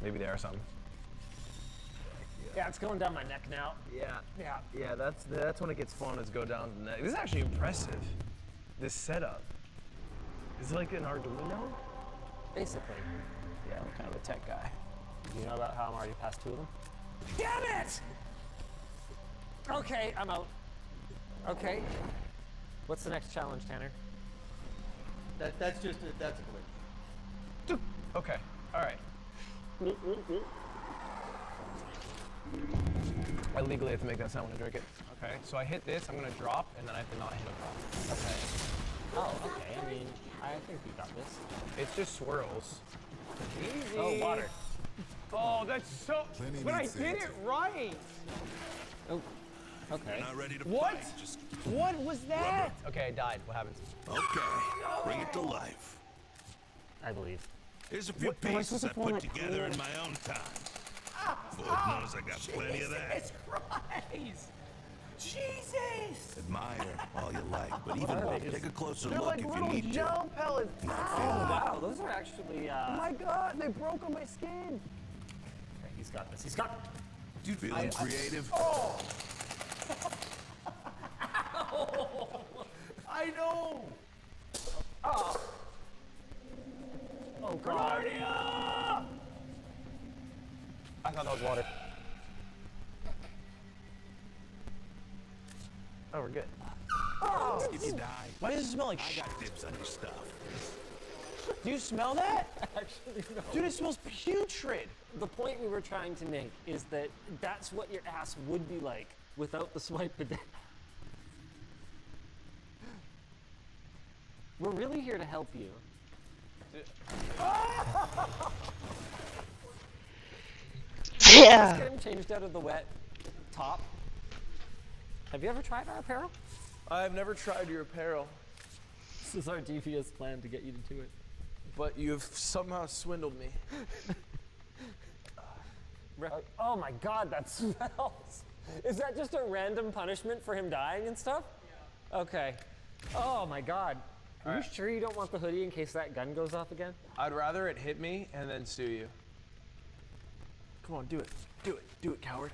Maybe there or something. Yeah, it's going down my neck now. Yeah, that's when it gets fun, is go down the neck. This is actually impressive, this setup. Is it like an Arduino? Basically. Yeah, I'm kind of a tech guy. You know about how I'm already past 2 of them? Damn it! Okay, I'm out. Okay. What's the next challenge, Tanner? That's a glitch. Okay, all right. I legally have to make that sound when I drink it. Okay, so I hit this, I'm gonna drop, and then I have to not hit a drop. Okay. Oh, okay. I mean, I think we got this. It's just swirls. Easy. Oh, water. Oh, that's so. But I did it right. Oh, okay. Not ready to What? fight. Just What was that? Okay, I died. What happens? okay. Bring it to life. I believe. Here's a few pieces I put together in my own time. Lord knows I got plenty of that. Jesus Christ! Jesus! Admire all you like, but even take a closer They're look like if you little need to. gel pellets. Oh, wow. Those are actually, Oh my God! They broke on my skin. Okay, he's got this. He's got. Dude, feeling creative? Oh! I know. Oh, God. I thought that was water. Oh, we're good. If you die, Why does it smell like I shit? got dibs on your stuff. Do you smell that? Actually, no. Dude, it smells putrid. The point we were trying to make is that that's what your ass would be like without the swipe bidet. We're really here to help you. Yeah. Get him changed out of the wet top. Have you ever tried our apparel? I've never tried your apparel, This is our devious plan to get you to do it. but you've somehow swindled me. Oh my God, that smells. Is that just a random punishment for him dying and stuff? Yeah. Okay. Oh my God. Are you sure you don't want the hoodie in case that gun goes off again? I'd rather it hit me and then sue you. Come on, do it. Do it. Do it, coward.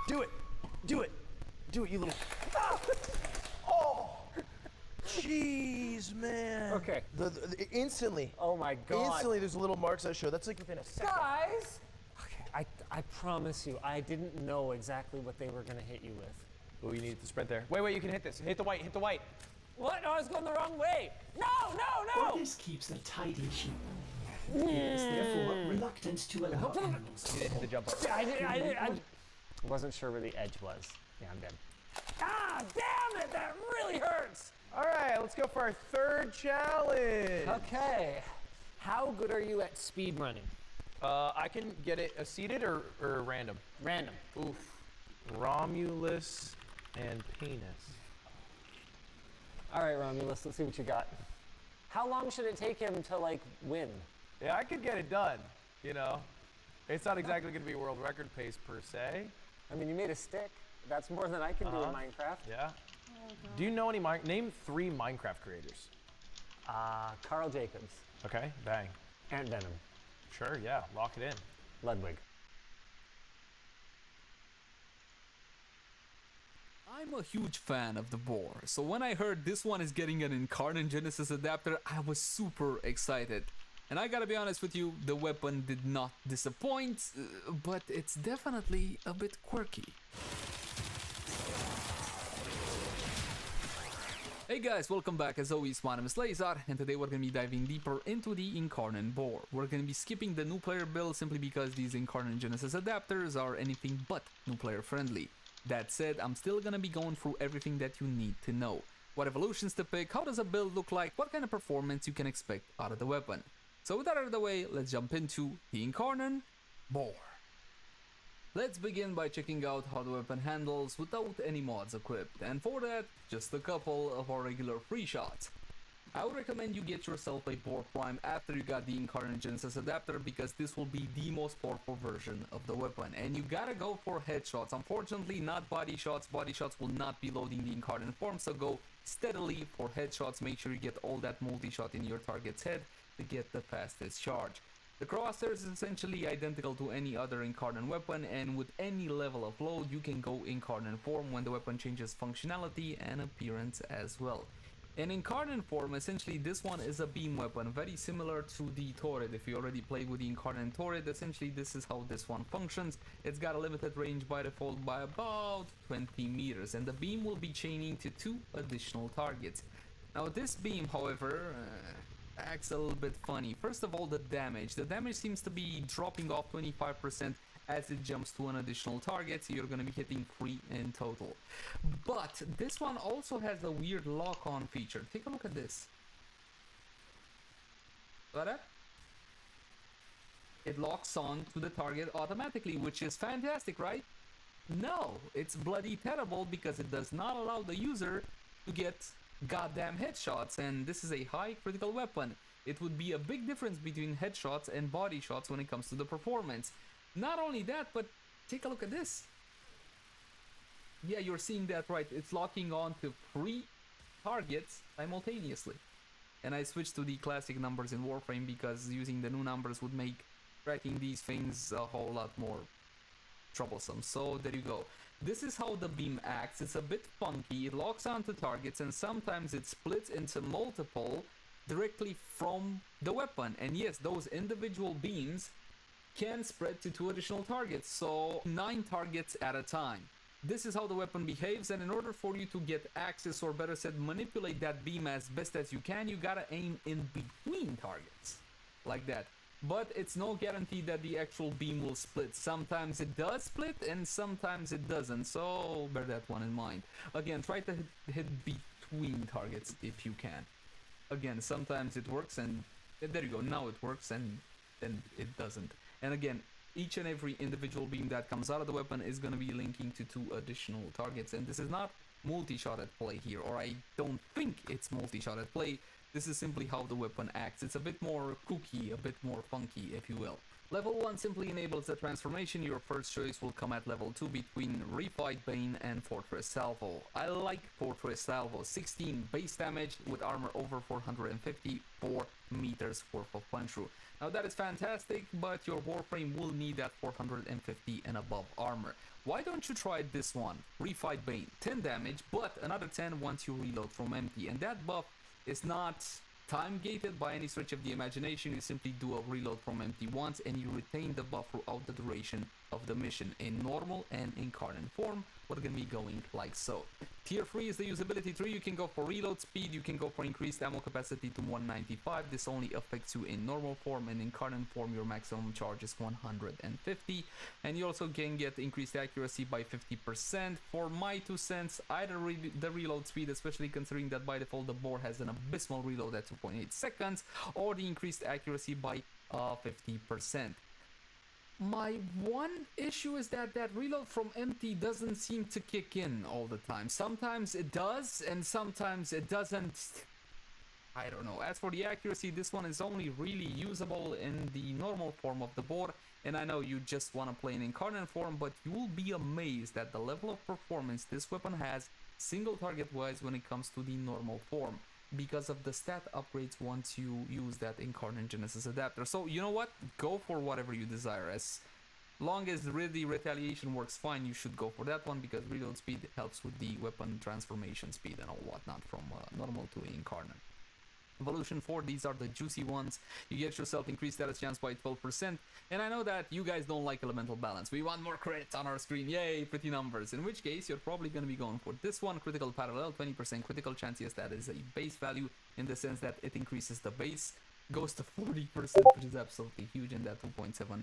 Do it. Do it. Do it, you little. Oh! Jeez, man. Okay. Instantly. Oh my God. Instantly, there's little marks I show. That's like within a second. Guys! Okay, I promise you, I didn't know exactly what they were gonna hit you with. Oh, you need to sprint there. Wait, you can hit this. Hit the white. Hit the white. What? No, I was going the wrong way. No! This keeps a tidy sheep. He is therefore reluctant to allow animals to Hit the jump up. I wasn't sure where the edge was. Yeah, I'm dead. Ah, damn it! That really hurts! All right, let's go for our third challenge. Okay. How good are you at speed running? I can get it seated or random. Random. Oof. Romulus and penis. All right, Romulus, let's see what you got. How long should it take him to, like, win? Yeah, I could get it done, you know. It's not exactly going to be a world record pace per se. I mean, you made a stick. That's more than I can do in Minecraft. Yeah. Do you know any name 3 Minecraft creators? Carl Jacobs. Okay, bang. Ant Venom. Sure, yeah, lock it in. Ludwig. I'm a huge fan of the boar, so when I heard this one is getting an Incarnate Genesis adapter, I was super excited. And I gotta be honest with you, the weapon did not disappoint, but it's definitely a bit quirky. Hey guys, welcome back. As always, my name is Lazar, and today we're gonna be diving deeper into the Incarnate Boar. We're gonna be skipping the new player build simply because these Incarnate Genesis adapters are anything but new player friendly. That said, I'm still gonna be going through everything that you need to know. What evolutions to pick, how does a build look like, what kind of performance you can expect out of the weapon. So with that out of the way, let's jump into the Incarnate Boar. Let's begin by checking out how the weapon handles without any mods equipped, and for that, just a couple of our regular free shots. I would recommend you get yourself a Boar Prime after you got the Incarnate Genesis adapter, because this will be the most powerful version of the weapon, and you gotta go for headshots. Unfortunately, not body shots. Body shots will not be loading the Incarnate form, so go steadily for headshots. Make sure you get all that multi-shot in your target's head to get the fastest charge. The crosshair is essentially identical to any other incarnate weapon, and with any level of load you can go incarnate form when the weapon changes functionality and appearance as well. In incarnate form, essentially this one is a beam weapon, very similar to the turret. If you already played with the incarnate turret, essentially this is how this one functions. It's got a limited range by default by about 20 meters, and the beam will be chaining to 2 additional targets. Now this beam, however, acts a little bit funny. First of all, the damage. The damage seems to be dropping off 25% as it jumps to an additional target, so you're going to be hitting 3 in total. But this one also has a weird lock-on feature. Take a look at this. Got that? It locks on to the target automatically, which is fantastic, right? No, it's bloody terrible because it does not allow the user to get goddamn headshots, and this is a high critical weapon. It would be a big difference between headshots and body shots when it comes to the performance. Not only that, but take a look at this. Yeah, you're seeing that right. It's locking on to 3 targets simultaneously. And I switched to the classic numbers in Warframe because using the new numbers would make tracking these things a whole lot more troublesome. So there you go. This is how the beam acts. It's a bit funky. It locks onto targets and sometimes it splits into multiple directly from the weapon. And yes, those individual beams can spread to 2 additional targets, so 9 targets at a time. This is how the weapon behaves, and in order for you to get access, or better said, manipulate that beam as best as you can, you gotta aim in between targets, like that. But it's no guarantee that the actual beam will split. Sometimes it does split, and sometimes it doesn't, so bear that one in mind. Again, try to hit between targets if you can. Again, sometimes it works, and there you go, now it works, and then it doesn't. And again, each and every individual beam that comes out of the weapon is going to be linking to 2 additional targets. And this is not multi-shot at play here, or I don't think it's multi-shot at play. This is simply how the weapon acts. It's a bit more kooky, a bit more funky, if you will. Level 1 simply enables the transformation. Your first choice will come at level 2 between Refight Bane and Fortress Salvo. I like Fortress Salvo. 16 base damage with armor over 450, 4 meters worth of punch through. Now that is fantastic, but your Warframe will need that 450 and above armor. Why don't you try this one? Refight Bane, 10 damage, but another 10 once you reload from empty. And that buff is not time gated by any stretch of the imagination. You simply do a reload from empty once and you retain the buff throughout the duration of the mission. In normal and incarnate form, we're gonna be going like so. Tier 3 is the usability tree. You can go for reload speed, you can go for increased ammo capacity to 195. This only affects you in normal form, and incarnate form your maximum charge is 150. And you also can get increased accuracy by 50%. For my 2 cents, either the reload speed, especially considering that by default the board has an abysmal reload at 2.8 seconds, or the increased accuracy by 50%. My one issue is that reload from empty doesn't seem to kick in all the time. Sometimes it does, and sometimes it doesn't. I don't know. As for the accuracy, this one is only really usable in the normal form of the board, and I know you just want to play in incarnate form, but you will be amazed at the level of performance this weapon has single target wise when it comes to the normal form, because of the stat upgrades once you use that incarnate Genesis adapter. So you know what, go for whatever you desire. As long as really retaliation works fine, you should go for that one, because reload speed helps with the weapon transformation speed and all whatnot from normal to incarnate. Evolution 4, these are the juicy ones. You get yourself increased status chance by 12%, and I know that you guys don't like elemental balance. We want more crits on our screen, yay, pretty numbers. In which case, you're probably going to be going for this one, critical parallel, 20% critical chance. Yes, that is a base value in the sense that it increases the base, goes to 40%, which is absolutely huge, and that 2.7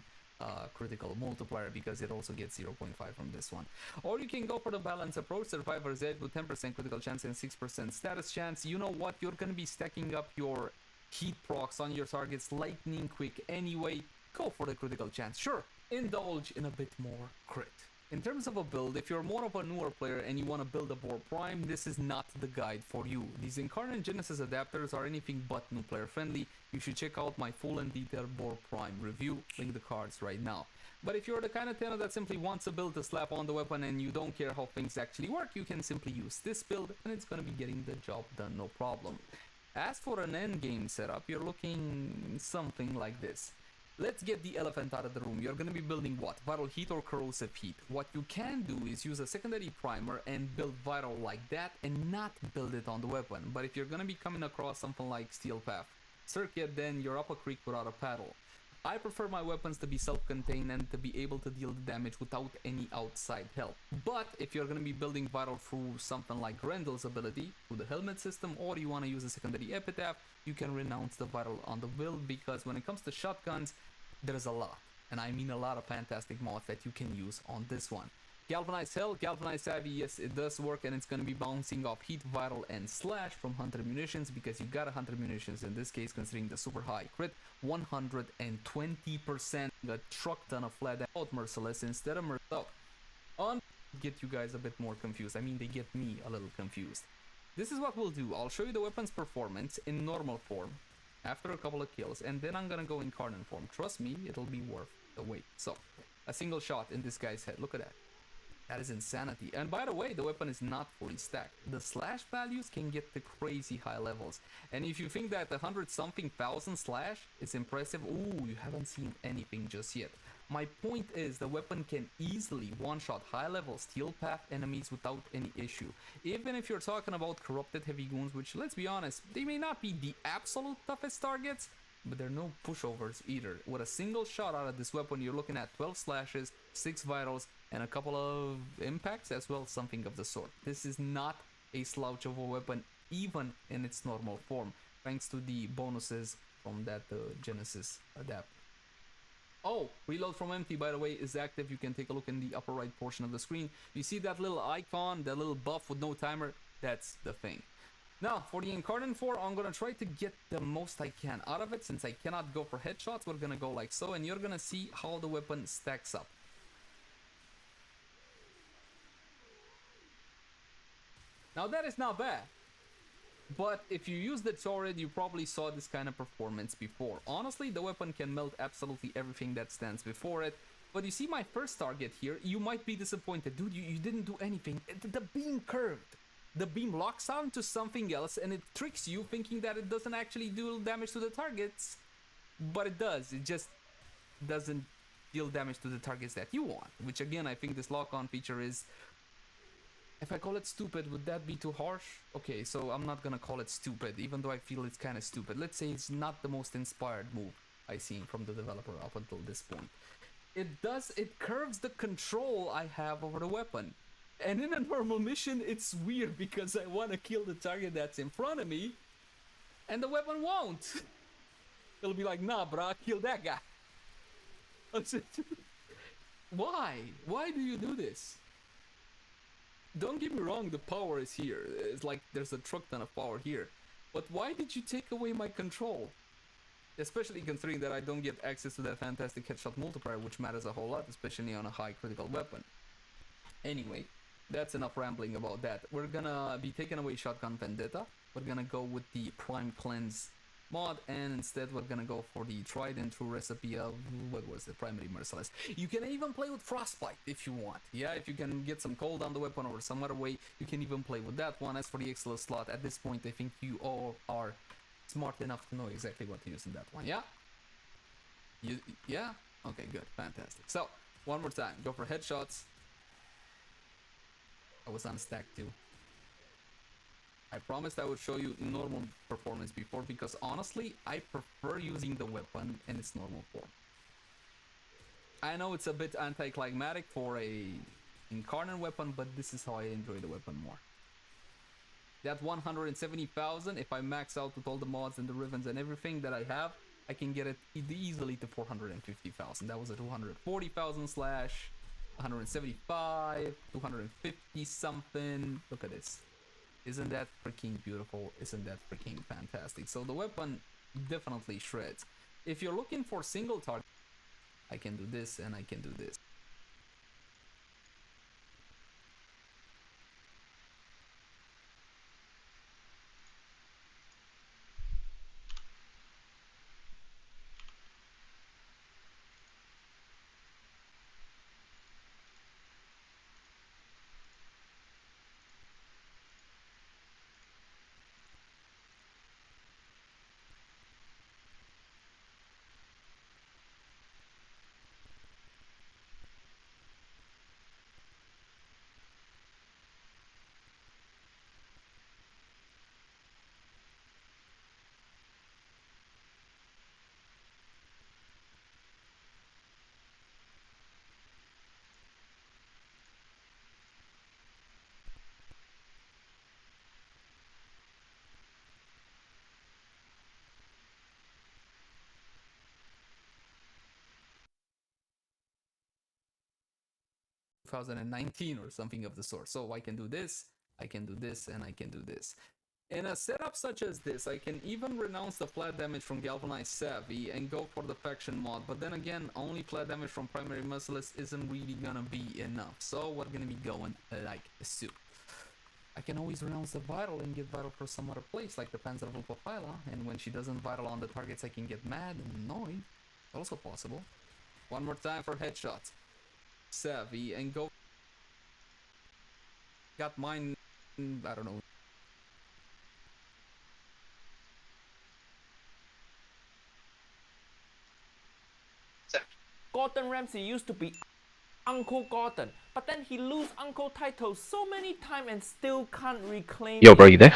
critical multiplier, because it also gets 0.5 from this one. Or you can go for the balance approach, Survivor's Edge, with 10% critical chance and 6% status chance. You know what, you're gonna be stacking up your heat procs on your targets lightning quick anyway. Go for the critical chance. Sure, indulge in a bit more crit. In terms of a build, if you're more of a newer player and you want to build a Warframe, this is not the guide for you. These incarnate Genesis adapters are anything but new player friendly. You should check out my full and detailed Warframe review, link the cards right now. But if you're the kind of tenor that simply wants a build to slap on the weapon and you don't care how things actually work, you can simply use this build and it's going to be getting the job done, no problem. As for an endgame setup, you're looking something like this. Let's get the elephant out of the room. You're gonna be building what? Viral heat or corrosive heat? What you can do is use a secondary primer and build viral like that and not build it on the weapon. But if you're gonna be coming across something like steel path circuit, then you're up a creek without a paddle. I prefer my weapons to be self-contained and to be able to deal the damage without any outside help. But if you're going to be building viral through something like Grendel's ability, through the helmet system, or you want to use a secondary epitaph, you can renounce the viral on the build, because when it comes to shotguns, there's a lot. And I mean a lot of fantastic mods that you can use on this one. Galvanized Hell, Galvanized Savvy, yes, it does work, and it's going to be bouncing off heat, viral, and slash from hunter munitions, because you got a hunter munitions in this case, considering the super high crit, 120%, a truck ton of flat out merciless instead of merciless. On get you guys a bit more confused. I mean, they get me a little confused. This is what we'll do. I'll show you the weapon's performance in normal form after a couple of kills, and then I'm gonna go incarnate form. Trust me, it'll be worth the wait. So, a single shot in this guy's head. Look at that. That is insanity. And by the way, the weapon is not fully stacked. The slash values can get to crazy high levels. And if you think that 100-something thousand slash is impressive, ooh, you haven't seen anything just yet. My point is, the weapon can easily one-shot high-level steel path enemies without any issue. Even if you're talking about corrupted heavy goons, which, let's be honest, they may not be the absolute toughest targets, but they're no pushovers either. With a single shot out of this weapon, you're looking at 12 slashes, 6 vitals, and a couple of impacts as well, something of the sort. This is not a slouch of a weapon, even in its normal form, thanks to the bonuses from that Genesis adapter. Oh, reload from empty, by the way, is active. You can take a look in the upper right portion of the screen. You see that little icon, that little buff with no timer? That's the thing. Now, for the Incarnate 4, I'm gonna try to get the most I can out of it. Since I cannot go for headshots, we're gonna go like so, and you're gonna see how the weapon stacks up. Now that is not bad, but if you use the turret, you probably saw this kind of performance before. Honestly, the weapon can melt absolutely everything that stands before it. But you see my first target here, you might be disappointed. Dude, you didn't do anything. The beam curved. The beam locks onto something else and it tricks you, thinking that it doesn't actually do damage to the targets. But it does. It just doesn't deal damage to the targets that you want. Which again, I think this lock-on feature is... If I call it stupid, would that be too harsh? Okay, so I'm not gonna call it stupid, even though I feel it's kind of stupid. Let's say it's not the most inspired move I've seen from the developer up until this point. It curves the control I have over the weapon. And in a normal mission, it's weird because I want to kill the target that's in front of me, and the weapon won't. It'll be like, nah, bro, kill that guy. Why? Why do you do this? Don't get me wrong, the power is here. It's like there's a truck ton of power here. But why did you take away my control? Especially considering that I don't get access to that fantastic headshot multiplier, which matters a whole lot, especially on a high critical weapon. Anyway, that's enough rambling about that. We're gonna be taking away Shotgun Vendetta. We're gonna go with the Prime Cleanse mod, and instead we're gonna go for the tried and true recipe of, what was it, Primary Merciless. You can even play with Frostbite if you want. Yeah, if you can get some cold on the weapon or some other way, you can even play with that one. As for the Excellent slot, at this point I think you all are smart enough to know exactly what to use in that one. Yeah? Yeah? Okay, good, fantastic. So, one more time, go for headshots. I was unstacked too. I promised I would show you normal performance before, because honestly, I prefer using the weapon in its normal form. I know it's a bit anticlimactic for a incarnate weapon, but this is how I enjoy the weapon more. That 170,000, if I max out with all the mods and the ribbons and everything that I have, I can get it easily to 450,000. That was a 240,000 slash, 175, 250 something. Look at this. Isn't that freaking beautiful? Isn't that freaking fantastic? So the weapon definitely shreds. If you're looking for single target, I can do this and I can do this. 2019 or something of the sort. So I can do this, I can do this, and I can do this. In a setup such as this, I can even renounce the flat damage from Galvanized Savvy and go for the Faction mod, but then again, only flat damage from Primary Merciless isn't really gonna be enough, so we're gonna be going like so. I can always renounce the Vital and get Vital for some other place, like the Panzerwolf, and when she doesn't Vital on the targets, I can get mad and annoyed. Also possible. One more time for headshots. Savvy and go. Got mine, I don't know. Gordon Ramsay used to be Uncle Gordon, but then he lose Uncle title so many times and still can't reclaim Yo, bro, you there?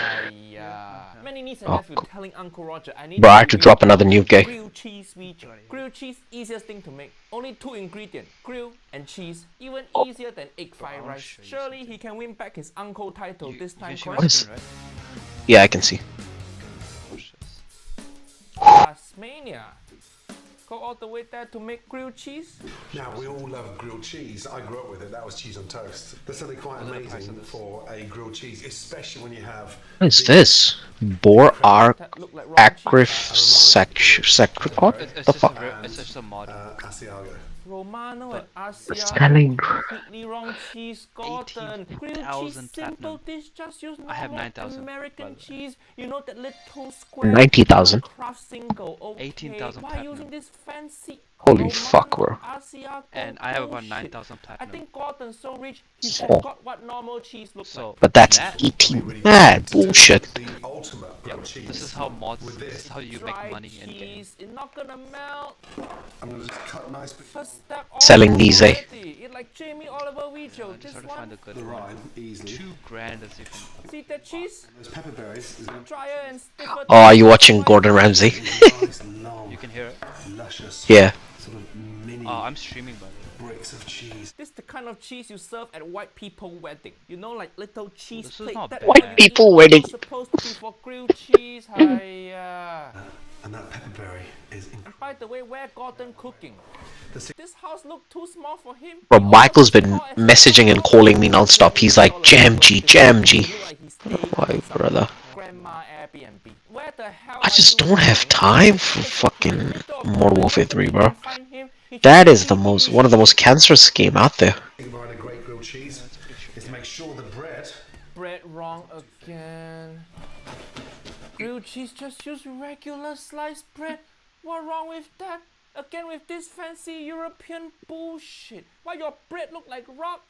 Many niece and nephew telling Uncle Roger, I need Bro, I had to drop another nuke, eh? grilled cheese Ouija. Grilled cheese, easiest thing to make. Only 2 ingredients, grill and cheese. Even easier than egg fried rice. Surely he can win back his uncle title this time, What is... Yeah, I can see. Tasmania. Go all the way there to make grilled cheese? Now, we all love grilled cheese. I grew up with it. That was cheese on toast. There's something quite amazing for a grilled cheese, especially when you have... What is this? Boar Arc Acrif Sacripod? The fuck? It's just a mod. Asiago. Romano and Asiago. Spelling. Completely wrong cheese, Gordon. Grilled cheese, simple dish, just use I have normal 9,000. American cheese. You know that little square 90,000. craft single, okay? 18,000 Why platinum. using this fancy Holy Romano fuck, bro. Asiago And I have about bullshit? 9,000 I platinum. think Gordon's so rich, he So- forgot what normal cheese looks like. So, But that's that- 18 mad bullshit. The ultimate grilled cheese. This is how mods, this is how you make Dry money in game. cheese, it's not gonna melt. I'm going to just cut nice bit. First step Selling these, eh? Eat like Jamie Oliver Video. Just This try to one, find a good The one. rind easily. 2 grand as you can. see that cheese? Those pepper berries is Drier and stiffer. Oh, are you watching Gordon Ramsay? nice, long, You can hear it. luscious, Yeah. sort of mini Oh, I'm streaming by the way. bricks of cheese. This is the kind of cheese you serve at white people wedding. You know, like little cheese This is plate. not that bad. White when you people eat, wedding. it's supposed to be for grilled cheese. Hiya. And that pepper berry is incredible. By the way, where Gordon cooking? This house look too small for him. Bro, Michael's been messaging and calling me non-stop. He's like, Jam G. Why, brother? Grandma Airbnb. Where the hell I are just you? don't have time for fucking Modern Warfare 3, bro. That is one of the most cancerous game out there. Behind a great grilled cheese is to make sure the bread. Bread wrong again. Grilled cheese, just use regular sliced bread. What wrong with that? Again with this fancy European bullshit. Why your bread look like rock?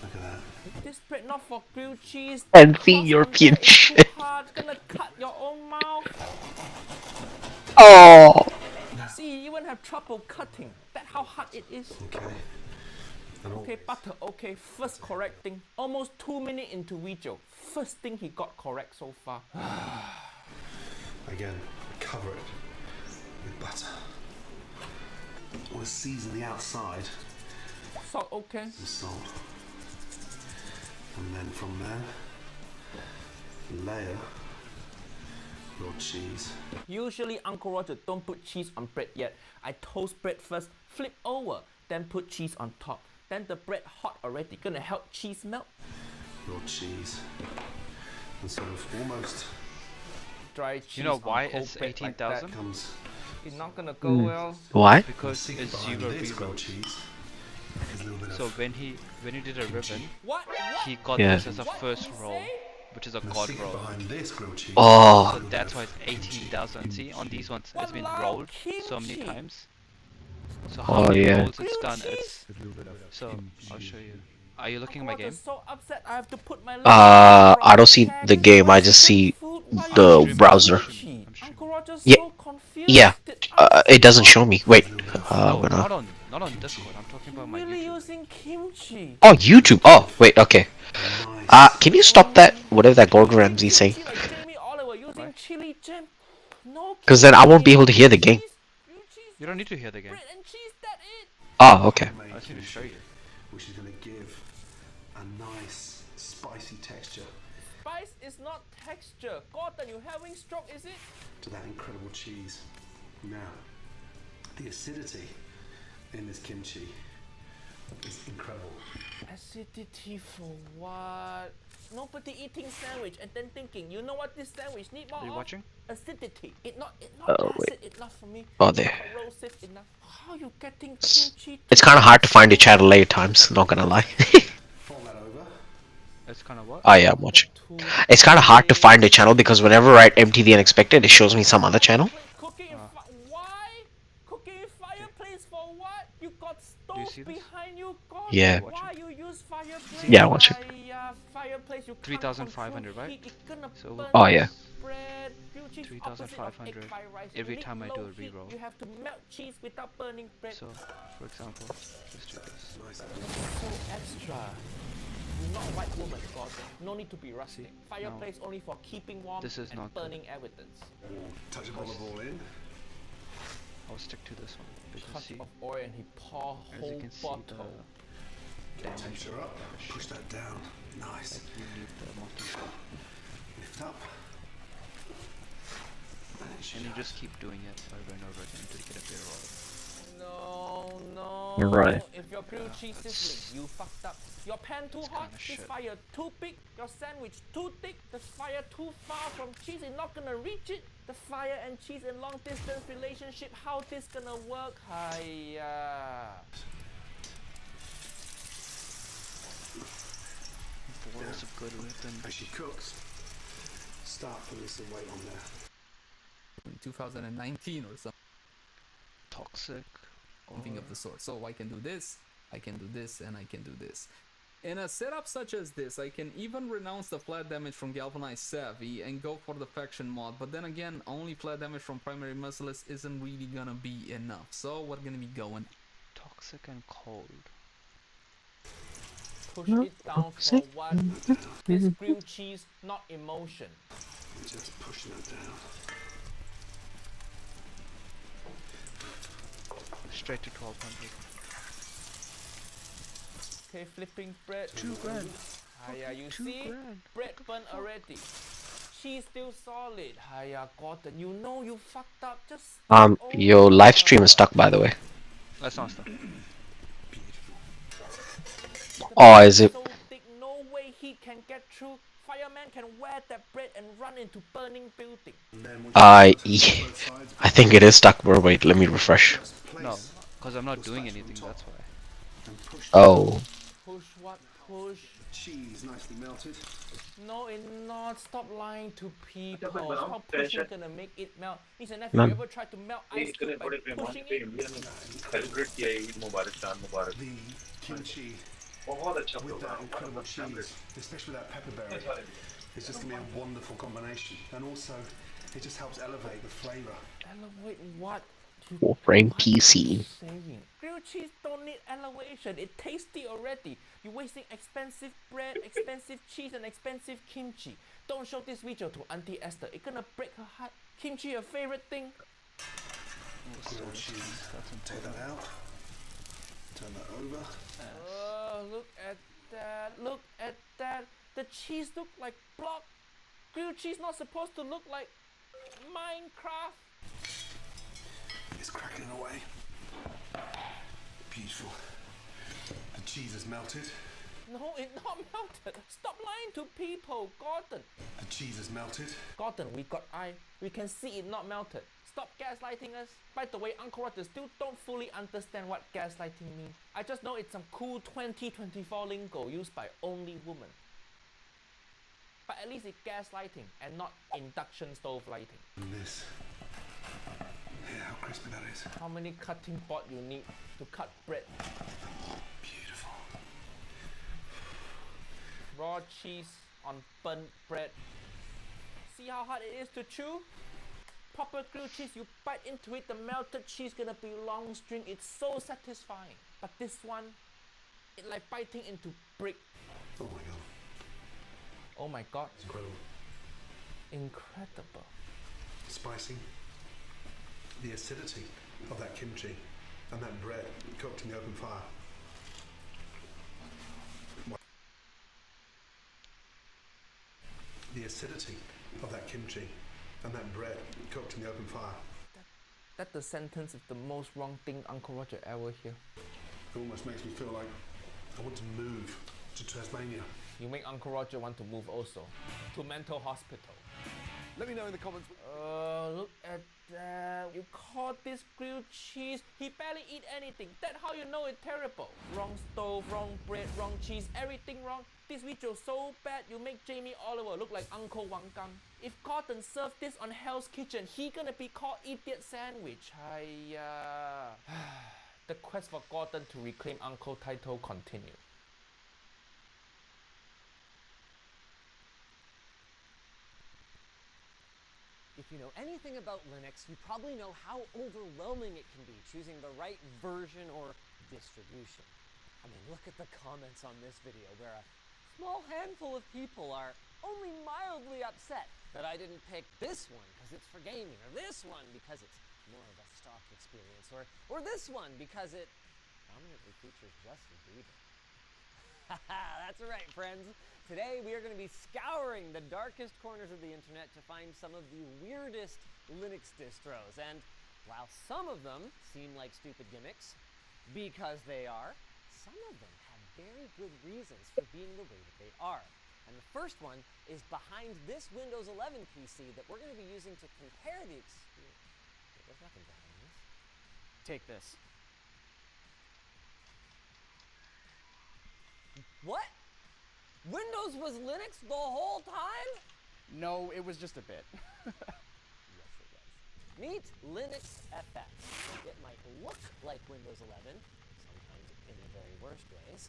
Look at that. This bread not for grilled cheese. Fancy Cross European on that is too shit. hard. Gonna cut your own mouth. Oh. See, you even have trouble cutting. That how hard it is. Okay. And all Okay, butter. Okay, first correct thing. Almost 2 minutes into video. First thing he got correct so far. again, cover it with butter. We'll season the outside Salt, okay. with salt. And then from there, layer your cheese. Usually Uncle Roger don't put cheese on bread yet. I toast bread first, flip over, then put cheese on top. Then the bread hot already, gonna help cheese melt. Your cheese. And sort of almost Dry cheese You know on why cold it's bread like that. 18,000? comes It's not gonna go well. What? Because it's behind 0 this grilled reload. cheese. Is a little bit So of when you did a ribbon, What? he got Yeah. this as a first roll, which is a the god secret roll. behind this grilled cheese. Oh. So that's why it's 18,000. See, on these ones, it's been rolled so many times. So how Oh, many yeah. rolls it's done, it's... So, I'll show you. Are you looking at my Uncle game? Roger's so upset I have to put my I don't see the game. I just see the browser. Uncle Roger's Yeah. so confused. Yeah. Did I It doesn't show me. Wait. No, When not on Discord. I'm talking about my really YouTube. using kimchi? Oh, YouTube. Oh, wait. Okay. Can you stop that? Whatever that Gordon Ramsay saying. Like Jamie Oliver using chili jam. No. Because then I won't be able to hear the game. Cheese, You don't need to hear the game. bread and cheese, that it. Oh, okay. I just need to show you. Which is going to give a nice spicy texture Spice is not texture. Gordon, you having stroke, is it? to that incredible cheese. Now, the acidity in this kimchi is incredible. Acidity for what? Nobody eating sandwich and then thinking, you know what this sandwich need more Are you of? watching? Acidity. It not Oh, acid wait. enough for me. Oh, Not there. corrosive enough. How you getting It's kimchi? kind of hard to find your channel late times, not gonna lie. Fold that over. It's kind of what? Oh yeah, I'm watching. It's kind of hard to find a channel because whenever I write MTV Unexpected, it shows me some other channel. Cooking in why? Cooking in fireplace for what? You got stove see this? behind you. God, Yeah. why you use fireplace? Yeah, I watch it. Fireplace you 3,500, right? heat, it gonna So burn Oh yeah. bread. Grilled cheese opposite of egg 3,500 fried rice. every You need time I low do a heat. reroll. You have to melt cheese without burning bread. So, for example, let's do this. So extra. You're not a white woman, Gordon. No need to be rustic. Fireplace only for keeping warm This is and not good. burning evidence. Touch of olive oil in. I'll stick to this one. Because Touch see, of oil and he pour as you whole can see, bottle. the damage Temperature up. Push that down. Nice. you need the multi-shot. Lift up. And you just keep doing it over and over again until you get a better roll. No. You're right. If your grilled cheese sizzling, you fucked up. Your pan too hot, kinda this shit. fire too big. Your sandwich too thick, the fire too far from cheese, it's not gonna reach it. The fire and cheese in long distance relationship, how this gonna work? Hiya. Balls of good rhythm. As she cooks, start putting some weight on there. In 2019 or Toxic. something of the sort. So I can do this, I can do this, and I can do this. In a setup such as this, I can even renounce the flat damage from Galvanized Savvy and go for the Faction mod, but then again, only flat damage from Primary Merciless isn't really gonna be enough, so we're gonna be going Toxic and cold. Push it down for what? This grilled cheese, not emotion. Just pushing that down. Straight to 1,200. Okay, flipping bread. $2,000. Hiya, you $2,000. see? Bread burnt already. Cheese still solid. Hiya, Gordon, you know you fucked up. Just Your live stream is stuck, by the way. That's not stuff. Oh, is it? So thick, no way heat can get through. Fireman can wear that bread and run into burning building. I think it is stuck, bro. Wait, let me refresh. No, because I'm not doing anything, that's why. Oh. Push what? Push. Cheese nicely melted. No, it's not. Stop lying to people. How pushing gonna make it melt? Listen, have Ma'am. you ever tried to melt ice cube by pushing it? The kimchi with that incredible cheese, especially that pepperberry, is just going to be a wonderful combination. And also, it just helps elevate the flavour. Elevate what? Warframe What are you PC. saying? Grilled cheese don't need elevation. It's tasty already. You're wasting expensive bread, expensive cheese, and expensive kimchi. Don't show this video to Auntie Esther. It's gonna break her heart. Kimchi, your favorite thing? Grilled cheese. Take that out. Turn that over. Oh, look at that. Look at that. The cheese look like block. Grilled cheese not supposed to look like Minecraft. It's cracking away. Beautiful. The cheese is melted. No, it's not melted. Stop lying to people, Gordon. The cheese is melted. Gordon, we got eye. We can see it not melted. Stop gaslighting us. By the way, Uncle Roger still don't fully understand what gaslighting means. I just know it's some cool 2024 lingo used by only women. But at least it's gaslighting and not induction stove lighting. And this. Yeah, how crispy that is. How many cutting board you need to cut bread? Beautiful. Raw cheese on burnt bread. See how hard it is to chew? Proper grilled cheese, you bite into it, the melted cheese gonna be long string. It's so satisfying. But this one, it's like biting into brick. Oh my god. Oh my god. It's incredible. Incredible. Spicy. The acidity of that kimchi and that bread cooked in the open fire. The acidity of that kimchi and that bread cooked in the open fire. That's the sentence is the most wrong thing Uncle Roger ever hear. It almost makes me feel like I want to move to Tasmania. You make Uncle Roger want to move also to mental hospital. Let me know in the comments. Look at that. You call this grilled cheese? He barely eat anything. That's how you know it's terrible. Wrong stove, wrong bread, wrong cheese, everything wrong. This video so bad, you make Jamie Oliver look like Uncle Wang Gang. If Gordon served this on Hell's Kitchen, he gonna be called Idiot Sandwich. Hiya. The quest for Gordon to reclaim Uncle title continue. If you know anything about Linux, you probably know how overwhelming it can be choosing the right version or distribution. I mean, look at the comments on this video where a small handful of people are only mildly upset that I didn't pick this one because it's for gaming, or this one because it's more of a stock experience, or this one because it prominently features Justin Bieber. That's right, friends. Today we are going to be scouring the darkest corners of the internet to find some of the weirdest Linux distros. And while some of them seem like stupid gimmicks, because they are, some of them have very good reasons for being the way that they are. And the first one is behind this Windows 11 PC that we're going to be using to compare the experience. Wait, there's nothing behind this. Take this. What? Windows was Linux the whole time? No, it was just a bit. Yes, it was. Meet Linux FX. It might look like Windows 11, sometimes in the very worst ways.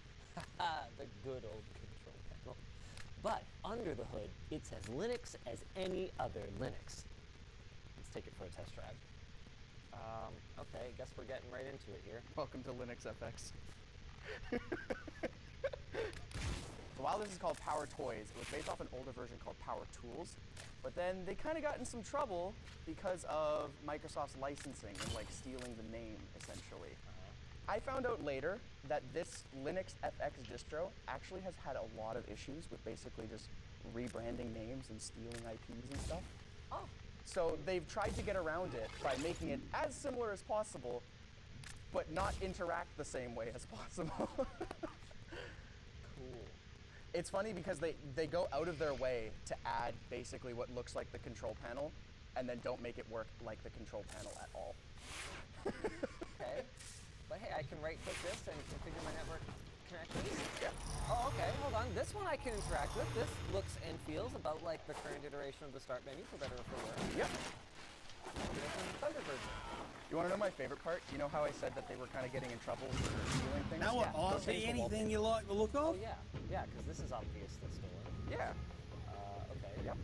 The good old control panel. But under the hood, it's as Linux as any other Linux. Let's take it for a test drive. Okay, guess we're getting right into it here. Welcome to Linux FX. While this is called Power Toys, it was based off an older version called Power Tools, but then they kind of got in some trouble because of Microsoft's licensing and like stealing the name, essentially. I found out later that this Linux FX distro actually has had a lot of issues with basically just rebranding names and stealing IPs and stuff. Oh. So they've tried to get around it by making it as similar as possible, but not interact the same way as possible. Cool. It's funny because they go out of their way to add basically what looks like the control panel and then don't make it work like the control panel at all. Okay. But hey, I can right-click this and configure my network connections. Yeah. Oh, okay, hold on. This one I can interact with. This looks and feels about like the current iteration of the start menu, for better or for worse. Yep. Thunderbird. You want to know my favorite part? You know how I said that they were kind of getting in trouble for stealing things? Now what? Yeah. I'll Those see things were anything you like the look Oh of? yeah, yeah, because this is obviously stolen. Yeah. Okay. Yep.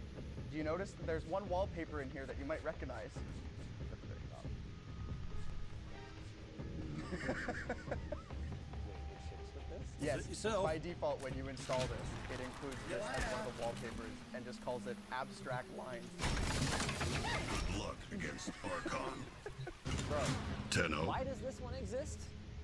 Do you notice there's one wallpaper in here that you might recognize? At the very top. Yes, yourself? by default when you install this, it includes this as one of the wallpapers and just calls it abstract lines. Good luck against Archon. Bro, 10-0. why does this one exist?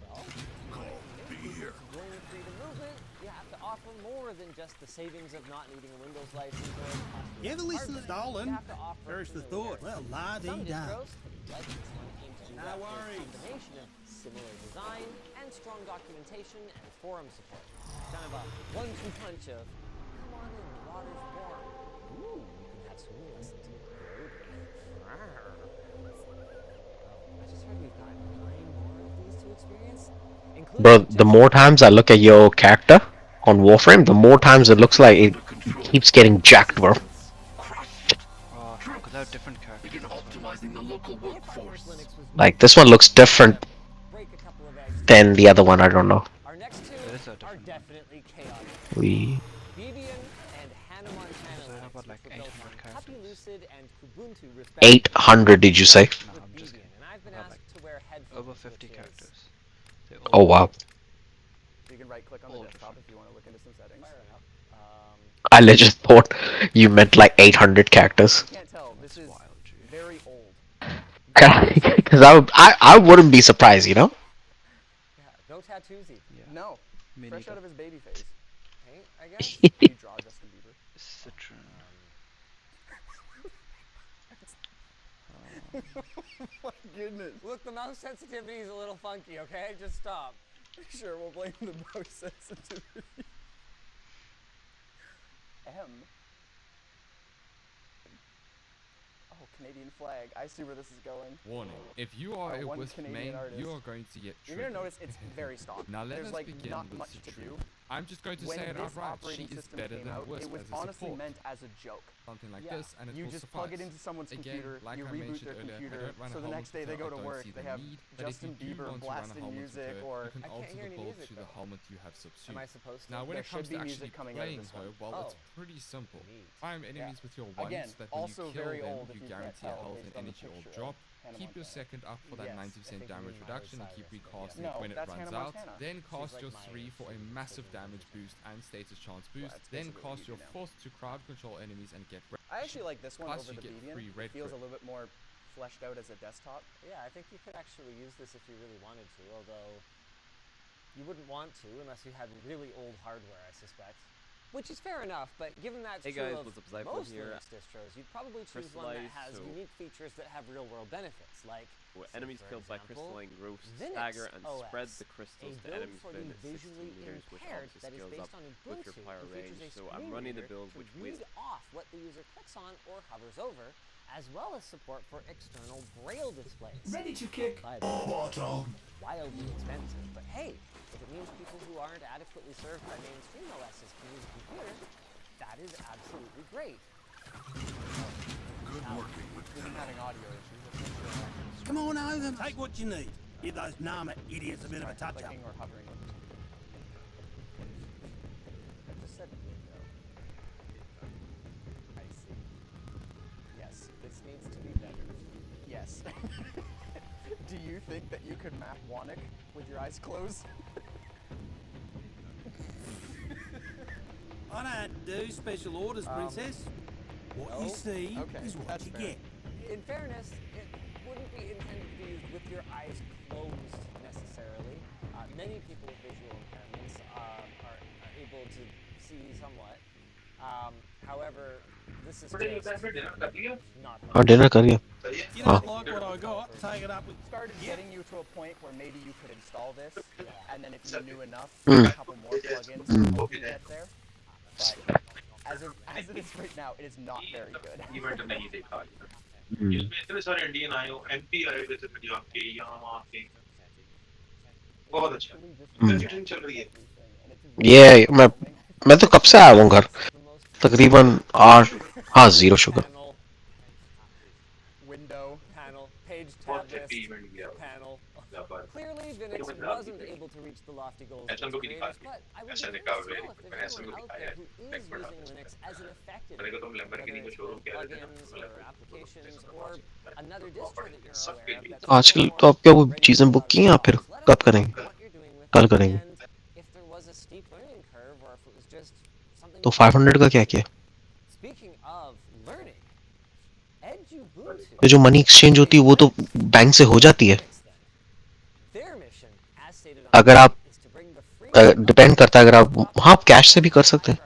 Well, Call be here. to join the freedom movement, you have to offer more than just the savings of not needing a Windows license or a possible You ever listen to hardware. Stalin? You have to offer Perish the familiarity. thought. Well, Some la-dee-da. distros, like this one, aim to do No that with a worries. combination of similar design and strong documentation and forum support. Kind of a one-two punch of, come on in, the water's warm. Ooh, you can have swimming lessons with the road. I just heard we've got 9 more of these to experience. Bro, the more times I look at your character on Warframe, the more times it looks like it keeps getting jacked, bro. Because I have different characters. Like, this one looks different Break a couple of eggs. than the other one, I don't know. Our next two There is a are different definitely chaotic. We... Debian and Hannah Montana. So I have about like which were built 800 on characters. Happy Lucid and Kubuntu respectively. 800, did you say? No, with I'm just Debian, kidding. and I've been I have asked like to wear headphones, over 50 which is characters. They Oh, all- wow. You can right-click on the All desktop different. if you want to look into some settings. Fair enough. I legit thought you meant like 800 characters. Can't tell. This is wild, G. very old. Because I wouldn't be surprised, you know? Yeah, no tattoos even. Yeah. No. Me Fresh neither. out of his baby face. Paint, I guess? You draw Justin Bieber. Citron. My goodness. Look, the mouse sensitivity is a little funky, okay? Just stop. Sure, we'll blame the mouse sensitivity. Oh, Canadian flag. I see where this is going. Warning. If you are a one Wisp Canadian main, artist. you are going to get You're triggered. gonna notice it's very stock. Now let There's us like begin not with much the to truth. do. I'm just going to When say it this outright. operating She is system better came than out, Wisp it was as a honestly support. meant as a joke. Something like Yeah. this, and it You will just suffice. plug it into someone's Again, computer, like you I reboot mentioned their earlier, I computer, don't run a so the Home next day they Tutor, go to I don't work, see they the have need, but if Justin you do Bieber want to run a blasting Home music, Tutor, or you can I can't alter hear the any build music, to the though. helmet you have subsumed. Am I supposed to? Now when There it comes should be to music actually coming out of playing this her, one. well, Oh. it's pretty simple. Neat. Farm enemies with your ones, Again, that when also you kill very them, old if you you can't guarantee a tell health based and on the energy will picture of drop. Hannah Keep your Montana. second up for that Yes, 90% think you damage mean reduction and Miley keep Cyrus, but recasting yeah. it when No, it that's runs Hannah out. Montana. Then cast like your my 3 for a age, massive taking damage boost and status chance boost. that's Then basically what cast you your do now. force to crowd control enemies and get I actually like this one Plus over you the get Deviant. free red It feels crit. a little bit more fleshed out as a desktop. Yeah, I think you could actually use this if you really wanted to, although you wouldn't want to unless you had really old hardware, I suspect. Which is fair enough, but given that's Hey true guys, of what's up, Zyphon most here. Linux distros, you'd probably choose one that has Crystallize, so- unique features that have real-world benefits, like Where say, enemies for killed by example, crystalline roofs Linux stagger and OS, spread the a crystals to build enemies for within the 16 visually meters, which impaired also that is scales based up on with Ubuntu your fire and features range. a So I'm screen running the reader build to which read with off what the user clicks on or hovers over, as well as support for external braille displays. Ready to kick By the way, bottom. wildly expensive, but hey, if it means people who aren't adequately served by mainstream OSs can use a computer, that is absolutely great. Good working with having audio issues. Come on over, take what you need. Give those Nama idiots a bit of a touch up. Clicking or hovering. I just said window. I see. Yes, this needs to be better. Yes. Do you think that you could map Wannick with your eyes closed? I don't do special orders, princess. What you see is what you get. In fairness, it wouldn't be intended to be used with your eyes closed necessarily. Many people with visual impairments are able to see somewhat. However, this is just not हाँ dinner करिए You हाँ don't like what I got, take it up with... Started getting you to a point where maybe you could install this, and then if you knew enough, Mm. a couple more plugins to help you get there. But as it is right now, it is not very good. हम्म। इतने सारे Indian आए हो MP आए हुए थे पंजाब के यहाँ वहाँ के बहुत अच्छा कंसिडरिंग चल रही है ये मैं तो कब से आया हूँ घर तकरीबन 8 हाँ 0 sugar Window, panel, page tab list, panel. Clearly, Linux wasn't able to reach the lofty goals of its creators, but I would be curious to know if there's anyone out there who is using Linux as an effective, whether it's with plugins or applications or another distro that you're aware of that's आजकल तो आप क्या वो चीजें book की हैं या फिर कब करेंगे कल करेंगे if there was a steep learning curve or if it was just something. तो 500 का क्या किया Speaking of learning, तो जो मनी एक्सचेंज होती है वो तो बैंक से हो जाती है अगर आप डिपेंड करता है अगर आप हाँ आप कैश से भी कर सकते हैं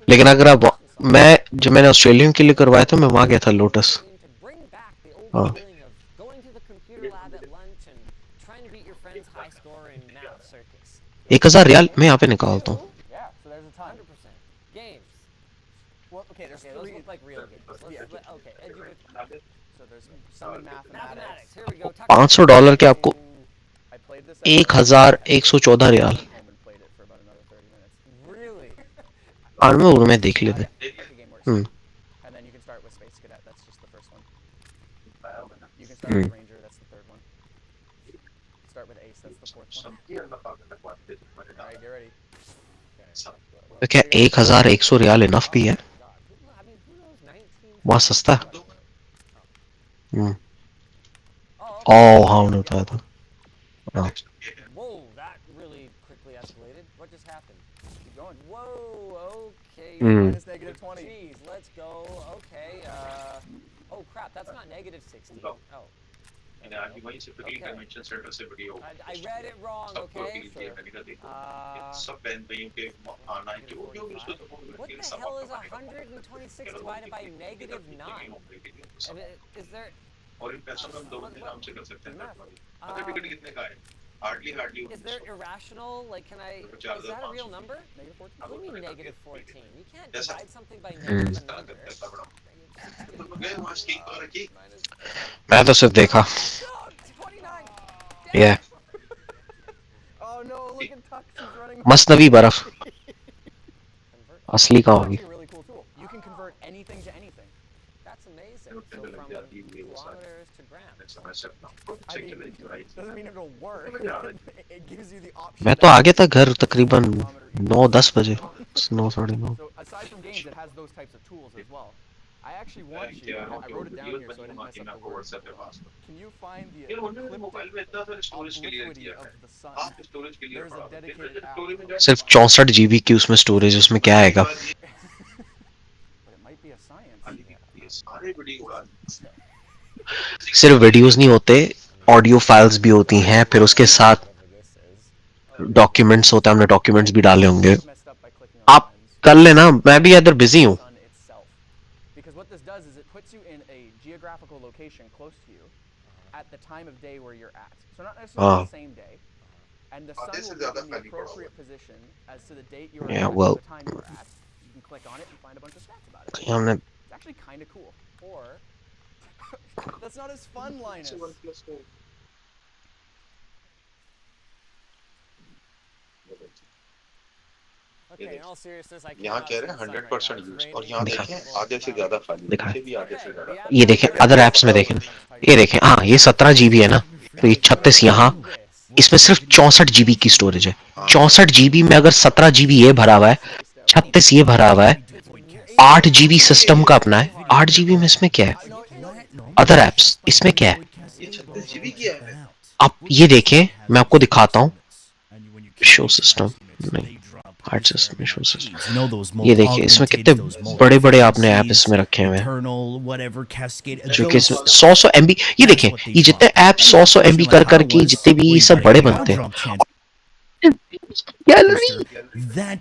लेकिन अगर आप जब मैंने ऑस्ट्रेलियन के लिए करवाया था मैं वहाँ गया था लोटस हाँ 1000 रियाल मैं यहाँ पे निकालता हूँ Well, okay, there's those look like real games. Okay, so there's some in mathematics. Here we go. $500 के आपको 1114 रियाल और मैं देख लेते And then you can start with Space Cadet. That's just the first one. You can start with Ranger. That's the third one. Start with Ace. That's the fourth one. All right, get ready. तो क्या 1100 riyal enough भी है वहाँ सस्ता है ओह हाँ उन्होंने बताया था Whoa, that really quickly escalated. What just happened? Keep going. Whoa, okay. Minus negative 20. Jeez, let's go. Okay. Oh crap, that's not negative 60. Oh. Okay. I read it wrong, okay? What the hell is 126 divided by negative 9? Is there... Hardly. Is there irrational? Like, can I? Is that a real number? Negative 14. What do you mean negative 14? You can't divide something by negative a number. मैं तो सिर्फ देखा. Yeah. Oh no, look at Tux, he's running. मसनवी बर्फ. असली कहाँ होगी? That's a really cool tool. You can convert anything to anything. That's amazing. So from kilometers to grams. I mean, doesn't mean it'll work. It gives you the option. मैं तो आ गया था घर तकरीबन 9-10 बजे. 9:30. So aside from games, it has those types of tools as well. I actually want you. I wrote it down here so I didn't mess up the words. Can you find the ecliptic obliquity of the sun? There's a dedicated app. सिर्फ 64 GB की उसमें storage. उसमें क्या आएगा? But it might be a science. सिर्फ videos नहीं होते, audio files भी होती हैं, फिर उसके साथ डॉक्यूमेंट्स होते हैं. हमने डॉक्यूमेंट्स भी डाले होंगे. आप कर लेना, मैं भी इधर बिजी हूँ. Because what this does is it puts you in a geographical location close to you at the time of day where you're at. So not necessarily the same day. And the sun will be in the appropriate position as to the date you're at, the time you're at. You can click on it and find a bunch of stats about it. It's actually kind of cool. Or that's not as fun, Linus. Okay, in all seriousness, I यहाँ कह रहे हैं 100% use और यहाँ देखें आधे से ज्यादा फाइल दिखे भी आधे से ज्यादा. ये देखें अदर एप्स में देखें. ये देखें हाँ ये 17 GB है ना, तो ये 36 यहाँ. इसमें सिर्फ 64 GB की स्टोरेज है. 64 GB में अगर 17 GB ये भरा हुआ है, 36 ये भरा हुआ है, 8 GB सिस्टम का अपना है. 8 GB में इसमें क्या है? Other apps. इसमें क्या है? आप ये देखें, मैं आपको दिखाता हूँ. शो सिस्टम नहीं, हार्ड सिस्टम, शो सिस्टम. ये देखिए इसमें कितने बड़े बड़े आपने ऐप इसमें रखे हुए हैं, जो कि 100 MB. ये देखें ये जितने ऐप 100 MB कर करके जितने भी सब बड़े बनते हैं. गैलरी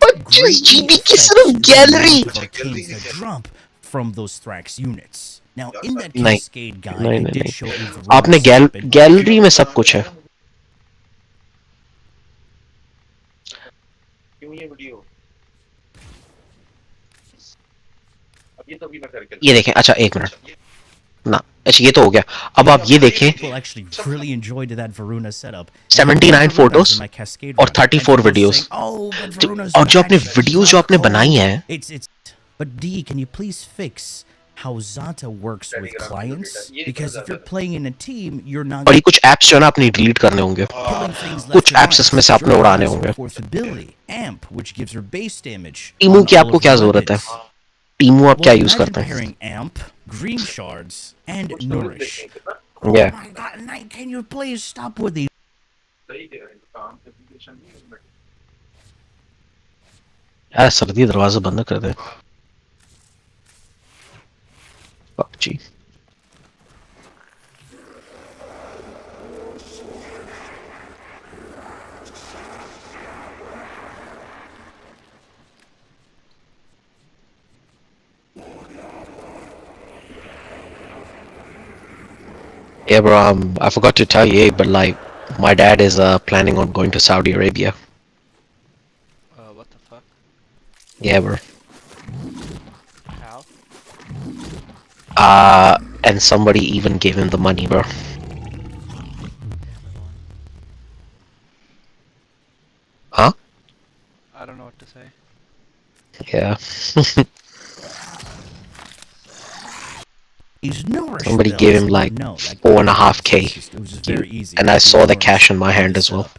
25 GB की सिर्फ gallery. Now, in that cascade guide, नहीं, they did show a आपने गैलरी में सब कुछ है. ये देखें. अच्छा एक मिनट ना. अच्छा ये तो हो गया. अब आप ये देखें 79 फोटोज और 34 वीडियोस. और जो आपने वीडियोस जो आपने बनाई हैं. But D, can you please fix how Zata works with clients? Because if you're playing in a team, you're not. और ये कुछ ऐप्स जो है ना आपने डिलीट करने होंगे. कुछ ऐप्स इसमें से आपने उड़ाने होंगे. Amp, which gives her base damage. टीमू की आपको क्या जरूरत है? टीमू आप क्या यूज करते हैं? Amp, green shards, and nourish. Yeah. Oh my God, Knight, can you please stop with these? यार सर्दी दरवाजा बंद कर दे. PUBG. Yeah, bro. I forgot to tell you, but like, my dad is planning on going to Saudi Arabia. What the fuck? Yeah, bro. How? And somebody even gave him the money, bro. Huh? I don't know what to say. Yeah. Somebody gave him like 4.5K, and I saw the cash in my hand as well.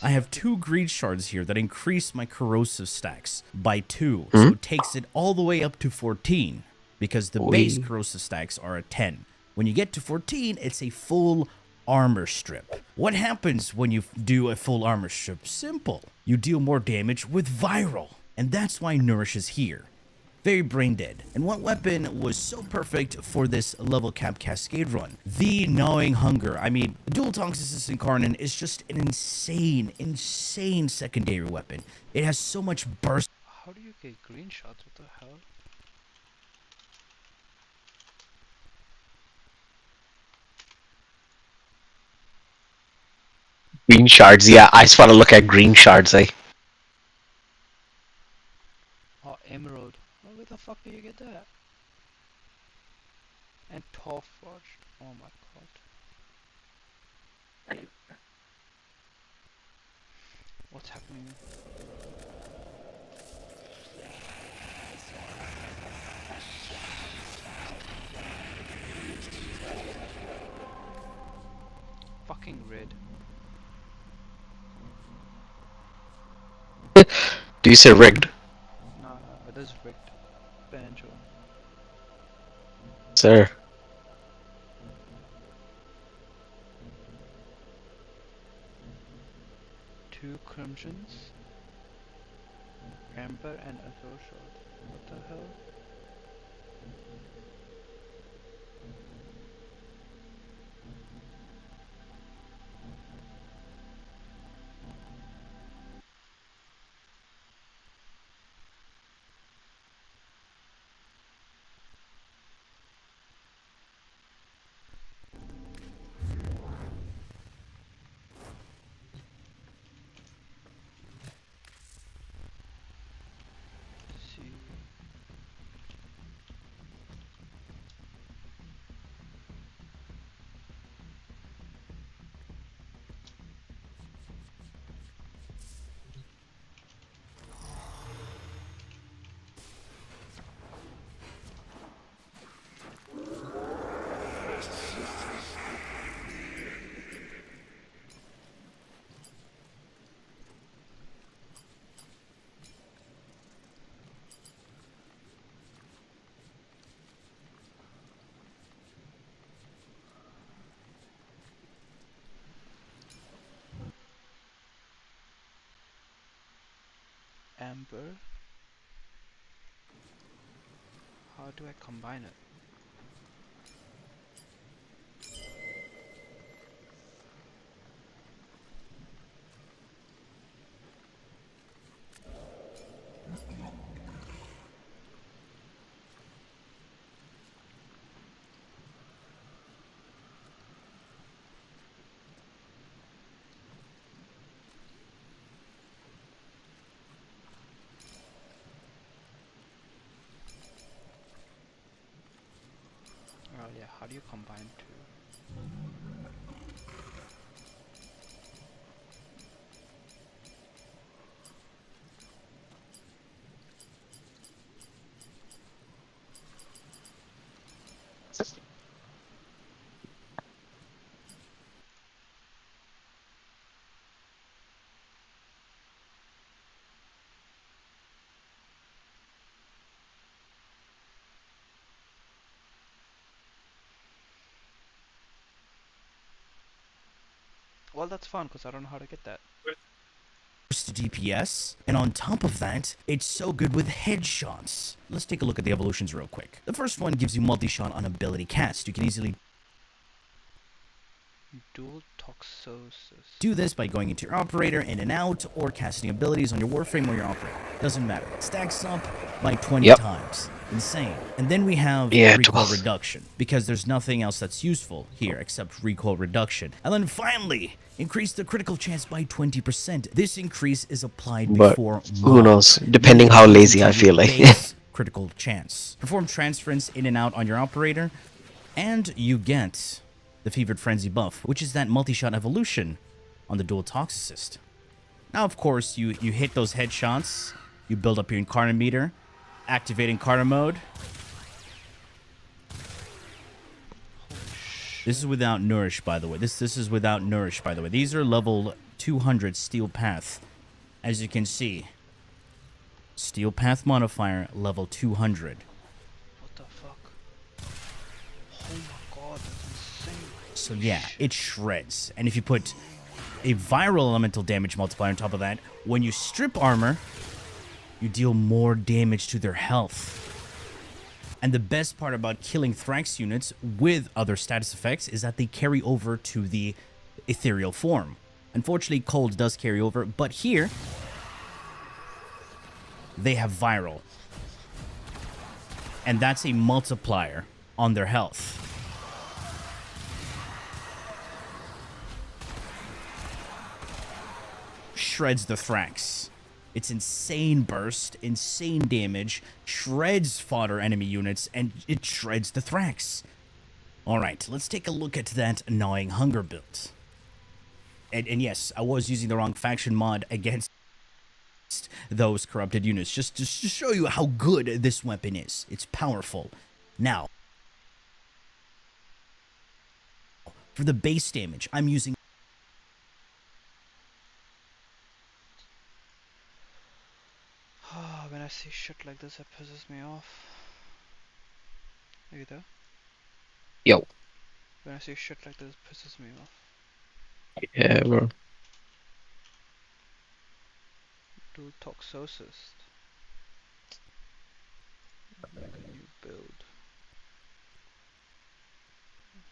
I have 2 greed shards here that increase my corrosive stacks by 2, so it takes it all the way up to 14, because the base corrosive stacks are at 10. When you get to 14, it's a full armor strip. What happens when you do a full armor strip? Simple. You deal more damage with viral, and that's why Nourish is here. Very brain dead. And what weapon was so perfect for this level cap cascade run? The Gnawing Hunger. I mean, Dual Tonks Assistant Karnan is just an insane secondary weapon. It has so much burst. How do you get green shots? What the hell? Green shards, yeah. I just want to look at green shards, eh? Oh, emerald. Oh, where the fuck do you get that? And Torforged. Oh my god. What's happening? Fucking red. Do you say rigged? No, it is rigged. Banjo. Sir. Two crimsons. Amber and Azure shot. What the hell? Amber. How do I combine it? Oh yeah, how do you combine two? Well, that's fun because I don't know how to get that. DPS, and on top of that, it's so good with headshots. Let's take a look at the evolutions real quick. The first one gives you multi-shot on ability cast. You can easily Dual toxosis. do this by going into your operator, in and out, or casting abilities on your Warframe or your operator. Doesn't matter. It stacks up by 20 times. Insane. And then we have recoil reduction, because there's nothing else that's useful here except recoil reduction. And then finally, increase the critical chance by 20%. This increase is applied But before who knows? Depending how lazy I feel like. critical chance. Perform transference in and out on your operator, and you get the Fevered Frenzy buff, which is that multi-shot evolution on the dual toxicist. Now, of course, you hit those headshots, you build up your Incarnate meter, activate Incarnate mode. This is without Nourish, by the way. This is without Nourish, by the way. These are level 200 Steel Path, as you can see. Steel Path modifier, level 200. What the fuck? Oh my god, that's insane. So yeah, it shreds. And if you put a viral elemental damage multiplier on top of that, when you strip armor, you deal more damage to their health. And the best part about killing Thrax units with other status effects is that they carry over to the ethereal form. Unfortunately, cold does carry over, but here they have viral. And that's a multiplier on their health. shreds the Thrax. It's insane burst, insane damage, shreds fodder enemy units, and it shreds the Thrax. Alright, let's take a look at that Gnawing Hunger build. And yes, I was using the wrong faction mod against those corrupted units, just to show you how good this weapon is. It's powerful. Now, for the base damage, I'm using... When I see shit like this, it pisses me off. Are you there? Yo. When I see shit like this, it pisses me off. Yeah, bro. Do Toxocyst. Make a new build.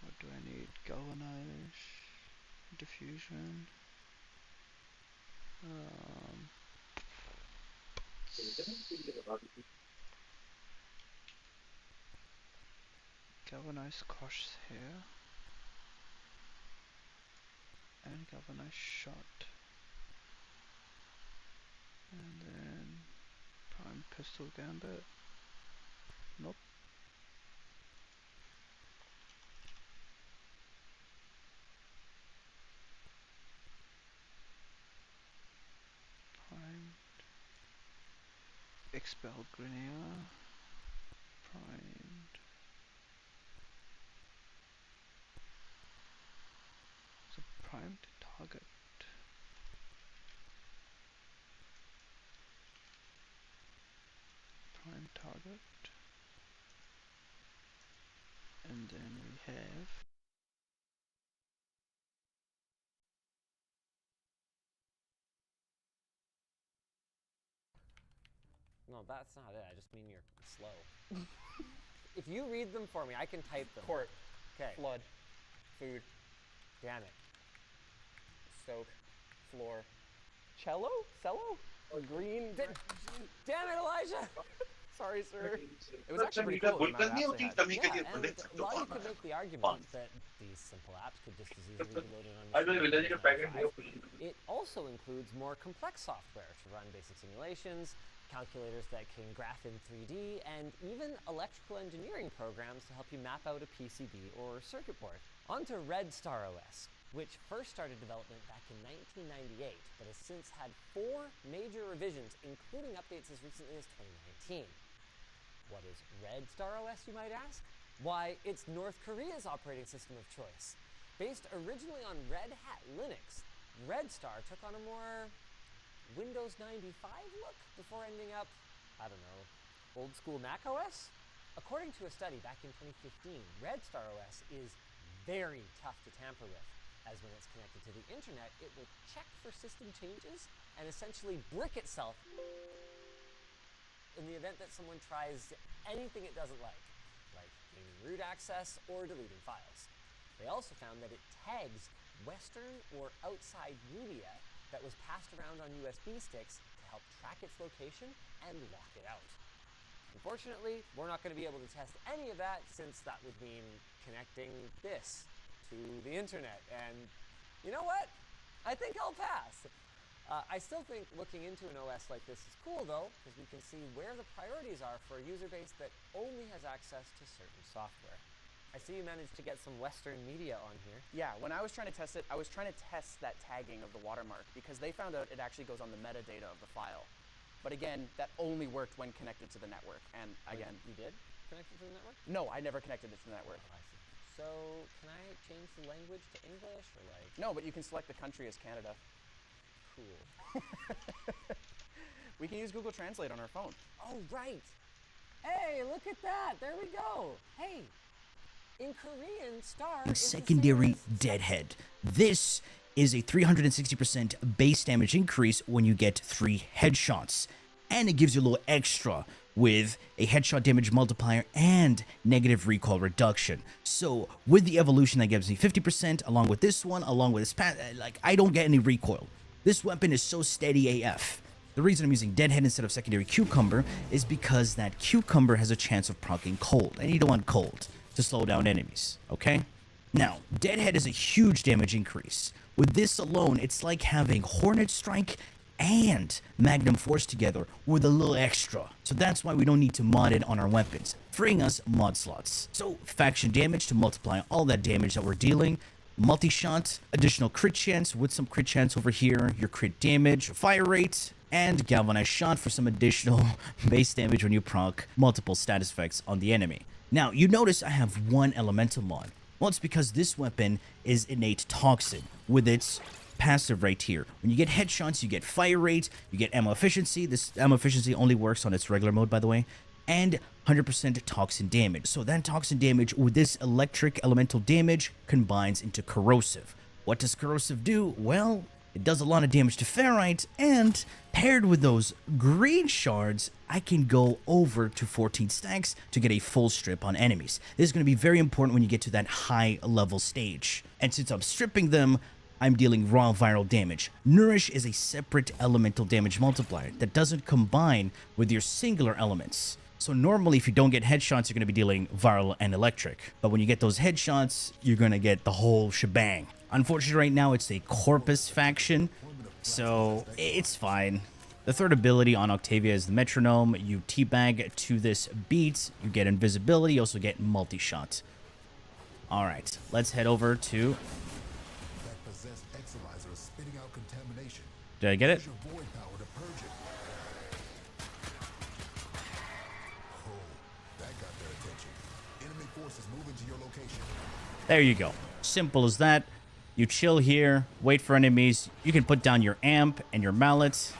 What do I need? Galvanize, diffusion. Galvanize crush here. And galvanize shot. And then prime pistol gambit. Nope. Primed. Expel Grineer. Primed. So primed target. Prime target. And then we have No, that's not it. I just mean you're slow. If you read them for me, I can type them. Court. Okay. Flood. Food. Damn it. Soak. Floor. Cello? Cello? Or green? Damn it, Elijah! Sorry, sir. It was actually pretty cool. The amount of apps they had. Yeah, and while you could make the argument that these simple apps could just as easily be loaded on machines, it also includes more complex software to run basic simulations, calculators that can graph in 3D, and even electrical engineering programs to help you map out a PCB or circuit board. On to Red Star OS, which first started development back in 1998, but has since had 4 major revisions, including updates as recently as 2019. What is Red Star OS, you might ask? Why, it's North Korea's operating system of choice. Based originally on Red Hat Linux, Red Star took on a more Windows 95 look before ending up, I don't know, old school Mac OS? According to a study back in 2015, Red Star OS is very tough to tamper with, as when it's connected to the internet, it will check for system changes and essentially brick itself in the event that someone tries anything it doesn't like gaining root access or deleting files. They also found that it tags Western or outside media that was passed around on USB sticks to help track its location and lock it out. Unfortunately, we're not going to be able to test any of that, since that would mean connecting this to the internet. And you know what? I think I'll pass. I still think looking into an OS like this is cool, though, because we can see where the priorities are for a user base that only has access to certain software. I see you managed to get some Western media on here. Yeah, when I was trying to test it, I was trying to test that tagging of the watermark, because they found out it actually goes on the metadata of the file. But again, that only worked when connected to the network. And again, you did connect it to the network? No, I never connected it to the network. Oh, I see. So can I change the language to English, or like? No, but you can select the country as Canada. Cool. We can use Google Translate on our phone. Oh, right. Hey, look at that. There we go. Hey, in Korean, star is Secondary deadhead. This is a 360% base damage increase when you get 3 headshots. And it gives you a little extra with a headshot damage multiplier and negative recoil reduction. So with the evolution, that gives me 50%, along with this one, along with this I don't get any recoil. This weapon is so steady AF. The reason I'm using Deadhead instead of secondary Cucumber is because that Cucumber has a chance of proccing cold, and you don't want cold to slow down enemies, okay? Now, Deadhead is a huge damage increase. With this alone, it's like having Hornet Strike and Magnum Force together with a little extra. So that's why we don't need to mod it on our weapons, freeing us mod slots. So faction damage to multiply all that damage that we're dealing, multi-shot, additional crit chance with some crit chance over here, your crit damage, fire rate, and galvanized shot for some additional base damage when you proc multiple status effects on the enemy. Now, you notice I have one elemental mod. Well, it's because this weapon is innate toxin with its passive right here. When you get headshots, you get fire rate, you get ammo efficiency. This ammo efficiency only works on its regular mode, by the way, and 100% toxin damage. So that toxin damage with this electric elemental damage combines into corrosive. What does corrosive do? Well, it does a lot of damage to ferrite, and paired with those green shards, I can go over to 14 stacks to get a full strip on enemies. This is going to be very important when you get to that high level stage. And since I'm stripping them, I'm dealing raw viral damage. Nourish is a separate elemental damage multiplier that doesn't combine with your singular elements. So normally if you don't get headshots, you're going to be dealing viral and electric. But when you get those headshots, you're going to get the whole shebang. Unfortunately, right now it's a Corpus faction, so it's fine. The third ability on Octavia is the Metronome. You teabag to this beat, you get invisibility, you also get multi-shot. Alright, let's head over to... Did I get it? There you go. Simple as that. You chill here, wait for enemies. You can put down your amp and your mallet.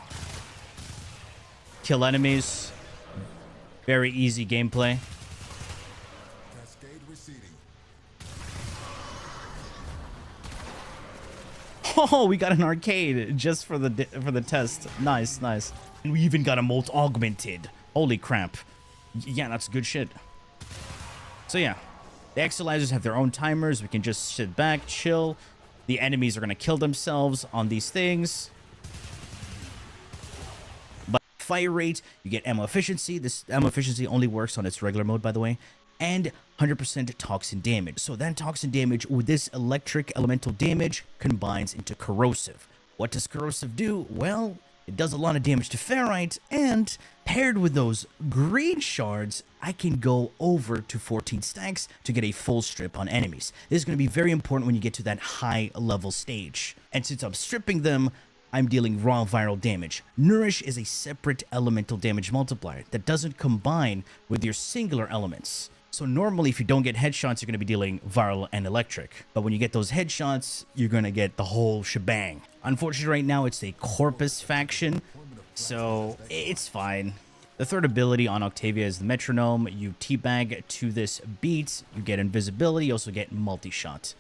Kill enemies. Very easy gameplay. Oh, we got an arcade just for the test. Nice, nice. And we even got a molt augmented. Holy crap. Yeah, that's good shit. So yeah, the Exilizers have their own timers. We can just sit back, chill. The enemies are going to kill themselves on these things. But fire rate, you get ammo efficiency. This ammo efficiency only works on its regular mode, by the way. And 100% toxin damage. So that toxin damage with this electric elemental damage combines into corrosive. What does corrosive do? Well, it does a lot of damage to ferrite, and paired with those green shards, I can go over to 14 stacks to get a full strip on enemies. This is going to be very important when you get to that high level stage. And since I'm stripping them, I'm dealing raw viral damage. Nourish is a separate elemental damage multiplier that doesn't combine with your singular elements. So normally if you don't get headshots, you're going to be dealing viral and electric. But when you get those headshots, you're going to get the whole shebang. Unfortunately, right now it's a Corpus faction, so it's fine. The third ability on Octavia is the Metronome. You teabag to this beat, you get invisibility, you also get multi-shot.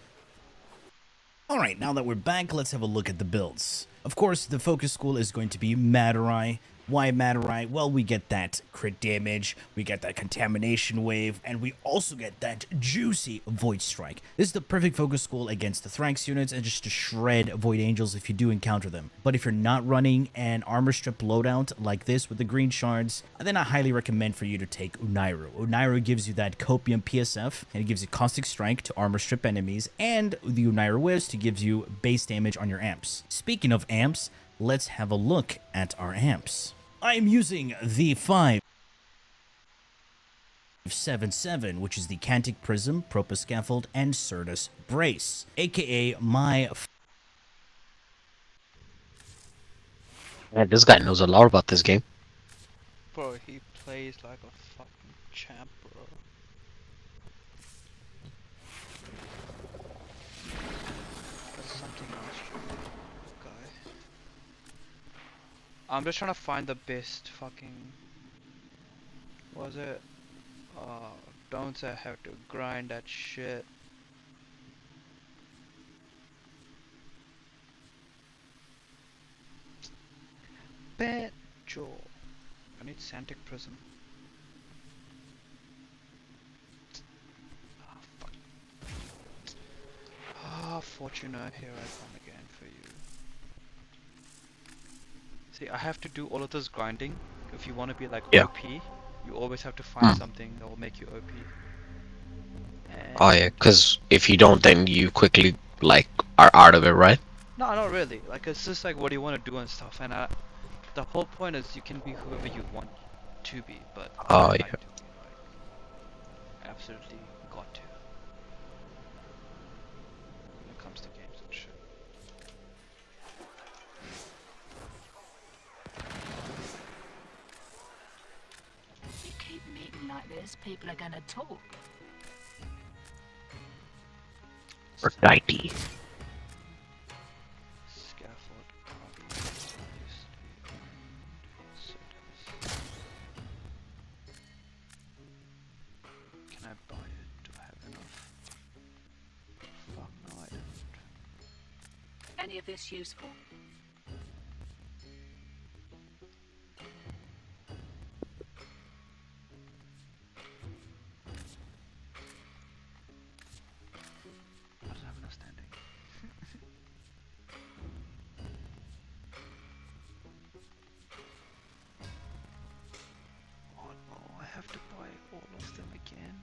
Alright, now that we're back, let's have a look at the builds. Of course, the focus school is going to be Madurai. Why Madurai? Well, we get that crit damage, we get that contamination wave, and we also get that juicy Void Strike. This is the perfect focus school against the Thrax units and just to shred Void Angels if you do encounter them. But if you're not running an armor strip loadout like this with the green shards, then I highly recommend for you to take Unairu. Unairu gives you that Copium PSF, and it gives you Caustic Strike to armor strip enemies, and the Unairu Wisp gives you base damage on your amps. Speaking of amps, let's have a look at our amps. I'm using the 577, which is the Cantic Prism, Propus Scaffold, and Certus Brace, aka my... Man, this guy knows a lot about this game. Bro, he plays like a fucking champ, bro. That's something else, guy. I'm just trying to find the best fucking... What was it? Don't I have to grind that shit? Bet Joe. I need Santic Prism. Ah, fuck. Ah, Fortuna, here I come again for you. See, I have to do all of this grinding. If you want to be like OP, you always have to find something that will make you OP. Oh yeah, because if you don't, then you quickly like are out of it, right? No, not really. Like it's just like what do you want to do and stuff. And the whole point is you can be whoever you want to be, but Oh I yeah. like to be like absolutely got to when it comes to games and shit. You keep meeting like this, people are gonna talk. Or Dighty. Scaffold copy Can I buy it? Do I have enough? Fuck no, I don't. Any of this useful? I don't have enough standing. Oh no, I have to buy all of them again.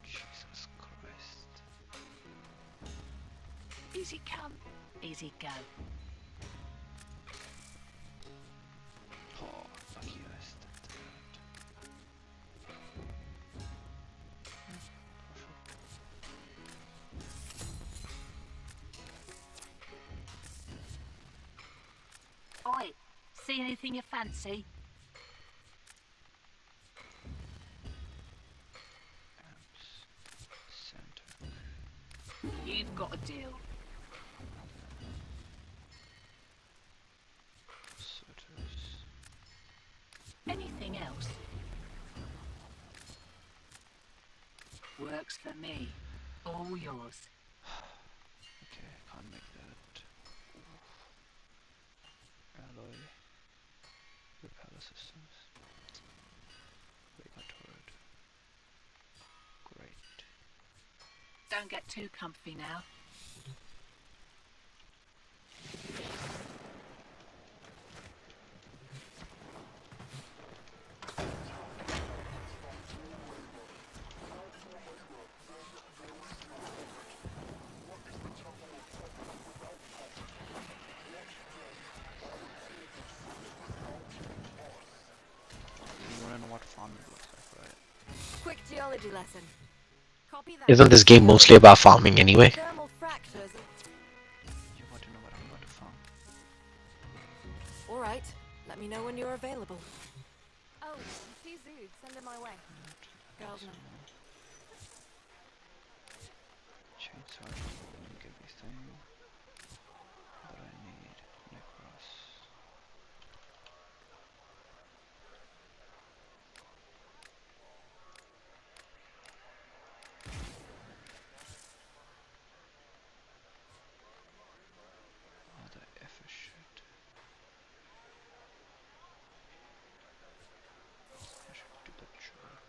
Jesus Christ. Easy come, easy go. Oh, lucky I stepped that. Oi, see anything you fancy? You've got a deal. Anything else? Works for me. All yours. Okay, can't make that. Alloy. Repeller systems. Vega turret. Great. Don't get too comfy now. You wanna know what farming looks like, right? Quick geology lesson. Copy that. Isn't this game mostly about farming anyway? Thermal fractures. You want to know what I'm about to farm? All right. Let me know when you're available. Oh, you see Zood, send him my way. Girls know. Chainsaw won't give me thing. But I need Necros. Oh, the F is shit. I should do the job.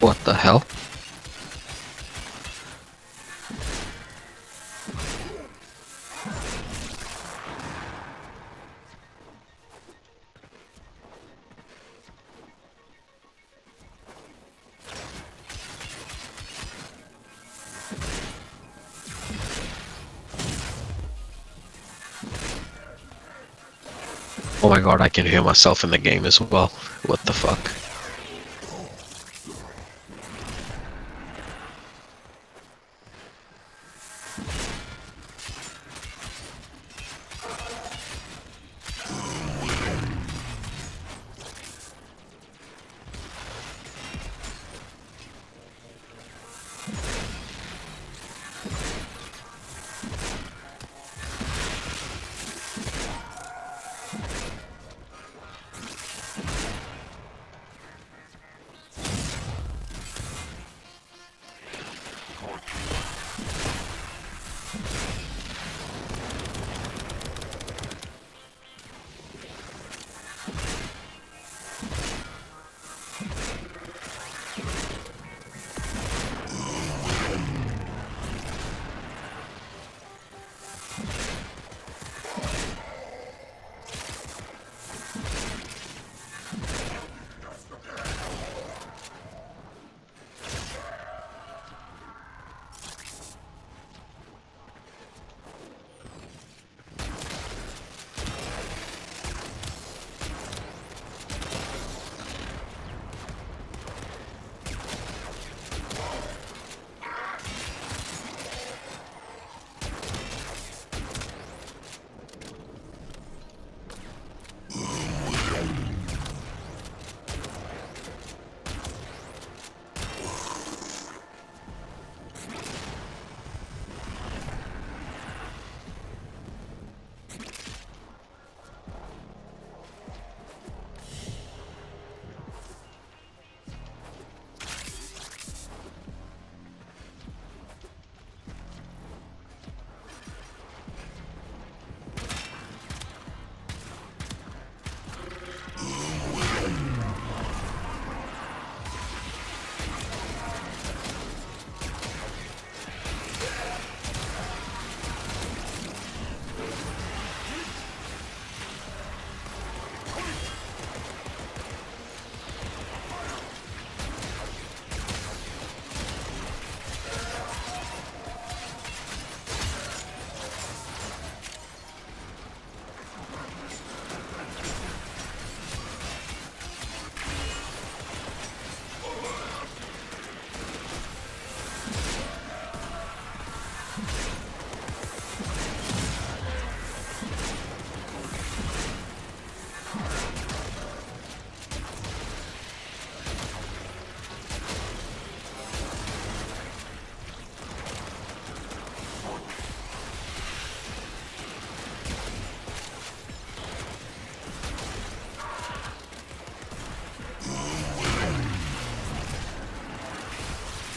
What the hell? Oh my god, I can hear myself in the game as well. What the fuck?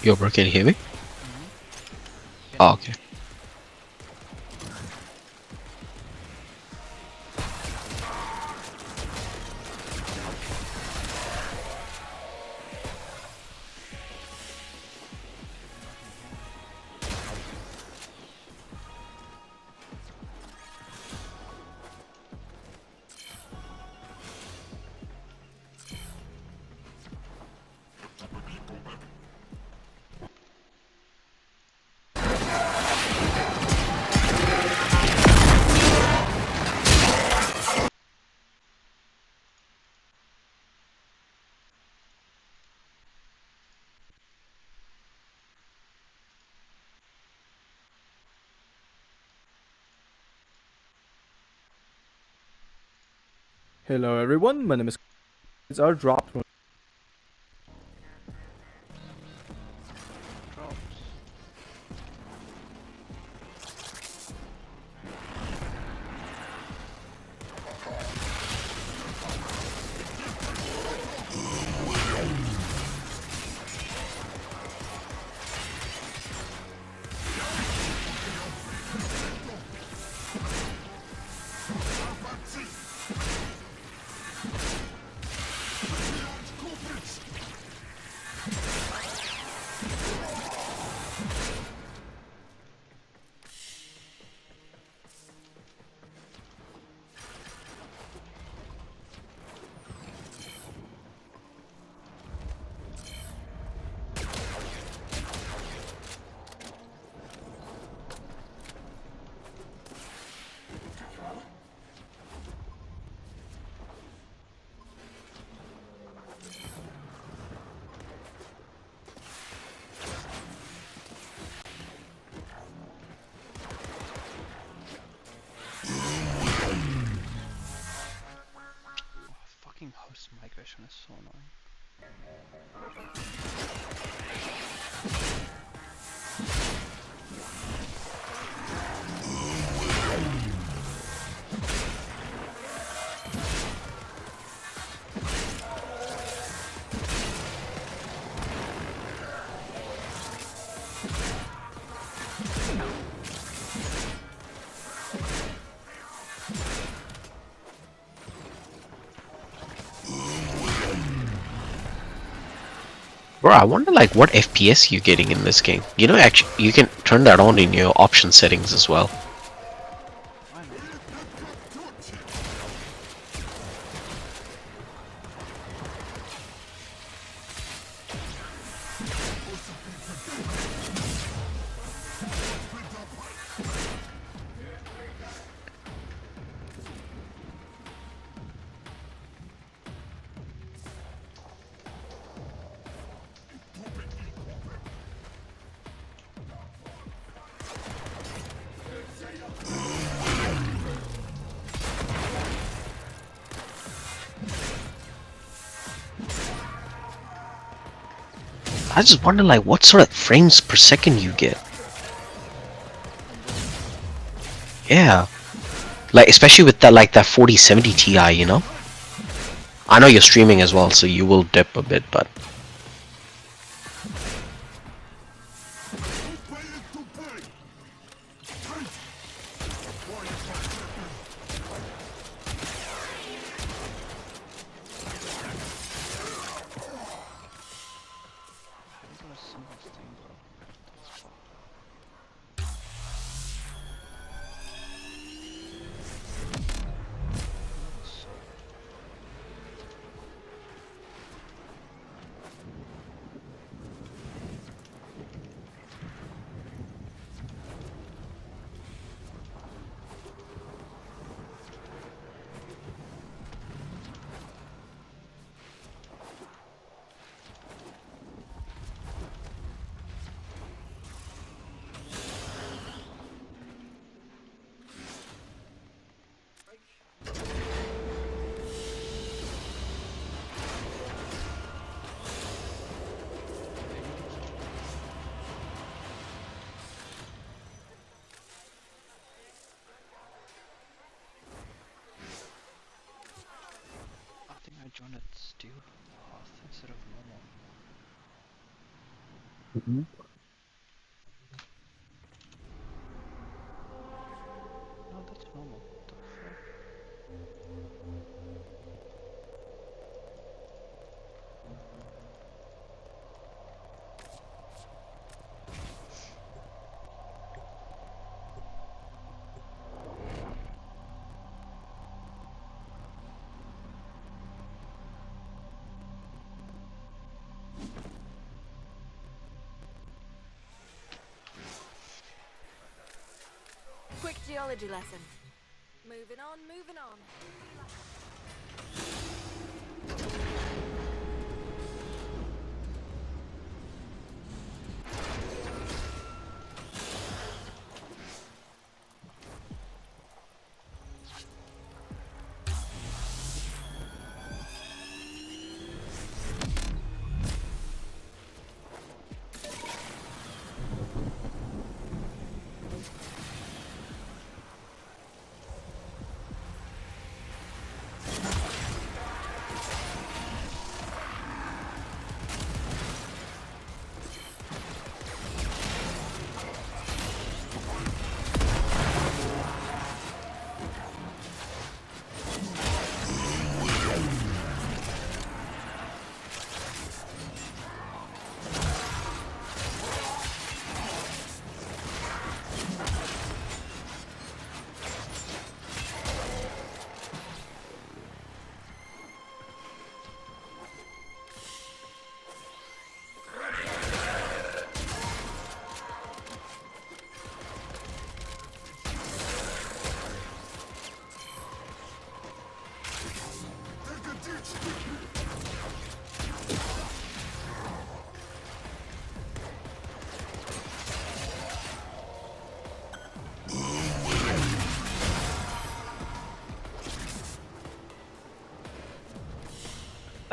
Yo, bro, can you hear me? Oh, okay. Hello everyone, my name is are dropped. Bro, I wonder like what FPS you're getting in this game. You know, actually, you can turn that on in your option settings as well. I just wonder like what sort of frames per second you get. Yeah. Like especially with that like that 4070 Ti, you know? I know you're streaming as well, so you will dip a bit, but I joined at steel path instead of normal. No, that's normal. What the fuck? Quick geology lesson. Moving on, moving on.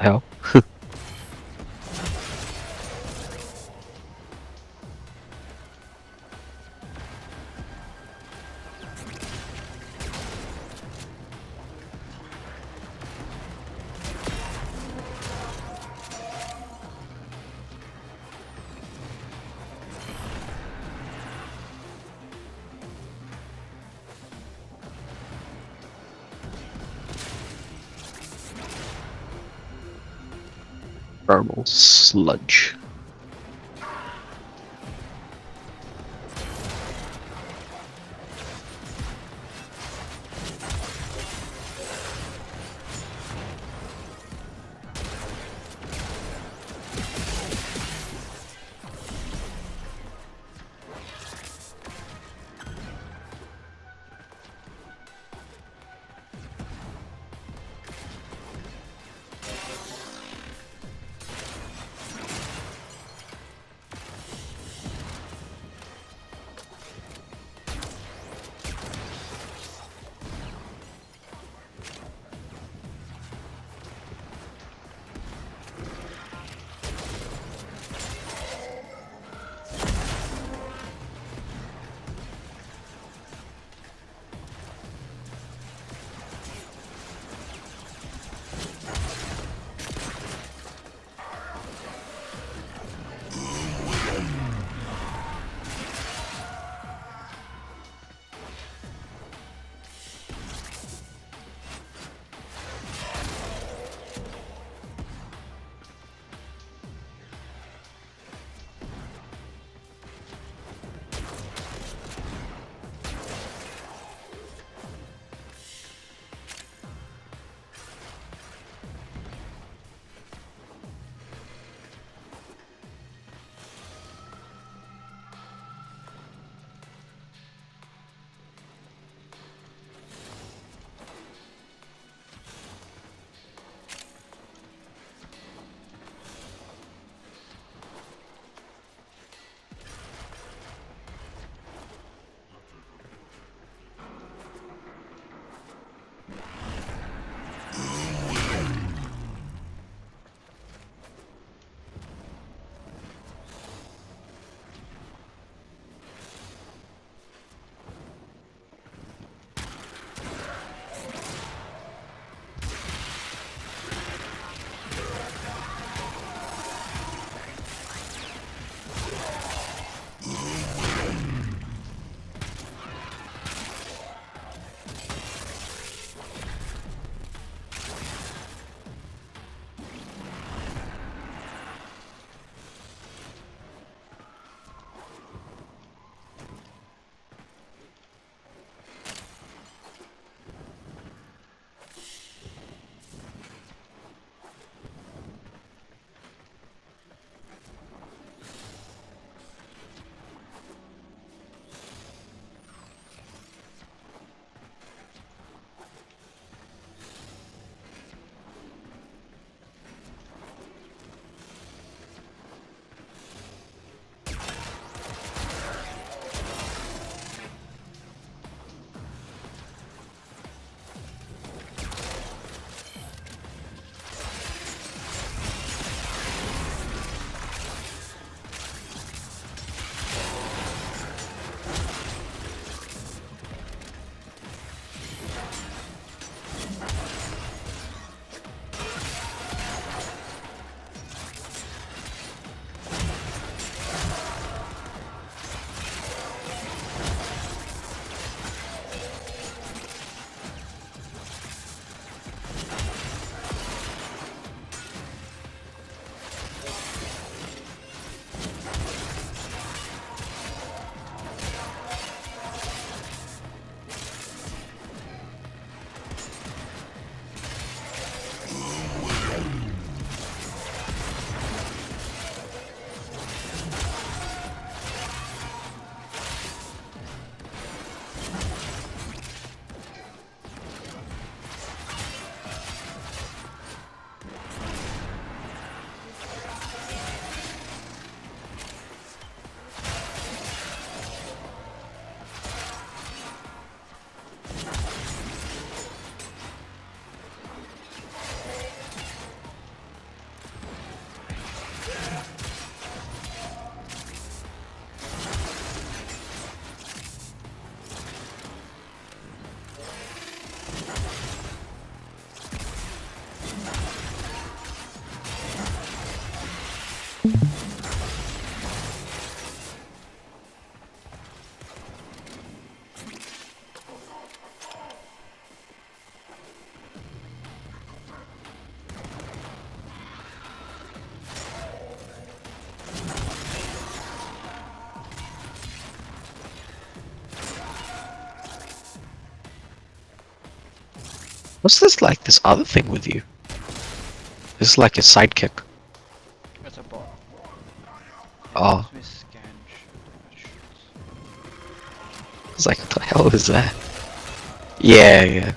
hell. Thermal sludge. What's this like? This other thing with you? This is like a sidekick. That's a bot. Oh. Let me scan shit. It's like, what the hell is that? Yeah, yeah.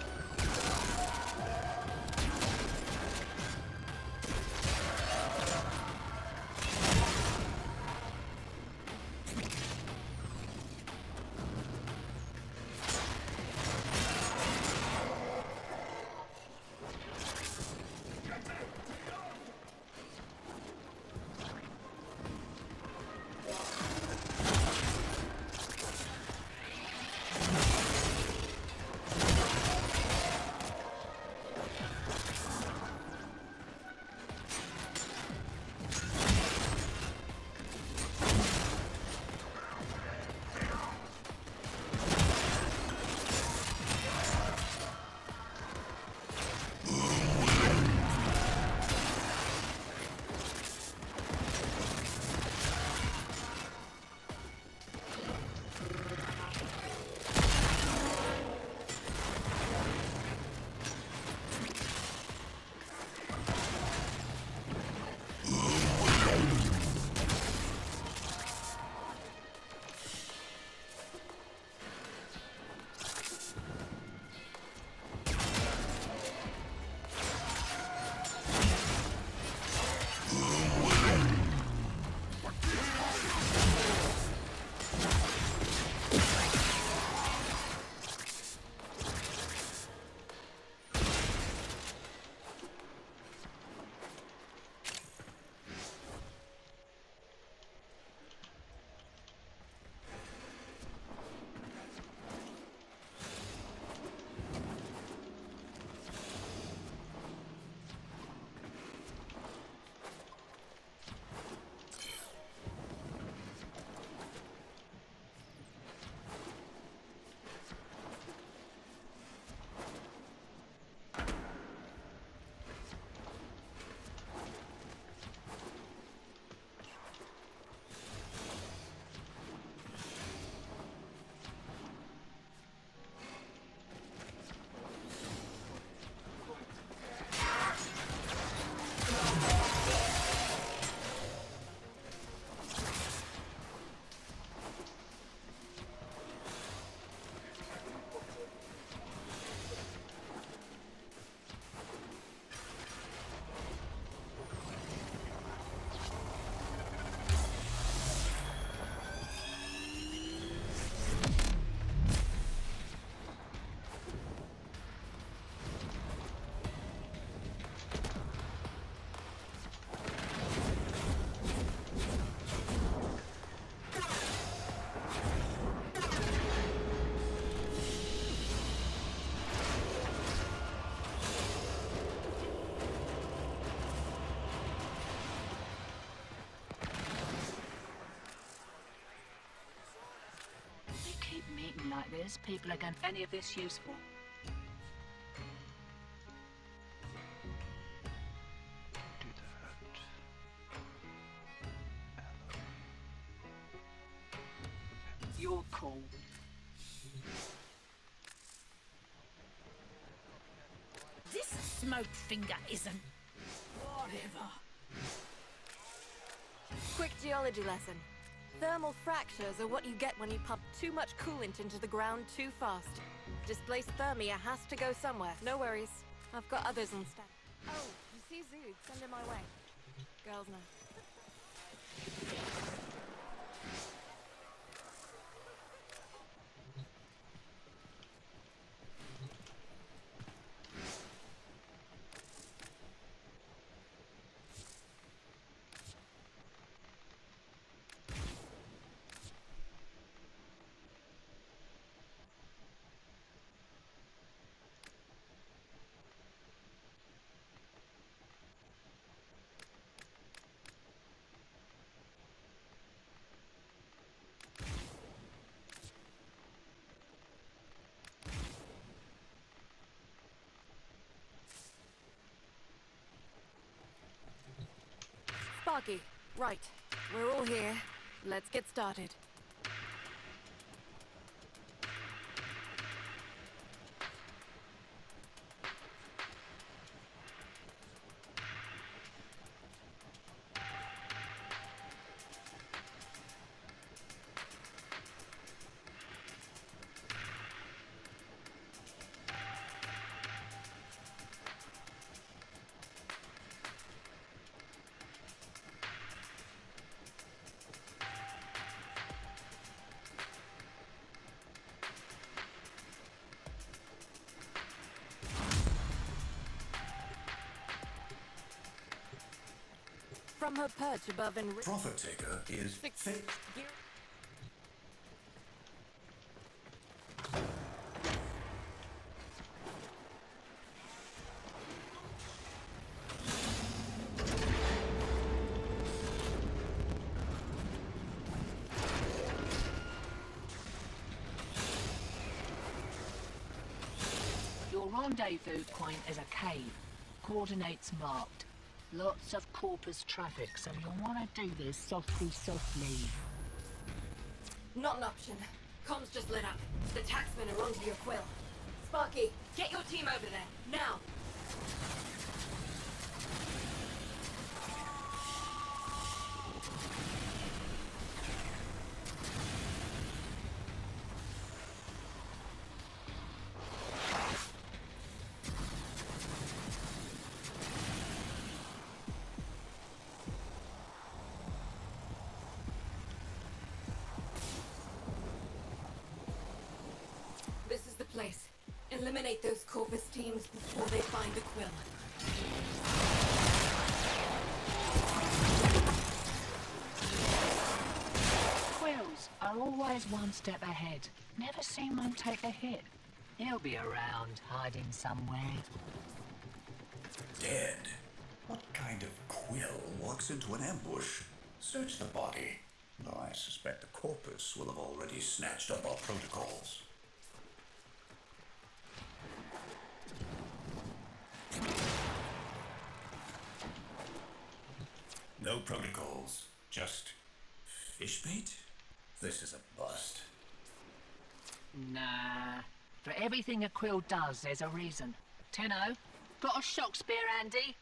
Like this, people are going to any of this useful. Do that. You're cool. This smoke finger isn't. Whatever. Quick geology lesson. Thermal fractures are what you get when you pump too much coolant into the ground too fast. Displaced thermia has to go somewhere. No worries. I've got others on stand. Oh, you see Zood? Send him my way. Girls know. Sparky, right. We're all here. Let's get started. from her perch above and... Profit taker is fake. Your rendezvous point is a cave. Coordinates marked. Lots of corpus traffic, so you'll want to do this softly. Not an option. Comms just lit up. The taxmen are onto your quill. Sparky, get your team over there, now! This is the place. Eliminate those corpus teams before they find the quill. Quills are always one step ahead. Never seen one take a hit. He'll be around, hiding somewhere. Dead. What kind of quill walks into an ambush? Search the body. Though I suspect the corpus will have already snatched up our protocols. No protocols, just fish bait? This is a bust. Nah. For everything a quill does, there's a reason. Tenno, got a shock spear handy?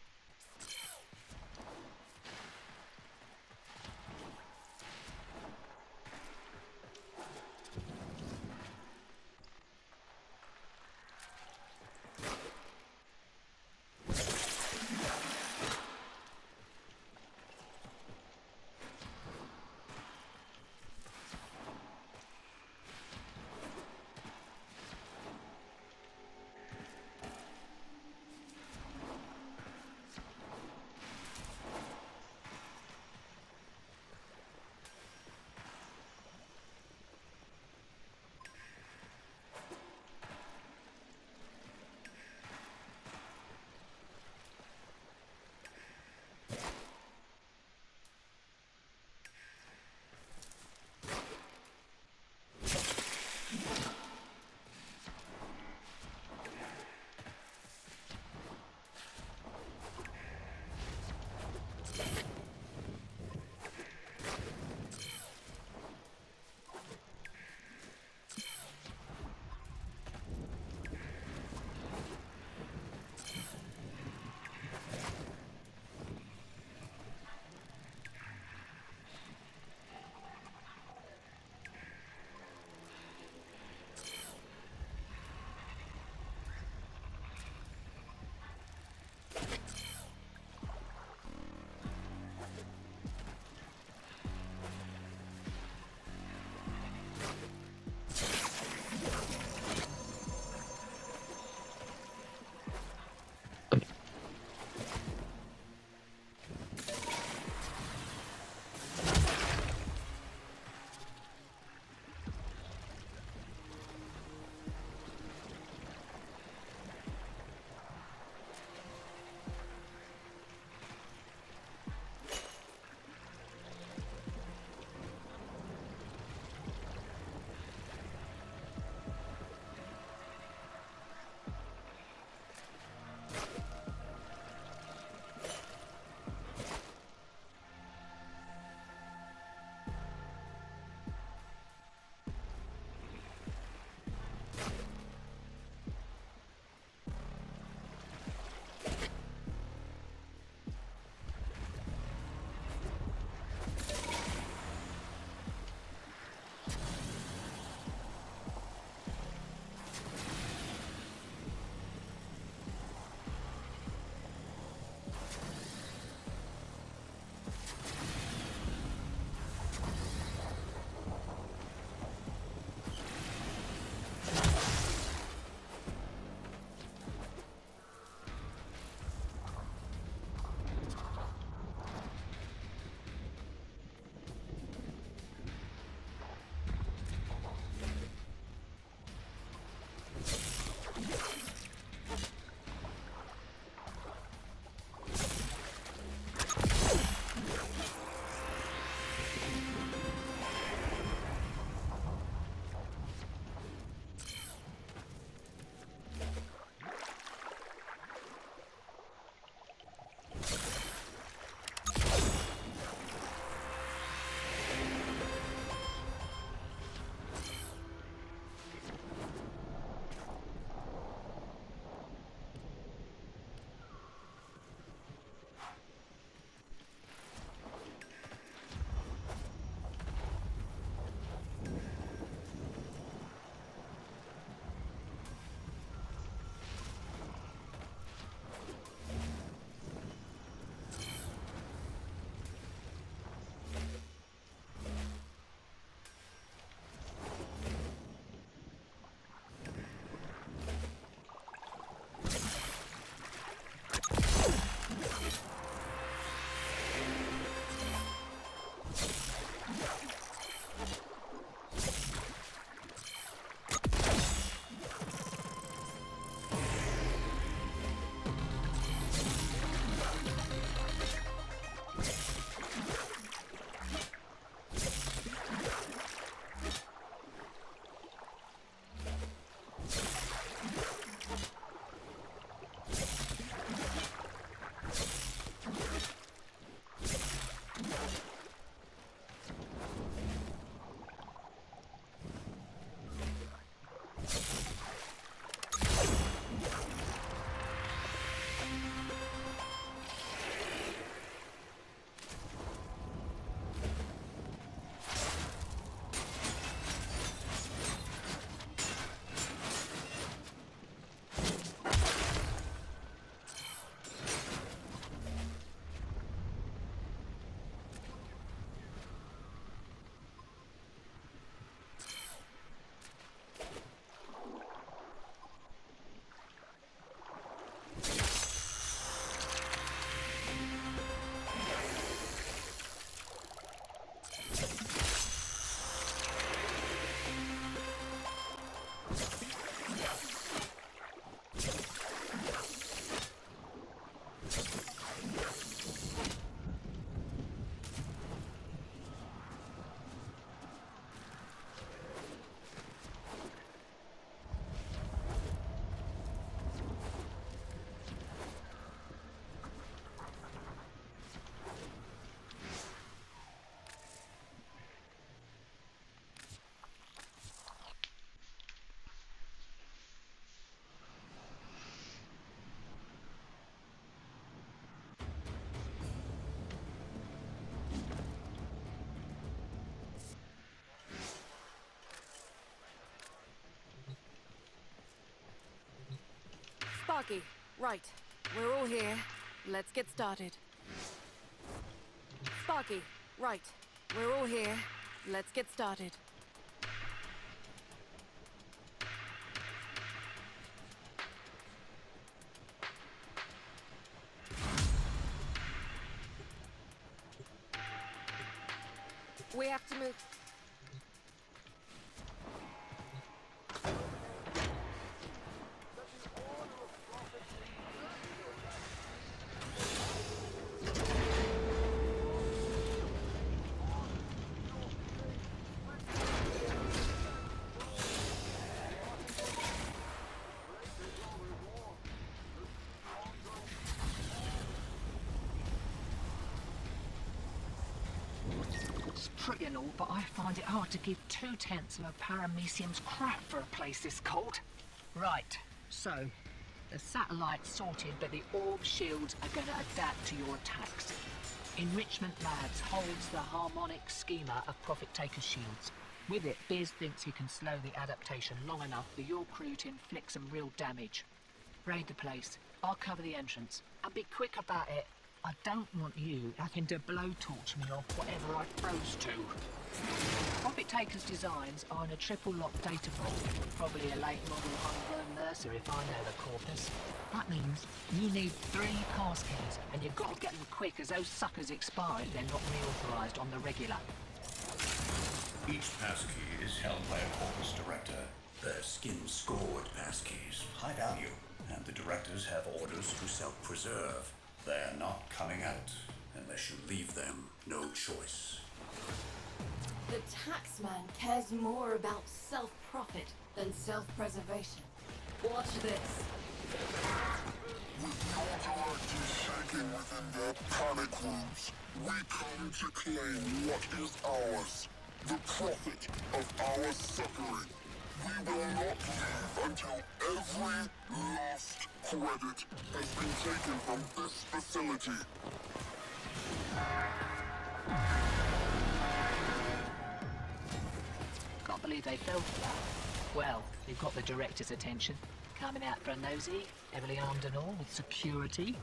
Sparky, right. We're all here. Let's get started. Sparky, right. We're all here. Let's get started. We have to move. Pretty and all, but I find it hard to give 2/10 of a paramecium's crap for a place this cold. Right, so the satellite's sorted, but the orb shields are going to adapt to your attacks. Enrichment Labs holds the harmonic schema of Profit Taker shields. With it, Biz thinks he can slow the adaptation long enough for your crew to inflict some real damage. Raid the place. I'll cover the entrance. And be quick about it. I don't want you having to blowtorch me off whatever I froze to. Profit Taker's designs are in a triple-lock data vault. Probably a late model homegrown Mercer if I know the corpus. That means you need 3 passkeys, and you've got to get them quick as those suckers expire if they're not reauthorized on the regular. Each passkey is held by a corpus director. They're skin-scored passkeys, high value, and the directors have orders to self-preserve. They're not coming out unless you leave them no choice. The taxman cares more about self-profit than self-preservation. Watch this. With your collective shaking within their panic rooms, we come to claim what is ours. The profit of our suffering. We will not leave until every last credit has been taken from this facility. Can't believe they fell for that. Well, you've got the director's attention. Coming out for a nosy, heavily armed and all, with security.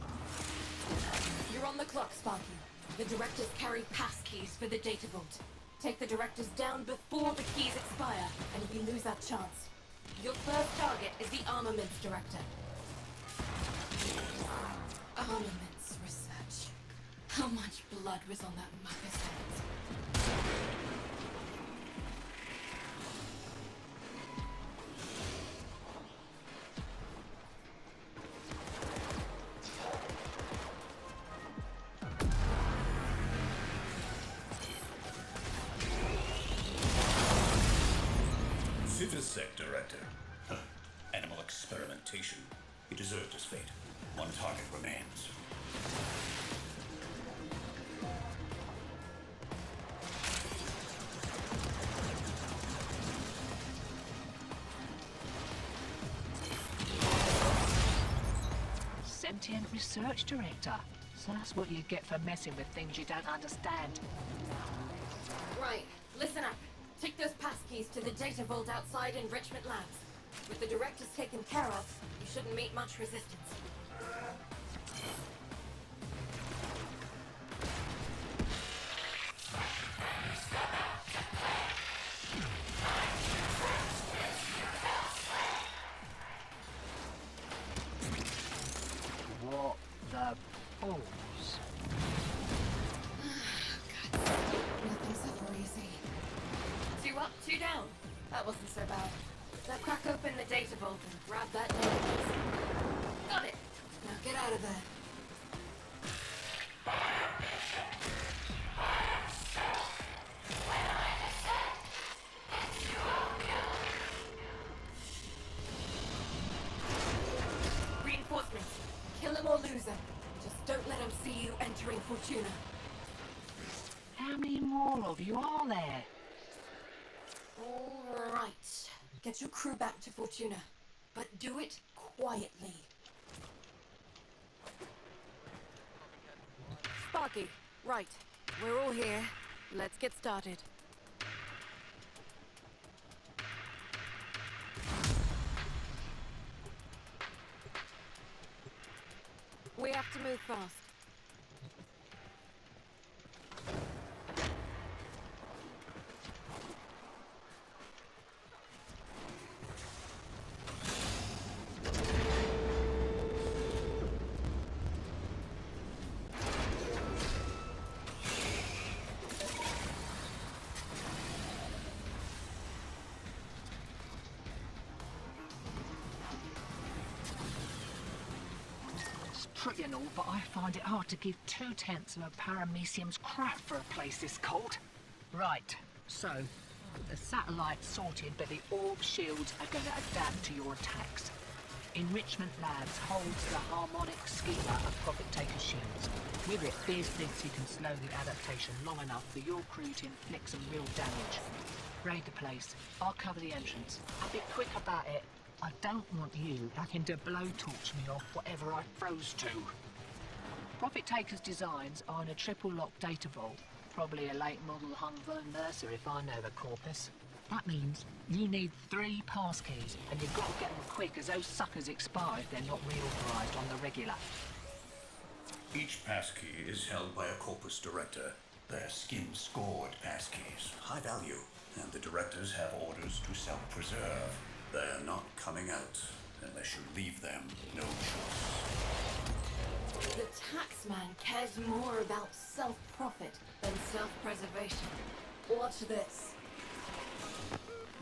You're on the clock, Sparky. The directors carry passkeys for the data vault. Take the directors down before the keys expire, and if you lose that chance, your first target is the armaments director. Armaments research. How much blood was on that mucker's hands? Vivisect director. Huh. Animal experimentation. He deserved his fate. One target remains. Sentient research director. So that's what you get for messing with things you don't understand. Right, listen up. Take those passkeys to the data vault outside Enrichment Labs. With the directors taken care of, you shouldn't meet much resistance. What the balls? Nothing's ever easy. 2 up, 2 down. That wasn't so bad. Now crack open the data vault and grab that database. Got it. Now get out of there. Reinforcements. Kill him or lose him. Just don't let him see you entering Fortuna. How many more of you are there? All right. Get your crew back to Fortuna, but do it quietly. Sparky, right. We're all here. Let's get started. to move fast. Pretty and all, but I find it hard to give 2/10 of a paramecium's crap for a place this cold. Right, so the satellite's sorted, but the orb shields are going to adapt to your attacks. Enrichment Labs holds the harmonic schema of Profit Taker shields. With it, Beers thinks he can slow the adaptation long enough for your crew to inflict some real damage. Raid the place. I'll cover the entrance. I'll be quick about it. I don't want you having to blowtorch me off whatever I froze to. Profit Taker's designs are in a triple-lock data vault. Probably a late model Hung Mercer if I know the corpus. That means you need 3 passkeys, and you've got to get them quick as those suckers expire if they're not reauthorized on the regular. Each passkey is held by a corpus director. They're skin-scored passkeys, high value, and the directors have orders to self-preserve. They're not coming out unless you leave them no choice. The taxman cares more about self-profit than self-preservation. Watch this.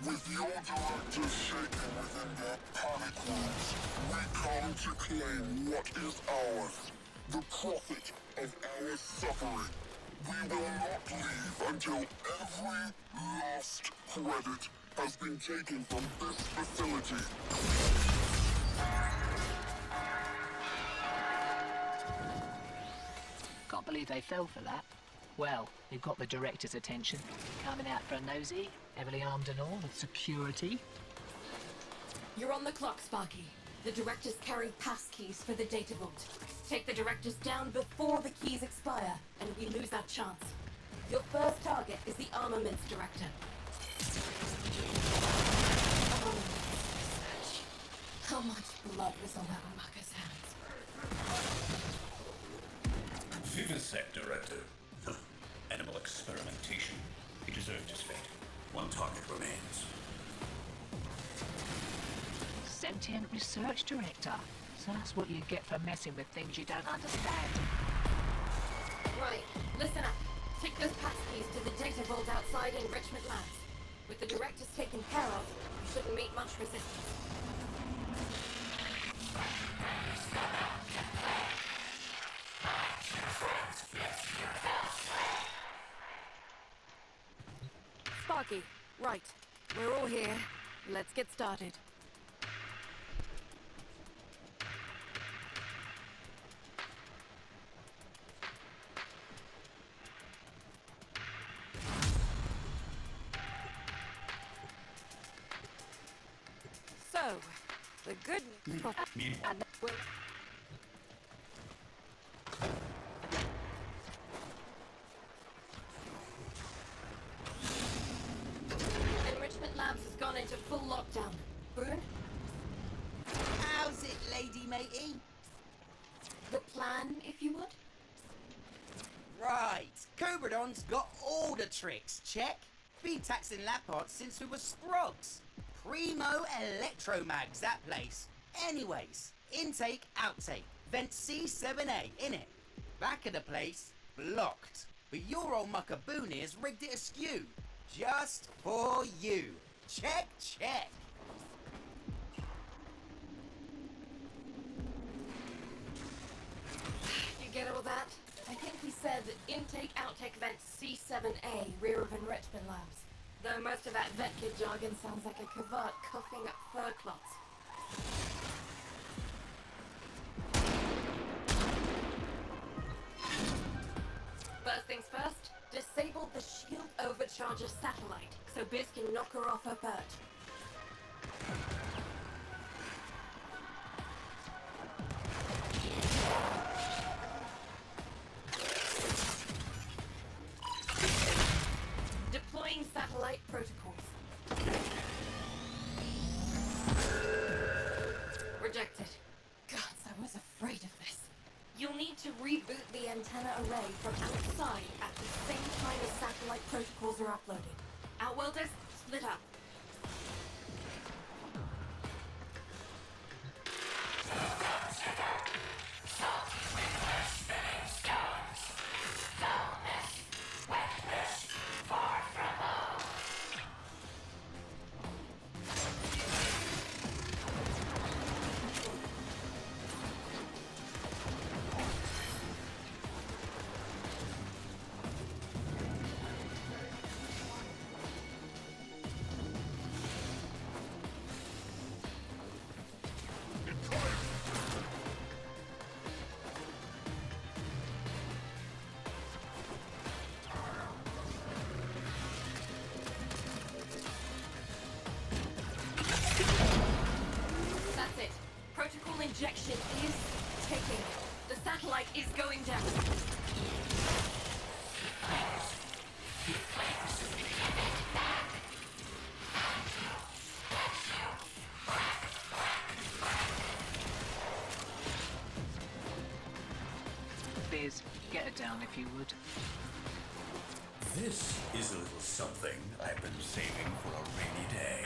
With your directors shaking within their panic rooms, we come to claim what is ours. The profit of our suffering. We will not leave until every last credit has been taken from this facility. Can't believe they fell for that. Well, you've got the director's attention. Coming out for a nosy, heavily armed and all, with security. You're on the clock, Sparky. The directors carry passkeys for the data vault. Take the directors down before the keys expire, and we lose that chance. Your first target is the armaments director. How much blood was on that mucker's hands? Vivisect director. Animal experimentation. He deserved his fate. One target remains. Sentient research director. So that's what you get for messing with things you don't understand. Right, listen up. Take those passkeys to the data vault outside Enrichment Labs. With the directors taken care of, you shouldn't meet much resistance. Sparky, right. We're all here. Let's get started. So, the good news... Enrichment Labs has gone into full lockdown. Boone? How's it, lady matey? The plan, if you would? Right, Cobradon's got all the tricks, check. Been taxing lab pods since we were sprogs. Primo electromags, that place. Anyways, intake, outtake. Vent C7A, innit? Back of the place, blocked. But your old muckaboony has rigged it askew. Just for you. Check, check. You get all that? I think he said intake, outtake, vent C7A, rear of Enrichment Labs. Though most of that vet kid jargon sounds like a cavert coughing up fur clots. First things first, disable the shield overcharger satellite so Biz can knock her off her perch. Deploying satellite protocols. Rejected. Gods, I was afraid of this. You'll need replay from outside at the same time as satellite protocols are uploaded. Outworlders, split up. That's it. Protocol injection is taking. The satellite is going down. Biz, get her down if you would. This is a little something I've been saving for a rainy day.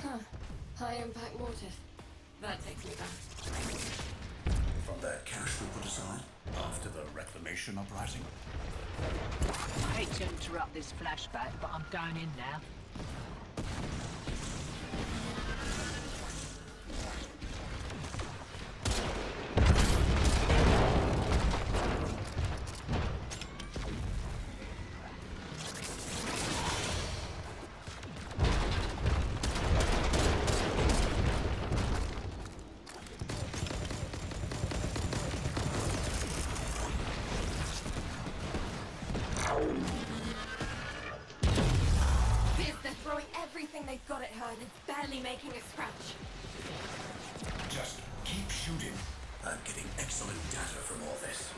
Huh. High impact mortis. That takes me back. From that cache we put aside after the reclamation uprising. I hate to interrupt this flashback, but I'm going in now. They're throwing everything they've got at her and it's barely making a scratch. Just keep shooting. I'm getting excellent data from all this.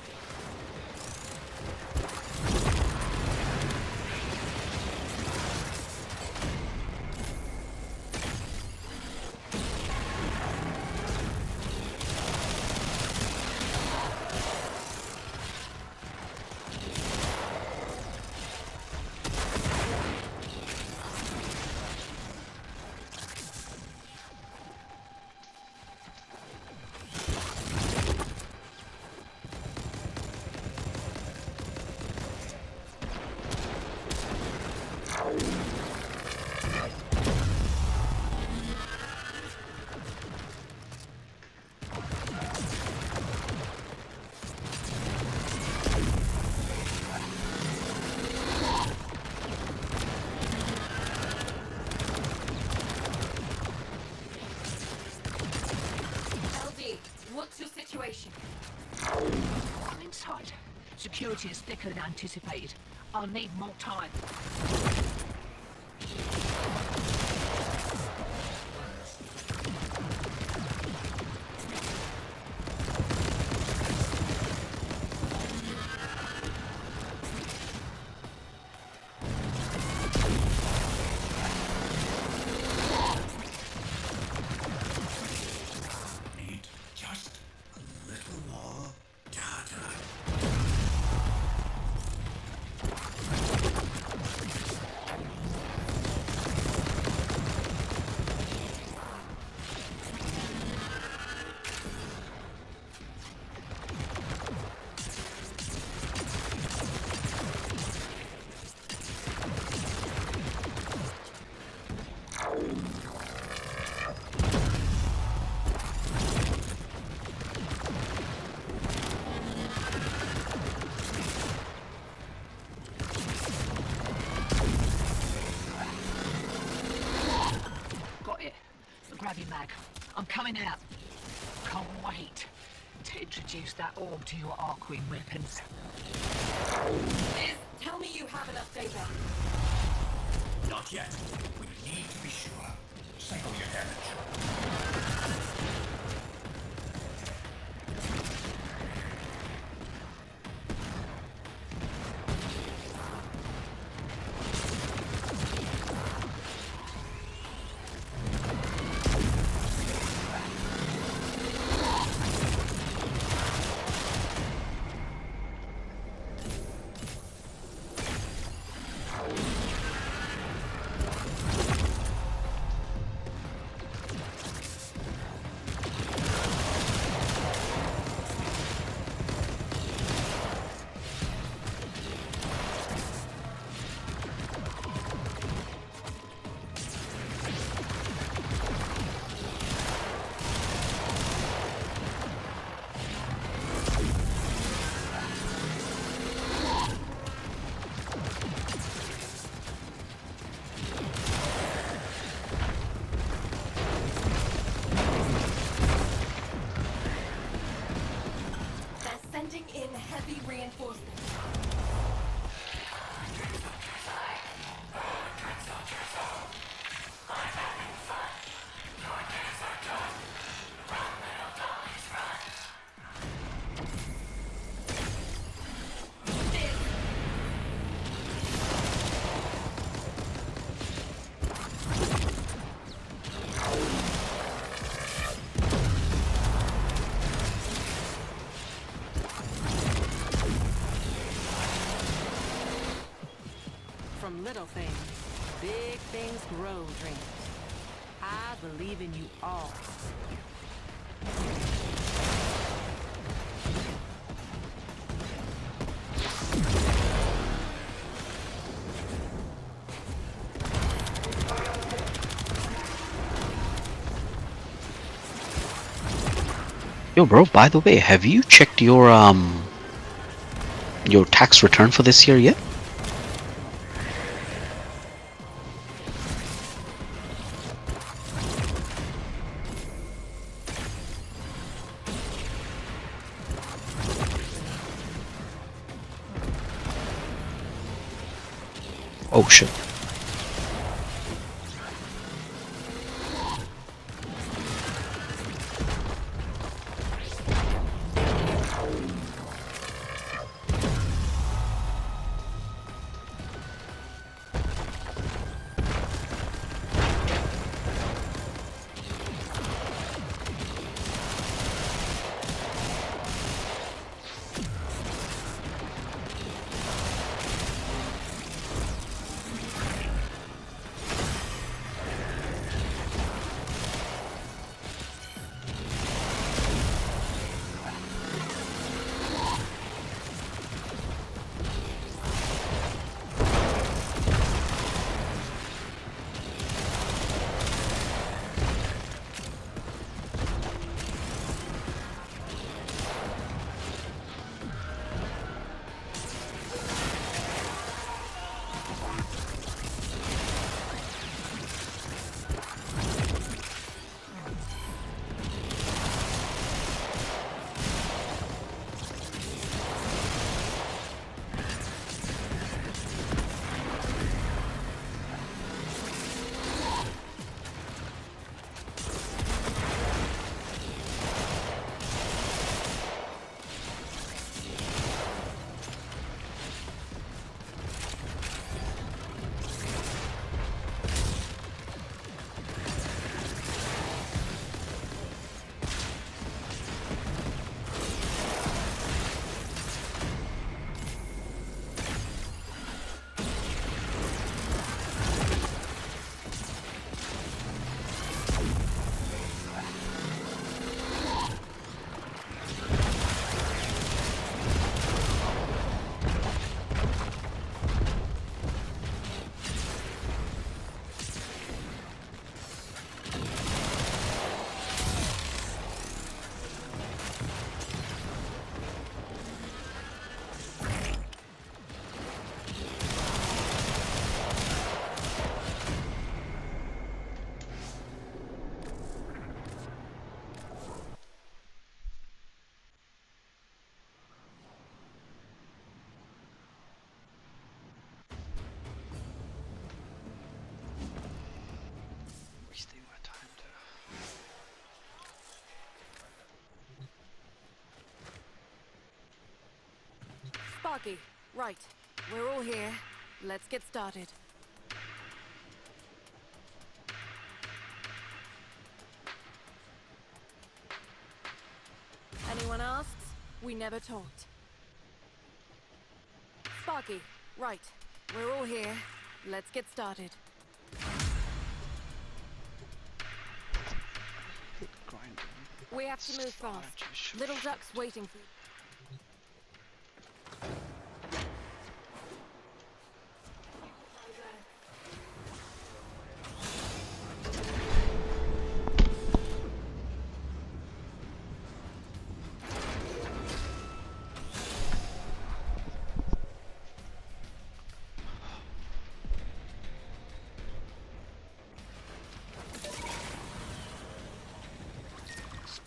LD, what's your situation? I'm inside. Security is thicker than anticipated. I'll need more time. Need just a little more data. Got it. Grab your mag. I'm coming out. Can't wait to introduce that orb to your Arquine weapons. Liz, Tell me you have enough data. Not yet. We need to be sure. Cycle your damage. Sending in heavy reinforcements. From little things, big things grow, dreamers. I believe in you all. Yo, bro, by the way, have you checked your tax return for this year yet? Oh shit. Sparky, right. We're all here. Let's get started. Anyone asks? We never talked. Sparky, right. We're all here. Let's get started. We have to move fast. Little Duck's waiting for you.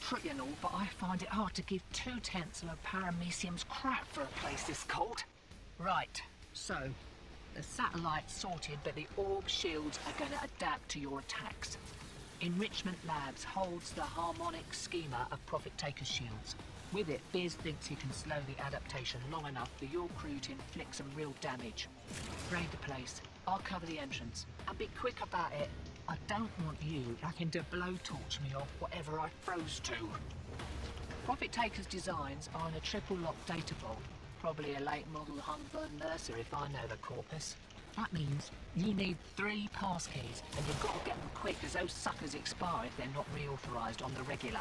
Pretty and all, but I find it hard to give 2/10 of a paramecium's crap for a place this cold. Right, so the satellite's sorted, but the orb shields are going to adapt to your attacks. Enrichment Labs holds the harmonic schema of Profit Taker shields. With it, Biz thinks he can slow the adaptation long enough for your crew to inflict some real damage. Raid the place. I'll cover the entrance. And be quick about it. I don't want you having to blowtorch me off whatever I froze to. Profit Taker's designs are in a triple-lock data vault. Probably a late model Humber Mercer if I know the corpus. That means you need 3 passkeys, and you've got to get them quick as those suckers expire if they're not reauthorized on the regular.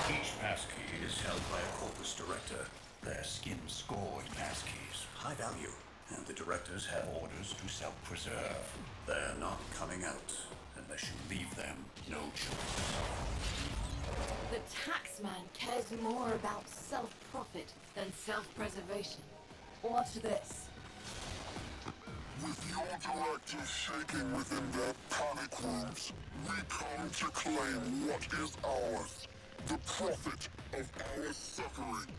Each passkey is held by a corpus director. They're skin-scored passkeys, high value, and the directors have orders to self-preserve. They're not coming out unless you leave them no choice. The taxman cares more about self-profit than self-preservation. Watch this. With your directors shaking within their panic rooms, we come to claim what is ours. The profit of our suffering.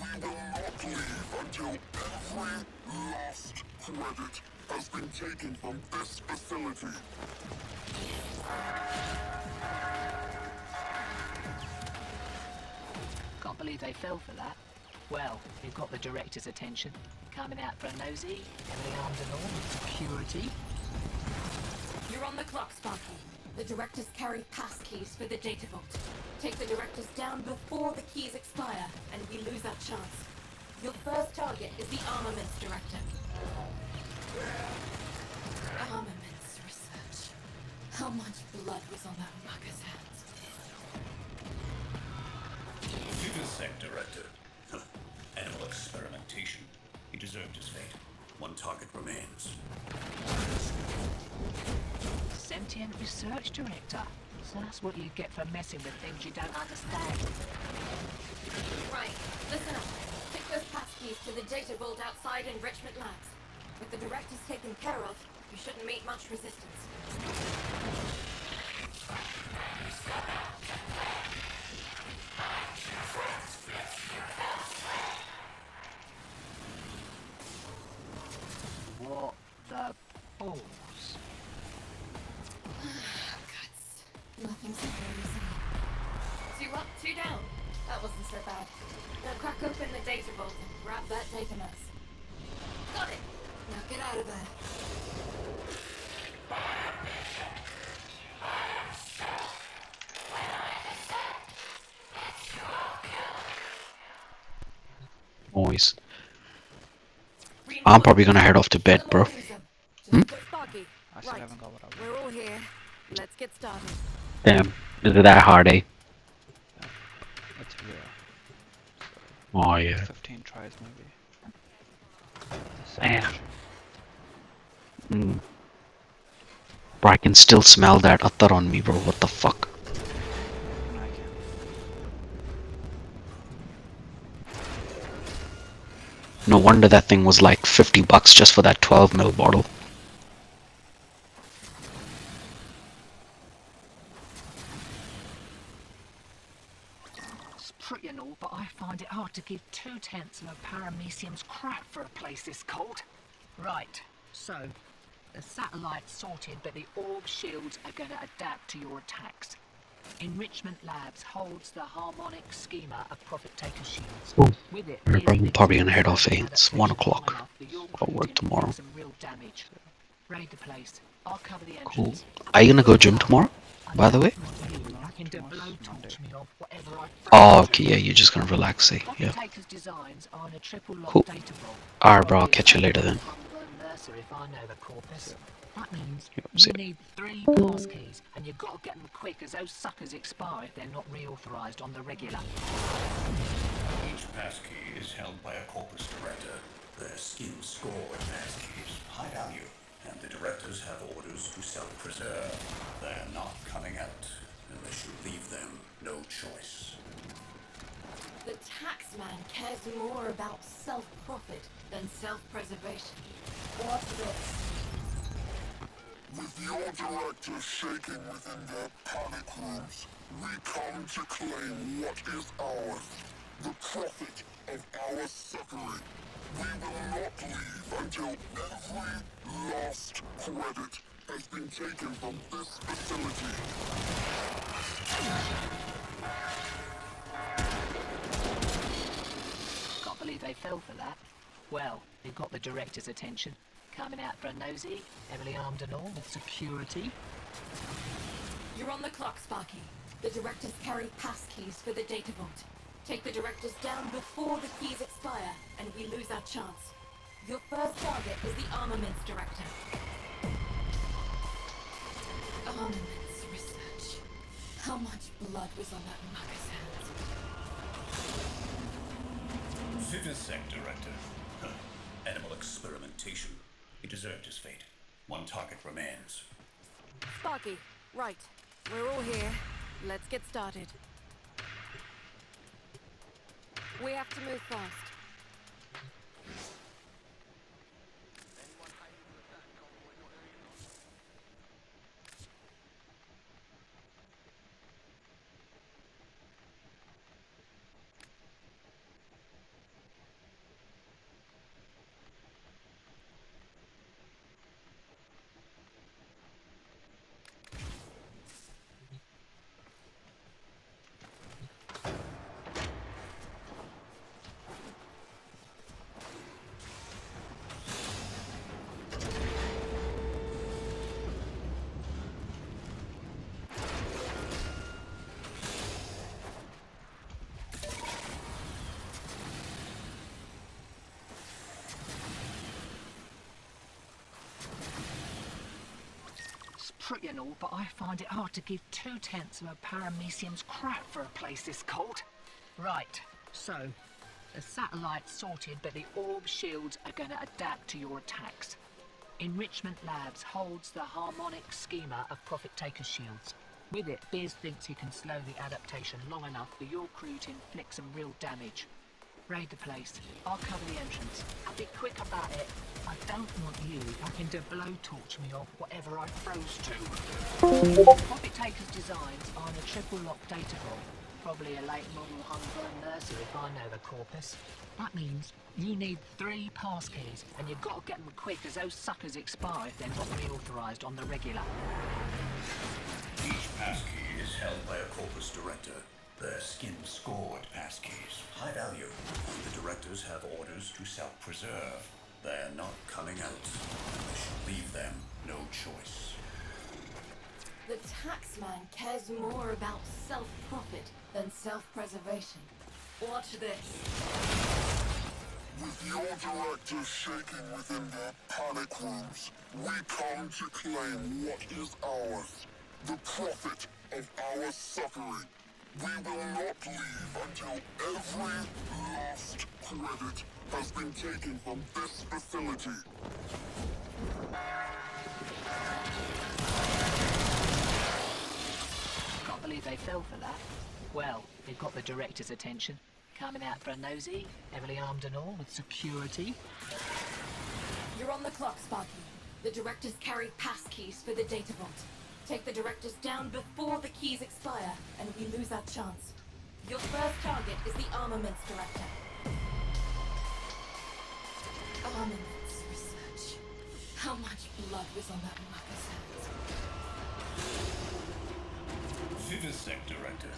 We will not leave until every last credit has been taken from this facility. Can't believe they fell for that. Well, you've got the director's attention. Coming out for a nosy, heavily armed and all with security. You're on the clock, Sparky. The directors carry passkeys for the data vault. Take the directors down before the keys expire, and we lose that chance. Your first target is the armaments director. Armaments research. How much blood was on that mucker's hands? Vivisect director. Animal experimentation. He deserved his fate. One target remains. Sentient research director. So that's what you get for messing with things you don't understand. Right, listen up. Take those passkeys to the data vault outside Enrichment Labs. With the directors taken care of, you shouldn't meet much resistance. What the balls? Guts. Nothing so easy. 2 up, 2 down. That wasn't so bad. Now crack open the data vault and grab that data mess. Got it! Now get out of there. Boys. I'm probably gonna head off to bed, bro. Sparky, right. We're all here. Let's get started. Damn, is it that hard, eh? It's Oh yeah. 15 tries maybe. Damn. Bro, I can still smell that attar on me, bro. What the fuck? No wonder that thing was like $50 just for that 12 ml bottle. It's pretty and all, but I find it hard to give 2/10 of a paramecium's crap for a place this cold. Right, so the satellite's sorted, but the orb shields are going to adapt to your attacks. Enrichment Labs holds the harmonic schema of profit-taker shields. Cool. With it, I'm probably gonna head off at it's 1 o'clock. I'll work tomorrow. some real damage. Raid the place. I'll cover the Cool. entrance. Are you gonna go gym tomorrow? By the way? I can do blowtorch me off whatever I Oh, okay, yeah, you're just gonna relax, eh? Yeah. Profit-taker's designs are in a triple lock Cool. data vault. Alright, bro, I'll catch you later then. Mercer if I know the corpus. That means see you ya. need 3 pass keys, and you've got to get them quick as those suckers expire if they're not reauthorized on the regular. Each passkey is held by a corpus director. Their skin scored passkeys, high value, and the directors have orders to self-preserve. They're not coming out unless you leave them no choice. The taxman cares more about self-profit than self-preservation. Watch this. With your directors shaking within their panic rooms, we come to claim what is ours. The profit of our suffering. We will not leave until every last credit has been taken from this facility. Can't believe they fell for that. Well, they got the director's attention. Coming out for a nosy, heavily armed and all, with security. You're on the clock, Sparky. The directors carry pass keys for the data vault. Take the directors down before the keys expire, and we lose our chance. Your first target is the armaments director. Armaments research. How much blood was on that mucker's hands? Vivisect director. Animal experimentation. He deserved his fate. One target remains. Sparky, right. We're all here. Let's get started. We have to move fast. Pretty and all, but I find it hard to give 2/10 of a paramecium's crap for a place this cold. Right, so the satellite's sorted, but the orb shields are going to adapt to your attacks. Enrichment Labs holds the harmonic schema of profit-taker shields. With it, Biz thinks he can slow the adaptation long enough for your crew to inflict some real damage. Raid the place. I'll cover the entrance. I'll be quick about it. I don't want you having to blowtorch me off whatever I froze to. Profit Taker's designs are in a triple lock data vault. Probably a late model homegrown nursery if I know the corpus. That means you need 3 pass keys, and you've got to get them quick as those suckers expire if they're not reauthorized on the regular. Each passkey is held by a corpus director. Their skin-scored passkeys, high value, and the directors have orders to self-preserve. They're not coming out unless you leave them no choice. The taxman cares more about self-profit than self-preservation. Watch this. With your directors shaking within their panic rooms, we come to claim what is ours. The profit of our suffering. We will not leave until every last credit has been taken from this facility. Can't believe they fell for that. Well, they've got the director's attention. Coming out for a nosy, heavily armed and all, with security. You're on the clock, Sparky. The directors carry pass keys for the data vault. Take the directors down before the keys expire, and we lose our chance. Your first target is the armaments director. Armaments research. How much blood was on that mucker's hands? Vivisect Director.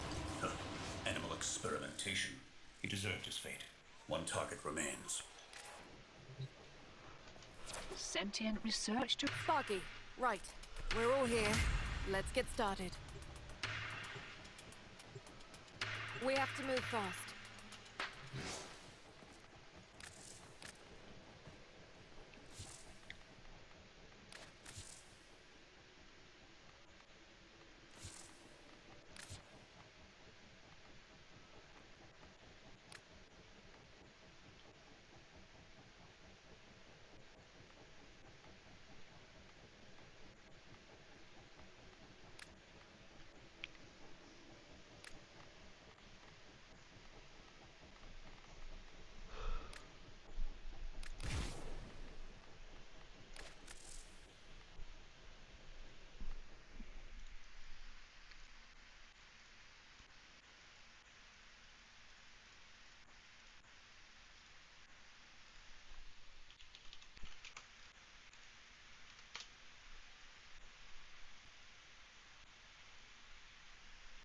Animal experimentation. He deserved his fate. One target remains. Sentient research to Sparky, right. We're all here. Let's get started. We have to move fast.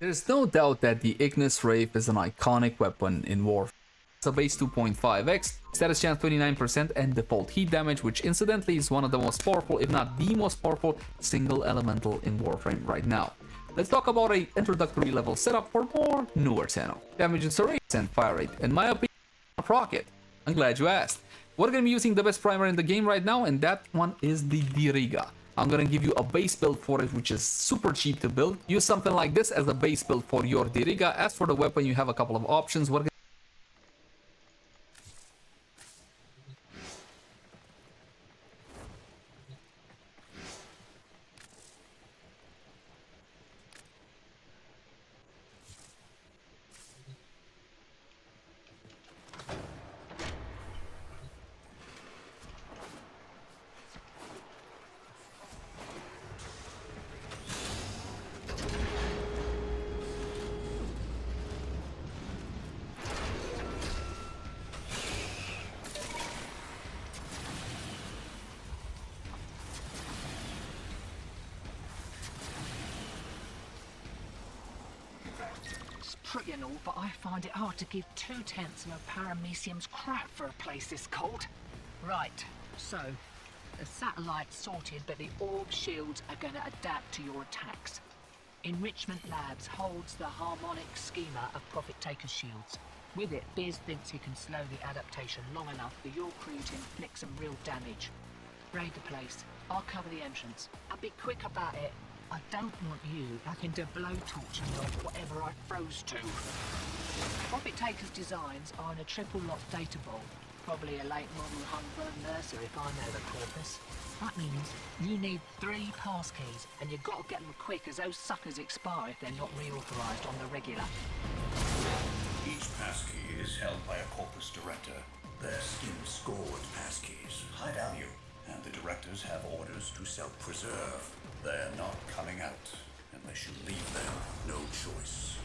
There's no doubt that the Ignis Wraith is an iconic weapon in Warframe. It's a base 2.5x, status chance 29%, and default heat damage, which incidentally is one of the most powerful, if not the most powerful, single elemental in Warframe right now. Let's talk about an introductory level setup for more newer Tenno. Damage acceleration and fire rate. In my opinion, a rocket. I'm glad you asked. We're gonna be using the best primer in the game right now, and that one is the Diriga. I'm gonna give you a base build for it, which is super cheap to build. Use something like this as a base build for your Diriga. As for the weapon, you have a couple of options. pretty and all, but I find it hard to give 2/10 of a paramecium's crap for a place this cold. Right, so the satellite's sorted, but the orb shields are going to adapt to your attacks. Enrichment Labs holds the harmonic schema of Profit Taker's shields. With it, Biz thinks he can slow the adaptation long enough for your crew to inflict some real damage. Raid the place. I'll cover the entrance. I'll be quick about it. I don't want you having to blowtorch me off whatever I froze to. Profit Taker's designs are in a triple-lock data vault. Probably a late model homegrown Mercer if I know the corpus. That means you need 3 passkeys, and you've got to get them quick as those suckers expire if they're not reauthorized on the regular. Each passkey is held by a corpus director. They're skin-scored passkeys, high value, and the directors have orders to self-preserve. They're not coming out unless you leave them no choice.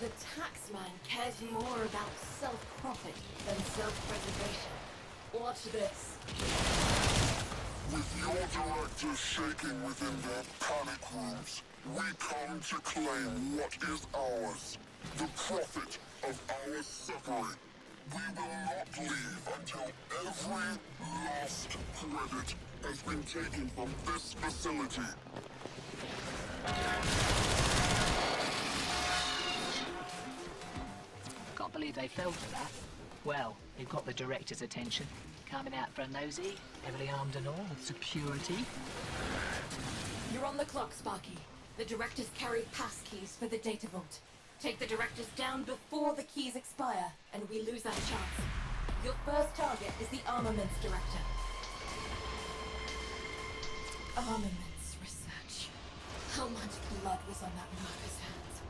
The taxman cares more about self-profit than self-preservation. Watch this. With your directors shaking within their panic rooms, we come to claim what is ours. The profit of our suffering. We will not leave until every last credit has been taken from this facility. Can't believe they fell for that. Well, you've got the director's attention. Coming out for a nosy, heavily armed and all, with security. You're on the clock, Sparky. The directors carry passkeys for the data vault. Take the directors down before the keys expire, and we lose our chance. Your first target is the armaments director. Armaments research. How much blood was on that murder's hands?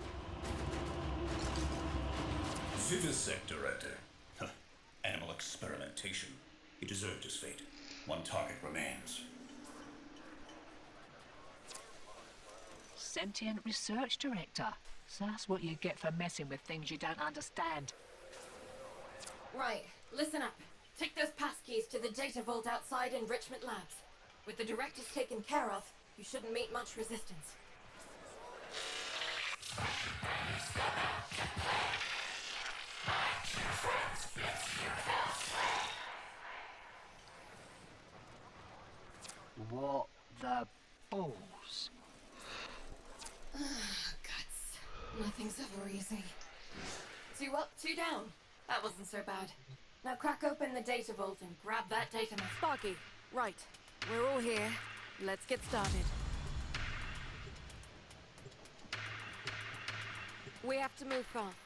Vivisect Director. Animal experimentation. He deserved his fate. One target remains. Sentient Research Director. So that's what you get for messing with things you don't understand. Right, listen up. Take those passkeys to the data vault outside Enrichment Labs. With the directors taken care of, you shouldn't meet much resistance. What the balls? Guts. Nothing's ever easy. 2 up, 2 down. That wasn't so bad. Now crack open the data vault and grab that data map. Sparky, right. We're all here. Let's get started. We have to move fast.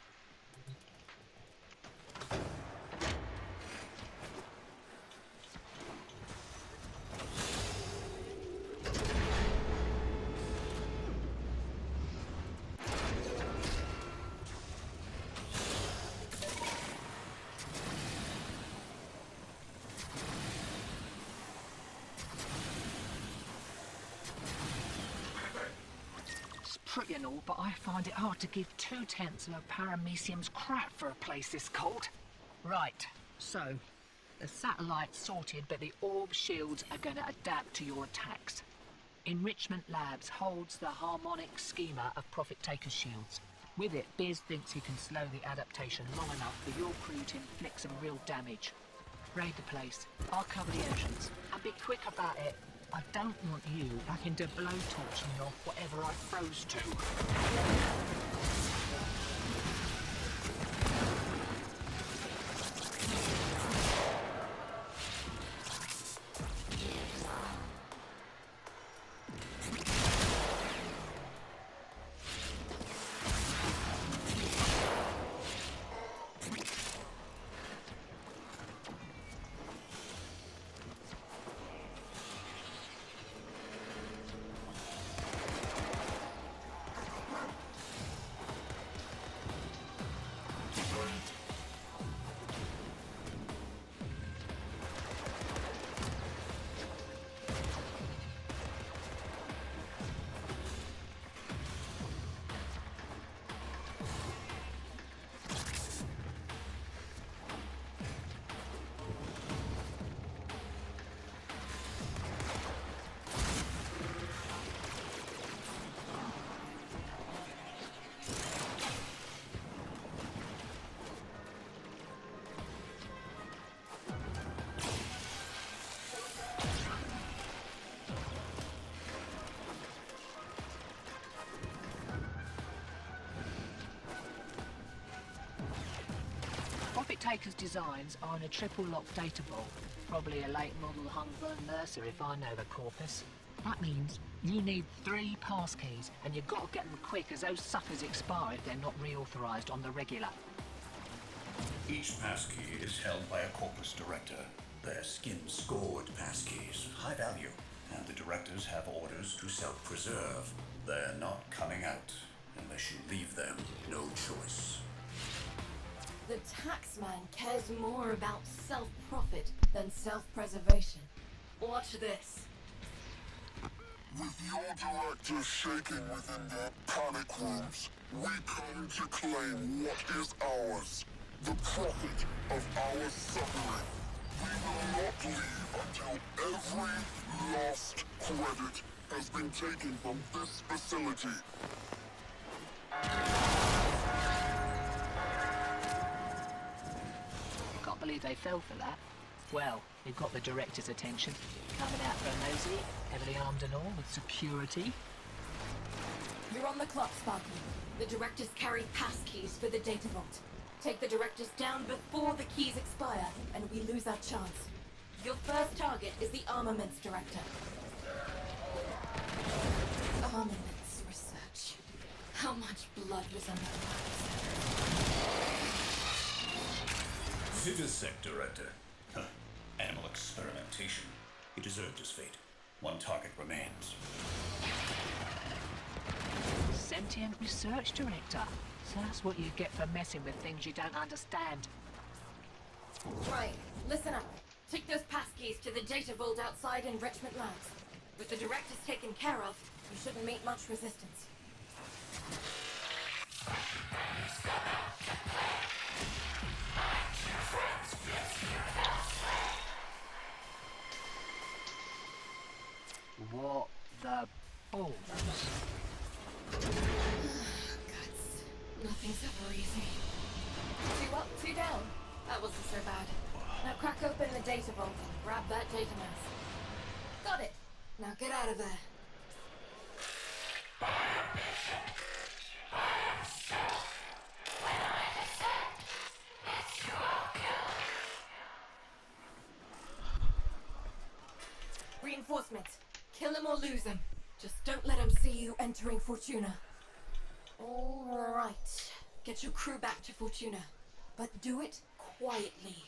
Pretty and all, but I find it hard to give 2/10 of a paramecium's crap for a place this cold. Right, so the satellite's sorted, but the orb shields are going to adapt to your attacks. Enrichment Labs holds the harmonic schema of Profit Taker shields. With it, Biz thinks he can slow the adaptation long enough for your crew to inflict some real damage. Raid the place. I'll cover the entrance. And be quick about it. I don't want you having to blowtorch me off whatever I froze to. Profit Taker's designs are in a triple lock data vault. Probably a late model Humble Mercer if I know the corpus. That means you need 3 passkeys, and you've got to get them quick as those suckers expire if they're not reauthorized on the regular. Each passkey is held by a corpus director. They're skin-scored passkeys, high value, and the directors have orders to self-preserve. They're not coming out unless you leave them no choice. The taxman cares more about self-profit than self-preservation. Watch this. With your directors shaking within their panic rooms, we come to claim what is ours. The profit of our suffering. We will not leave until every last credit has been taken from this facility. Can't believe they fell for that. Well, you've got the director's attention. Coming out for a nosy, heavily armed and all, with security. You're on the clock, Sparky. The directors carry passkeys for the data vault. Take the directors down before the keys expire, and we lose our chance. Your first target is the armaments director. Armaments research. How much blood was on that Vivisect director. Huh. Animal experimentation. He deserved his fate. One target remains. Sentient research director. So that's what you get for messing with things you don't understand. Right, listen up. Take those passkeys to the data vault outside Enrichment Labs. With the directors taken care of, you shouldn't meet much resistance. What the balls? Guts. Nothing's ever easy. 2 up, 2 down. That wasn't so bad. Now crack open the data vault and grab that data mass. Got it. Now get out of there. Reinforcements. Kill him or lose him. Just don't let him see you entering Fortuna. All right. Get your crew back to Fortuna, but do it quietly.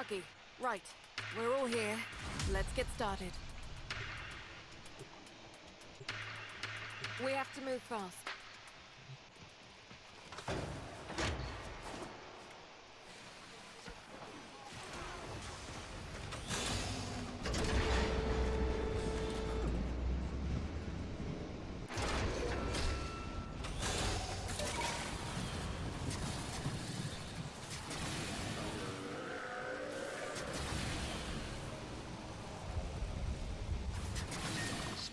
Sparky, right. We're all here. Let's get started. We have to move fast.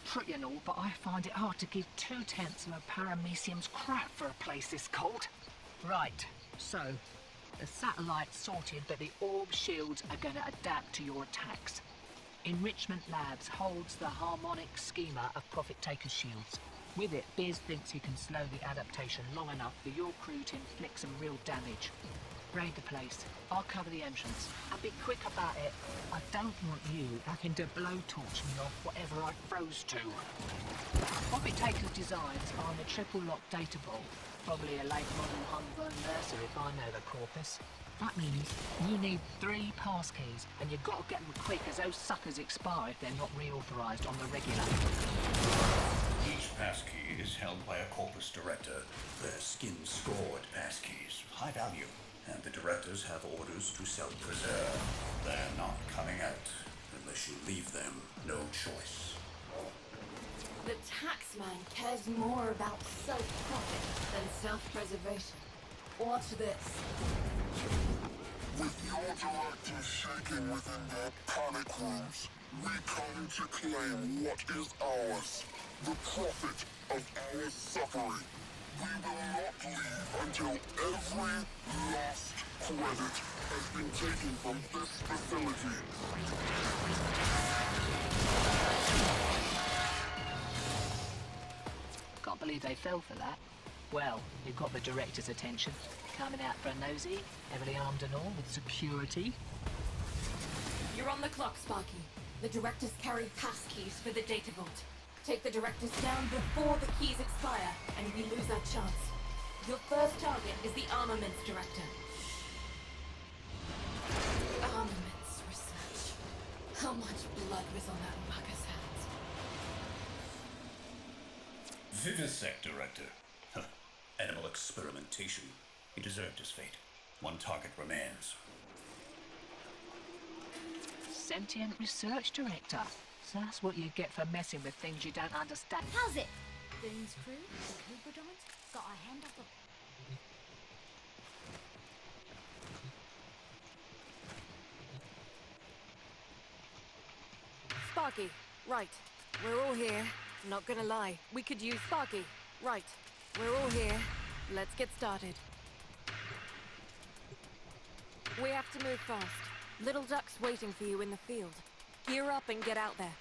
Pretty and all, but I find it hard to give 2/10 of a paramecium's crap for a place this cold. Right, so the satellite's sorted, but the orb shields are going to adapt to your attacks. Enrichment Labs holds the harmonic schema of Profit Taker's shields. With it, Biz thinks he can slow the adaptation long enough for your crew to inflict some real damage. Raid the place. I'll cover the entrance. And be quick about it. I don't want you having to blowtorch me off whatever I froze to. Profit Taker's designs are on a triple lock data vault. Probably a late model Humber Mercer if I know the corpus. That means you need 3 passkeys, and you've got to get them quick as those suckers expire if they're not reauthorized on the regular. Each passkey is held by a corpus director. They're skin-scored passkeys, high value, and the directors have orders to self-preserve. They're not coming out unless you leave them no choice. The taxman cares more about self-profit than self-preservation. Watch this. With your directors shaking within their panic rooms, we come to claim what is ours. The profit of our suffering. We will not leave until every last credit has been taken from this facility. Can't believe they fell for that. Well, you've got the director's attention. Coming out for a nosy, heavily armed and all, with security. You're on the clock, Sparky. The directors carry passkeys for the data vault. Take the directors down before the keys expire, and we lose our chance. Your first target is the armaments director. Armaments research. How much blood was on that mucker's hands? Vivisect director. Huh. Animal experimentation. He deserved his fate. One target remains. Sentient research director. So that's what you get for messing with things you don't understand. How's it? Boon's crew, the Cobradons, got our hand up a... Sparky, right. We're all here. Not gonna lie, we could use Sparky. Right. We're all here. Let's get started. We have to move fast. Little Duck's waiting for you in the field. Gear up and get out there.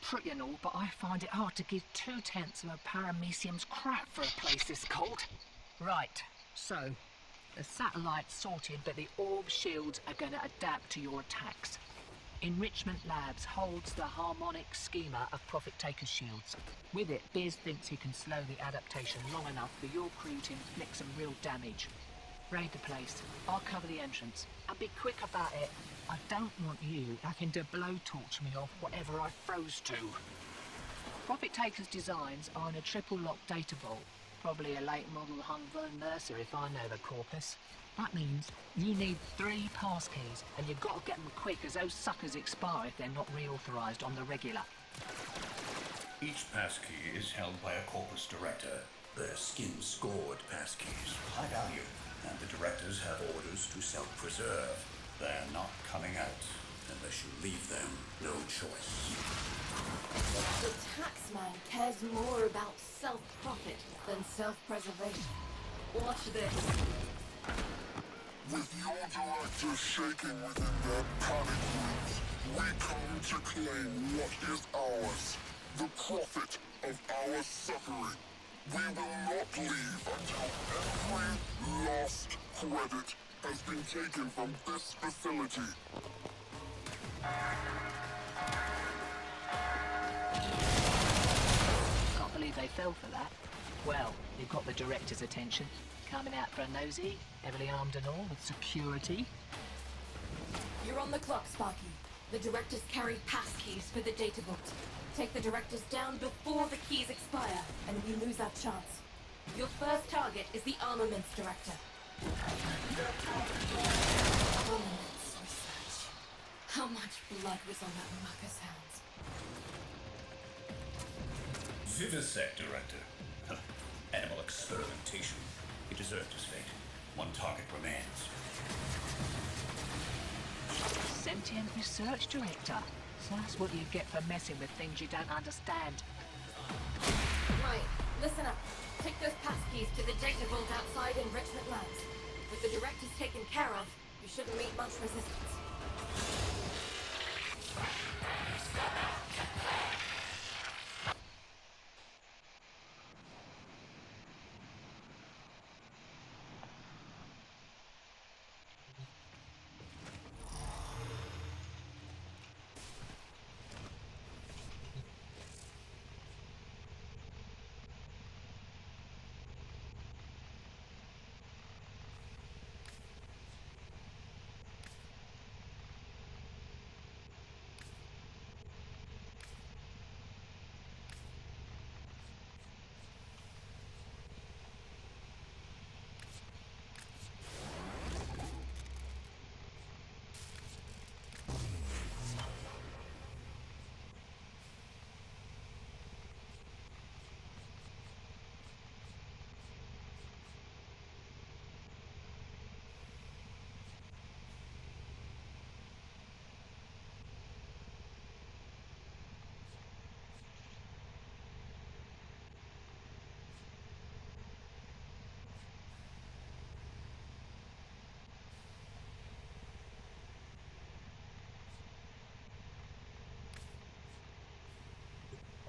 Pretty and all, but I find it hard to give 2/10 of a paramecium's crap for a place this cold. Right, so the satellite's sorted, but the orb shields are going to adapt to your attacks. Enrichment Labs holds the harmonic schema of Profit Taker's shields. With it, Biz thinks he can slow the adaptation long enough for your crew to inflict some real damage. Raid the place. I'll cover the entrance. And be quick about it. I don't want you having to blowtorch me off whatever I froze to. Profit Taker's designs are in a triple lock data vault. Probably a late model Humber Mercer if I know the corpus. That means you need 3 passkeys, and you've got to get them quick as those suckers expire if they're not reauthorized on the regular. Each passkey is held by a corpus director. They're skin-scored passkeys, high value, and the directors have orders to self-preserve. They're not coming out unless you leave them no choice. The taxman cares more about self-profit than self-preservation. Watch this. With your directors shaking within their panic rooms, We come to claim what is ours, the profit of our suffering. We will not leave until every last credit has been taken from this facility. Can't believe they fell for that. Well, you've got the director's attention. Coming out for a nosy, heavily armed and all, with security. You're on the clock, Sparky. The directors carry passkeys for the data vault. Take the directors down before the keys expire, and we lose our chance. Your first target is the armaments director. Armaments research. How much blood was on that mucker's hands? Vivisect Director. Huh. Animal experimentation. He deserved his fate. One target remains. Sentient research director. So that's what you get for messing with things you don't understand. Right, listen up. Take those passkeys to the data vault outside Enrichment Labs. With the directors taken care of, you shouldn't meet much resistance.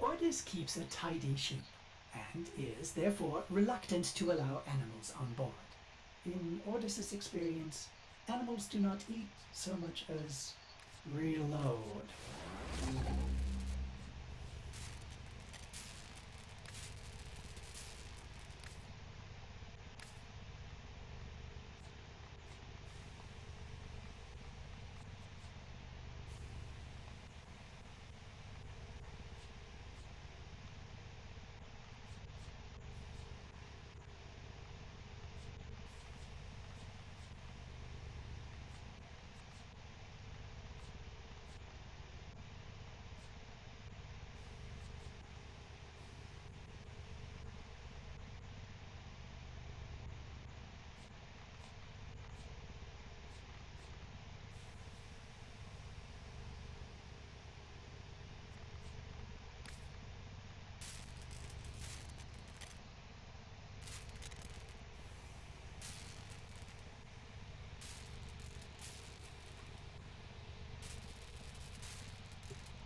Orders keeps a tidy ship, and is therefore reluctant to allow animals on board. In Ordis's experience, animals do not eat so much as reload.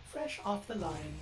Fresh off the line.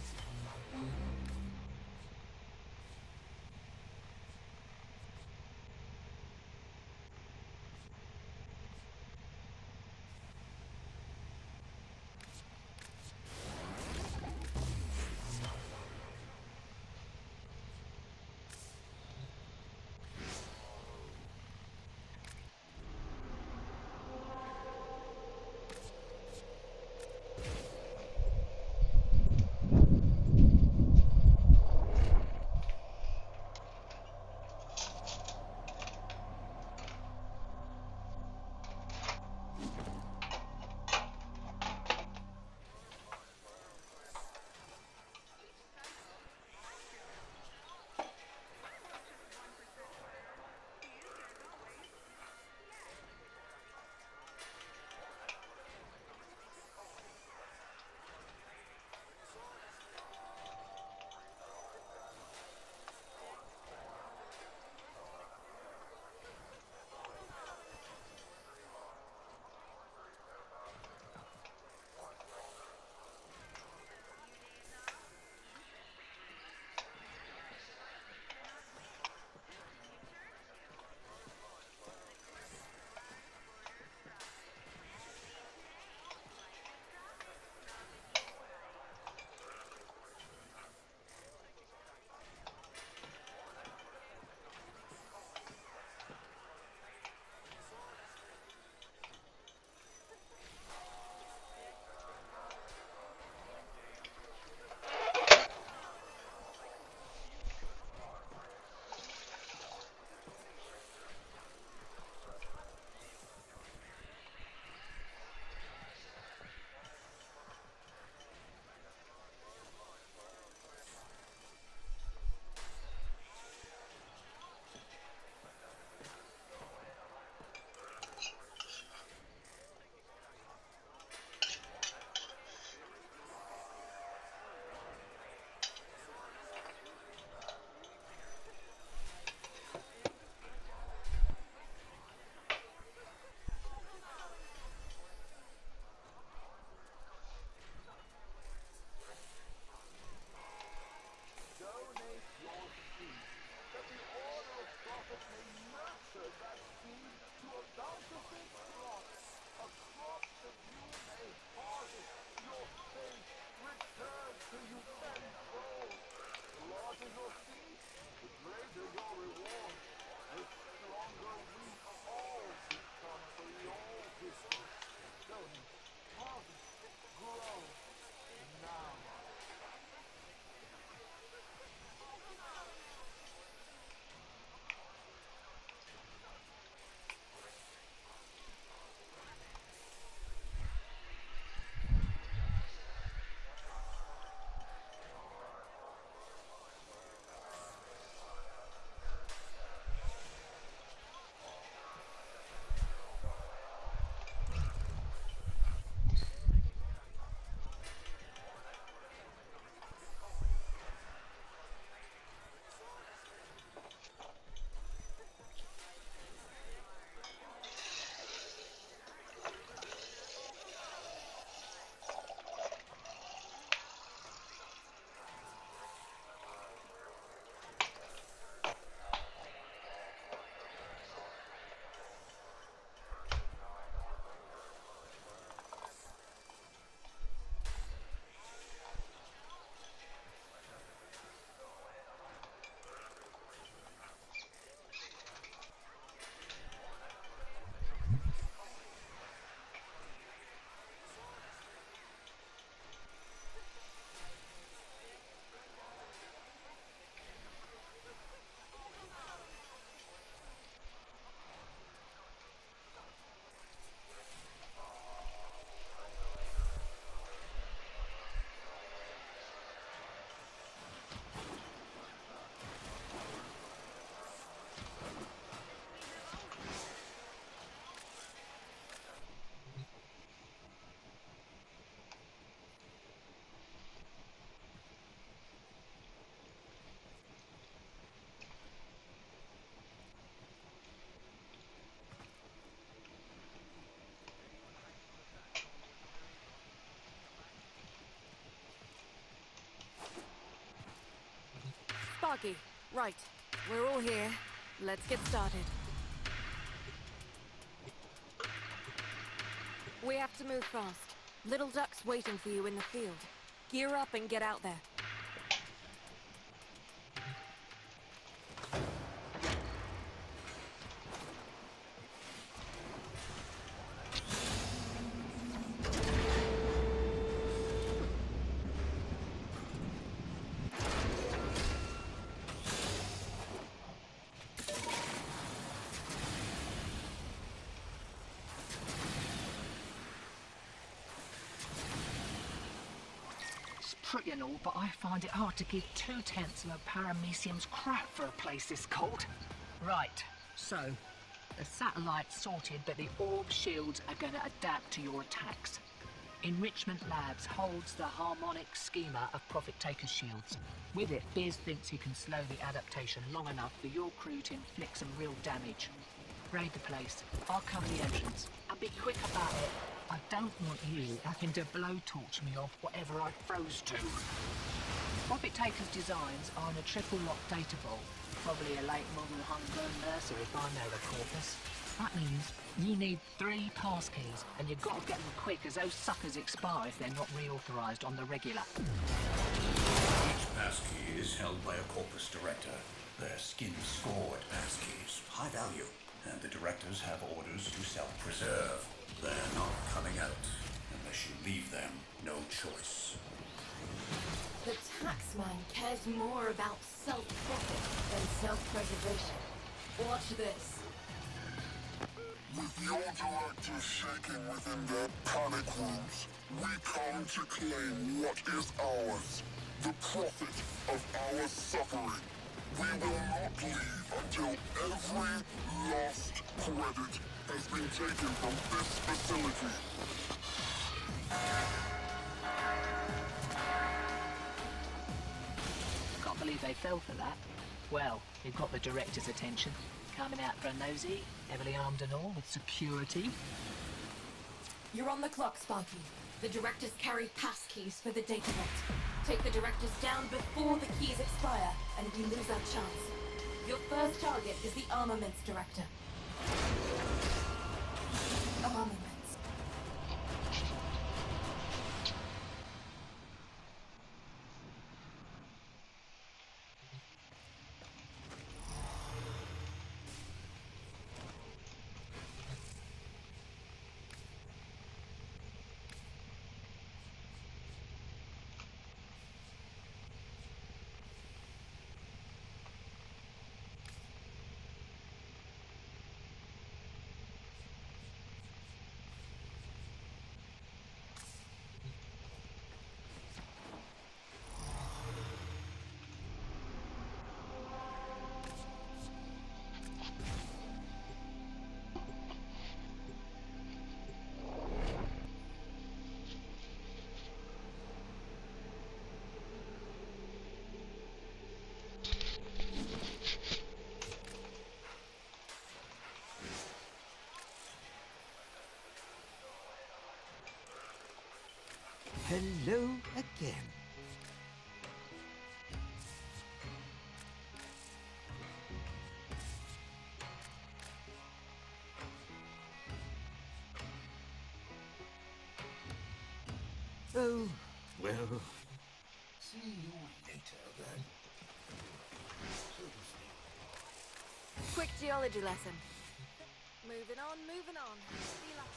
Sparky. Right. We're all here. Let's get started. We have to move fast. Little Duck's waiting for you in the field. Gear up and get out there. Pretty and all, but I find it hard to give 2/10 of a paramecium's crap for a place this cold. Right, so the satellite's sorted, but the orb shields are going to adapt to your attacks. Enrichment Labs holds the harmonic schema of Profit Taker's shields. With it, Biz thinks he can slow the adaptation long enough for your crew to inflict some real damage. Raid the place. I'll cover the entrance. And be quick about it. I don't want you having to blowtorch me off whatever I froze to. Profit Taker's designs are in a triple lock data vault. Probably a late modern homegrown Mercer if I know the corpus. That means you need 3 passkeys, and you've got to get them quick as those suckers expire if they're not reauthorized on the regular. Each passkey is held by a corpus director. They're skin-scored passkeys, high value, and the directors have orders to self-preserve. They're not coming out unless you leave them no choice. The taxman cares more about self-profit than self-preservation. Watch this. With your directors shaking within their panic rooms, we come to claim what is ours. The profit of our suffering. We will not leave until every last credit has been taken from this facility. Can't believe they fell for that. Well, you've got the director's attention. Coming out for a nosy, heavily armed and all, with security. You're on the clock, Sparky. The directors carry passkeys for the data vault. Take the directors down before the keys expire, and we lose our chance. Your first target is the armaments director. Armaments. Hello again. Oh, well, see you later then. Quick geology lesson. Moving on, moving on. See you later.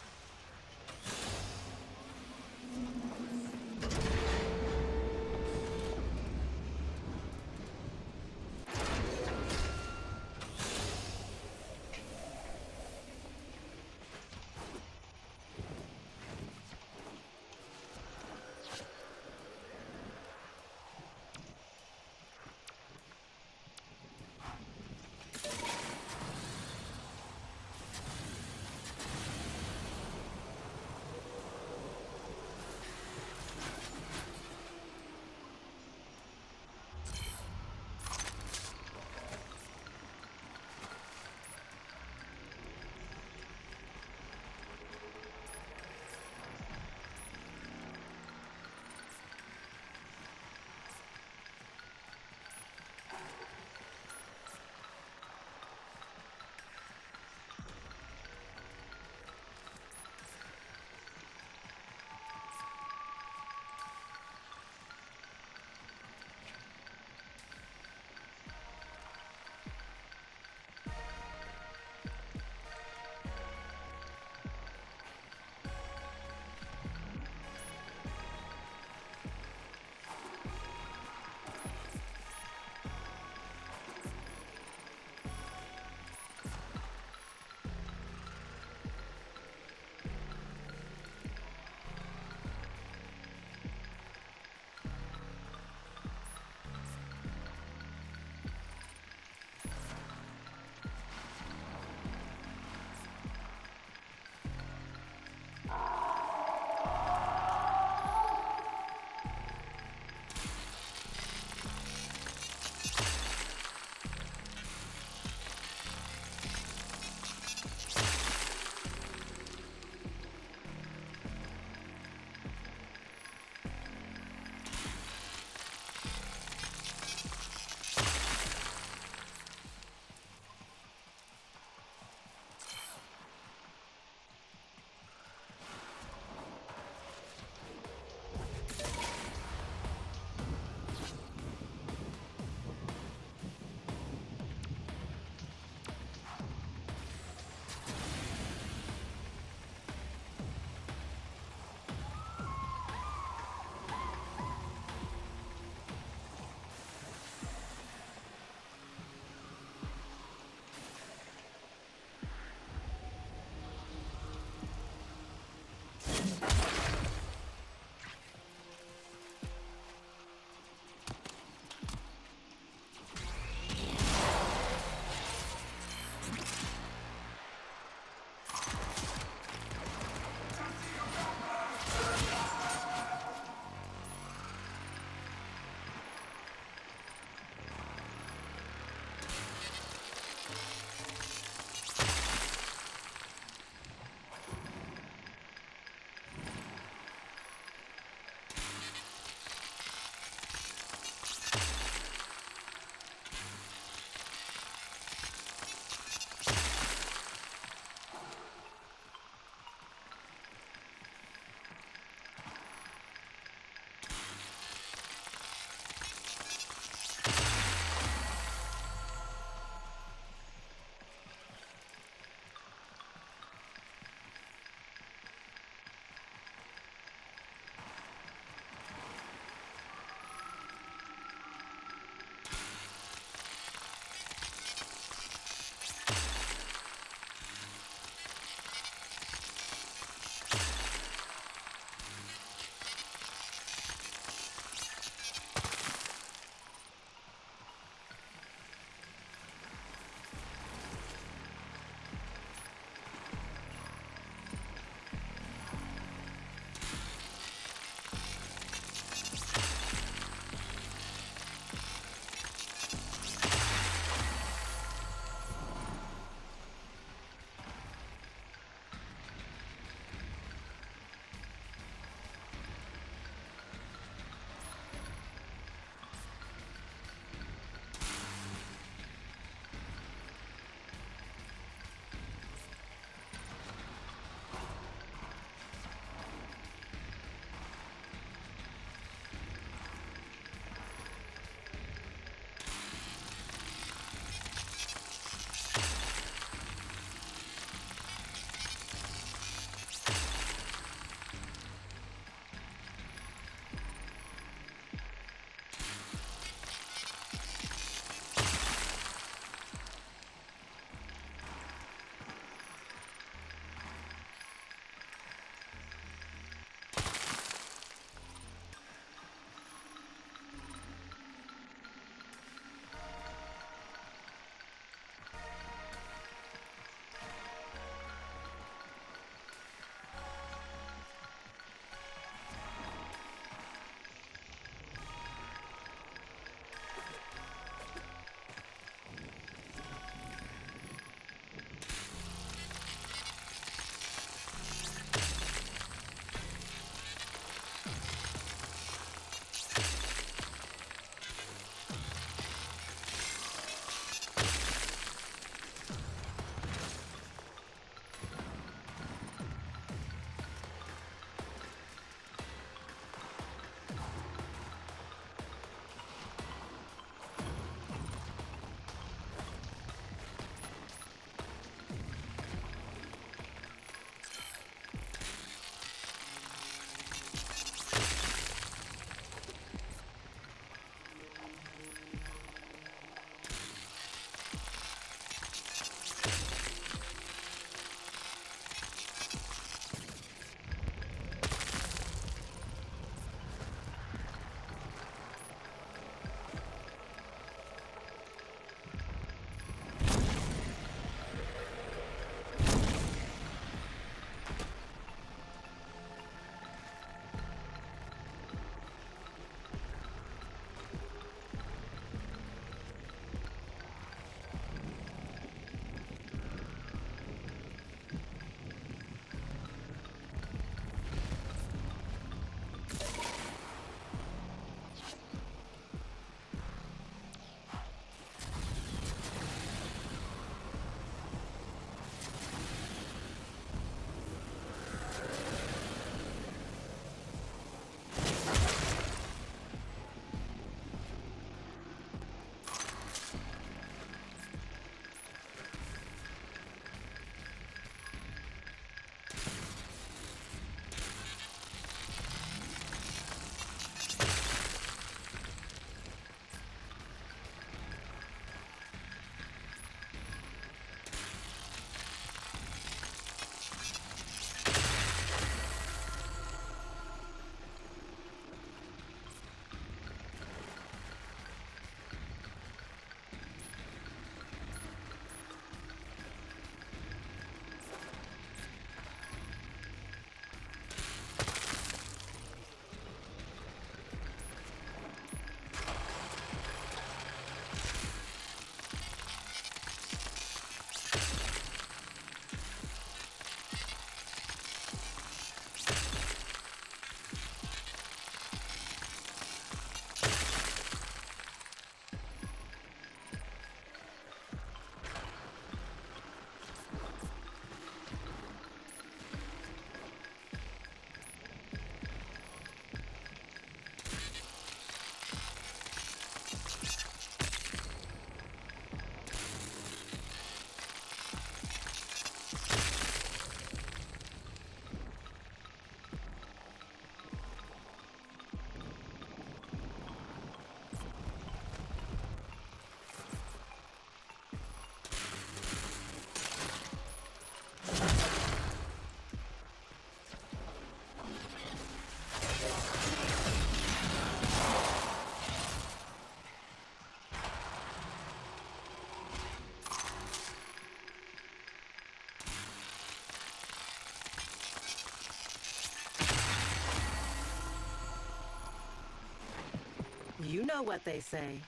You know what they say.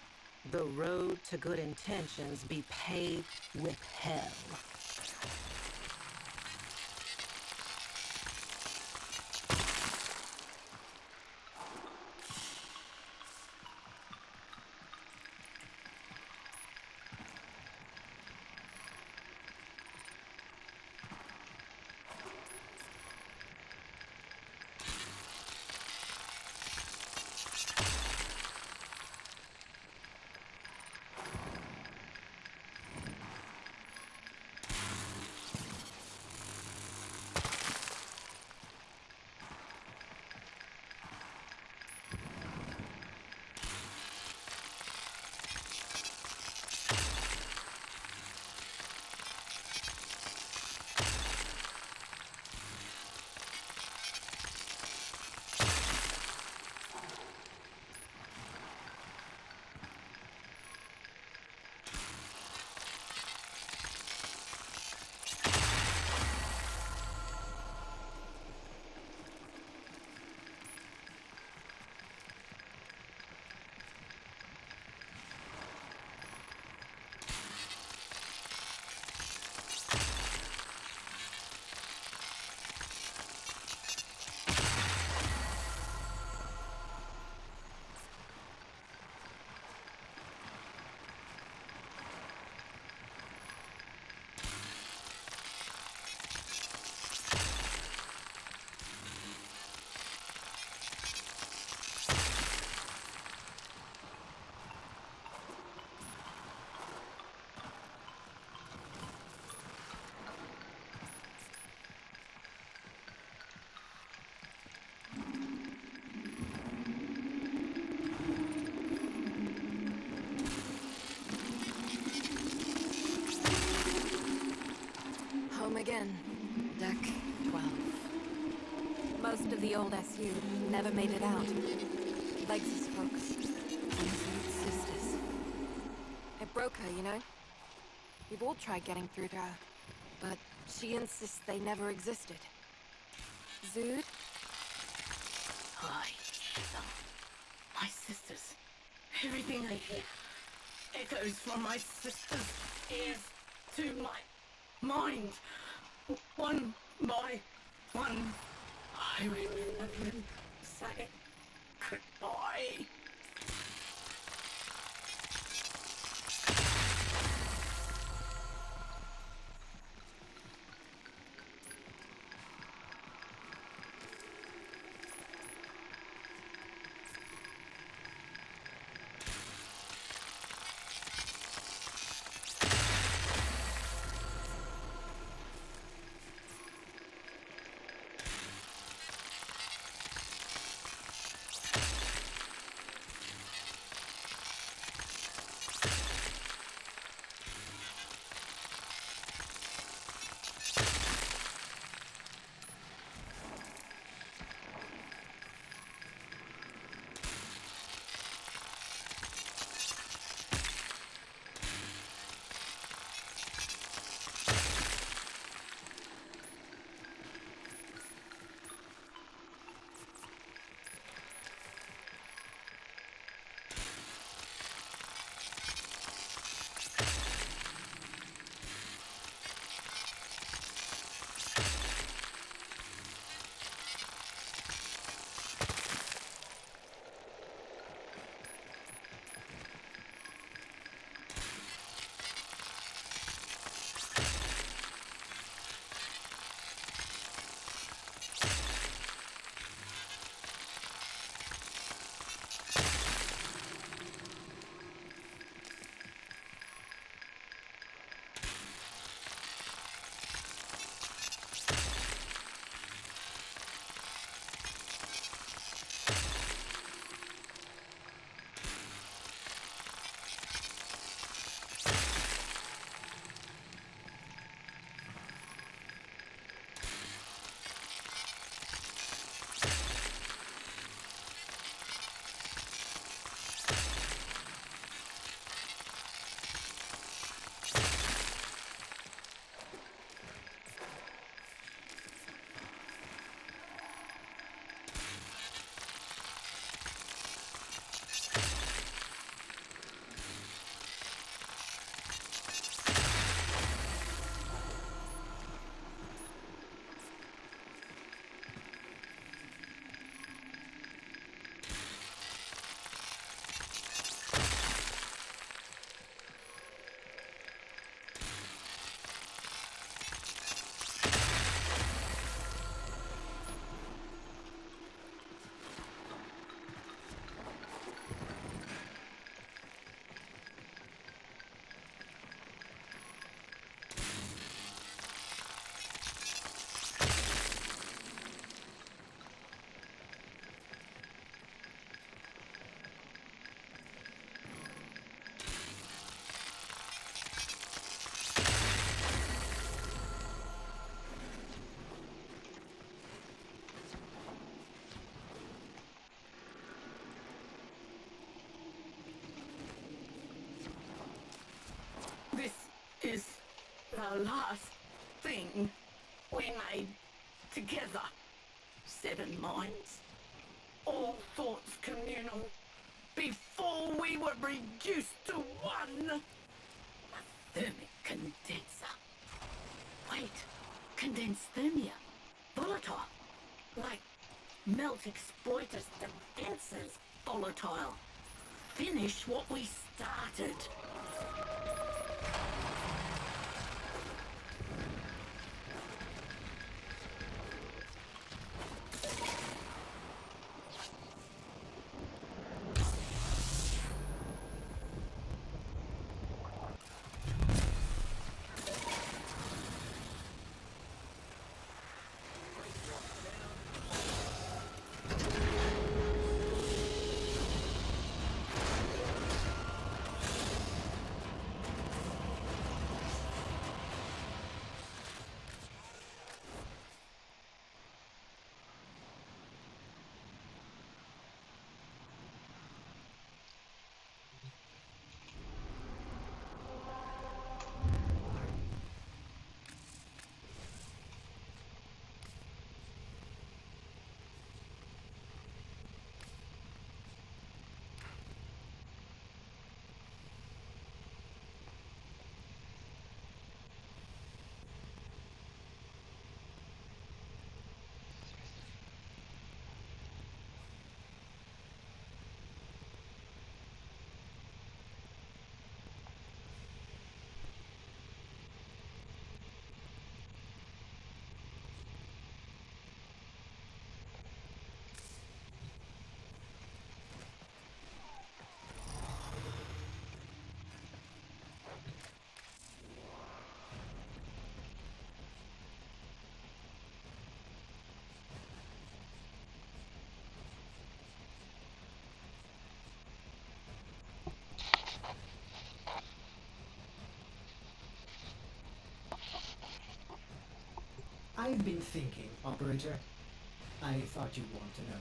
The road to good intentions be paved with hell. Home again. Deck 12. Most of the old SU never made it out. Legs' folks. And sisters. It broke her, you know? We've all tried getting through to her, but she insists they never existed. Zood? Hi. My sisters. Everything I hear echoes from my sisters' ears to my mind. One by one, I remember them saying goodbye. is the last thing we made together. 7 minds, all thoughts communal, before we were reduced to one. A thermic condenser. Wait, condensed thermia. Volatile. Like melt exploiters' defenses. Volatile. Finish what we started. I've been thinking, operator. I thought you'd want to know.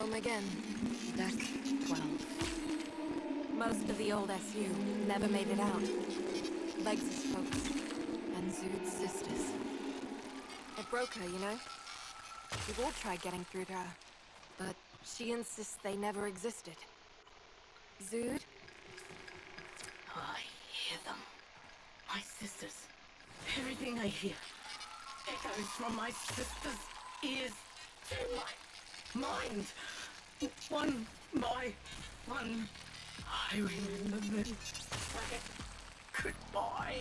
Home again. Deck 12. Most of the old SU never made it out. Legs' folks, and Zood's sisters. It broke her, you know? We've all tried getting through to her, but she insists they never existed. Zood? I hear them. My sisters. Everything I hear echoes from my sisters' ears to my mind. One by one, I remember them saying goodbye.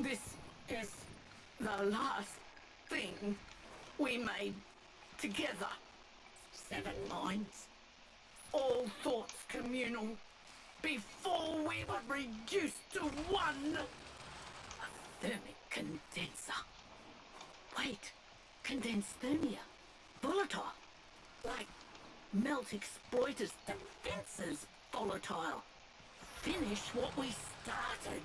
This is the last thing we made together. 7 minds, all thoughts communal, before we were reduced to one. A thermic condenser. Wait, condensed thermia. Volatile. Like melt exploiters' defenses volatile. Finish what we started.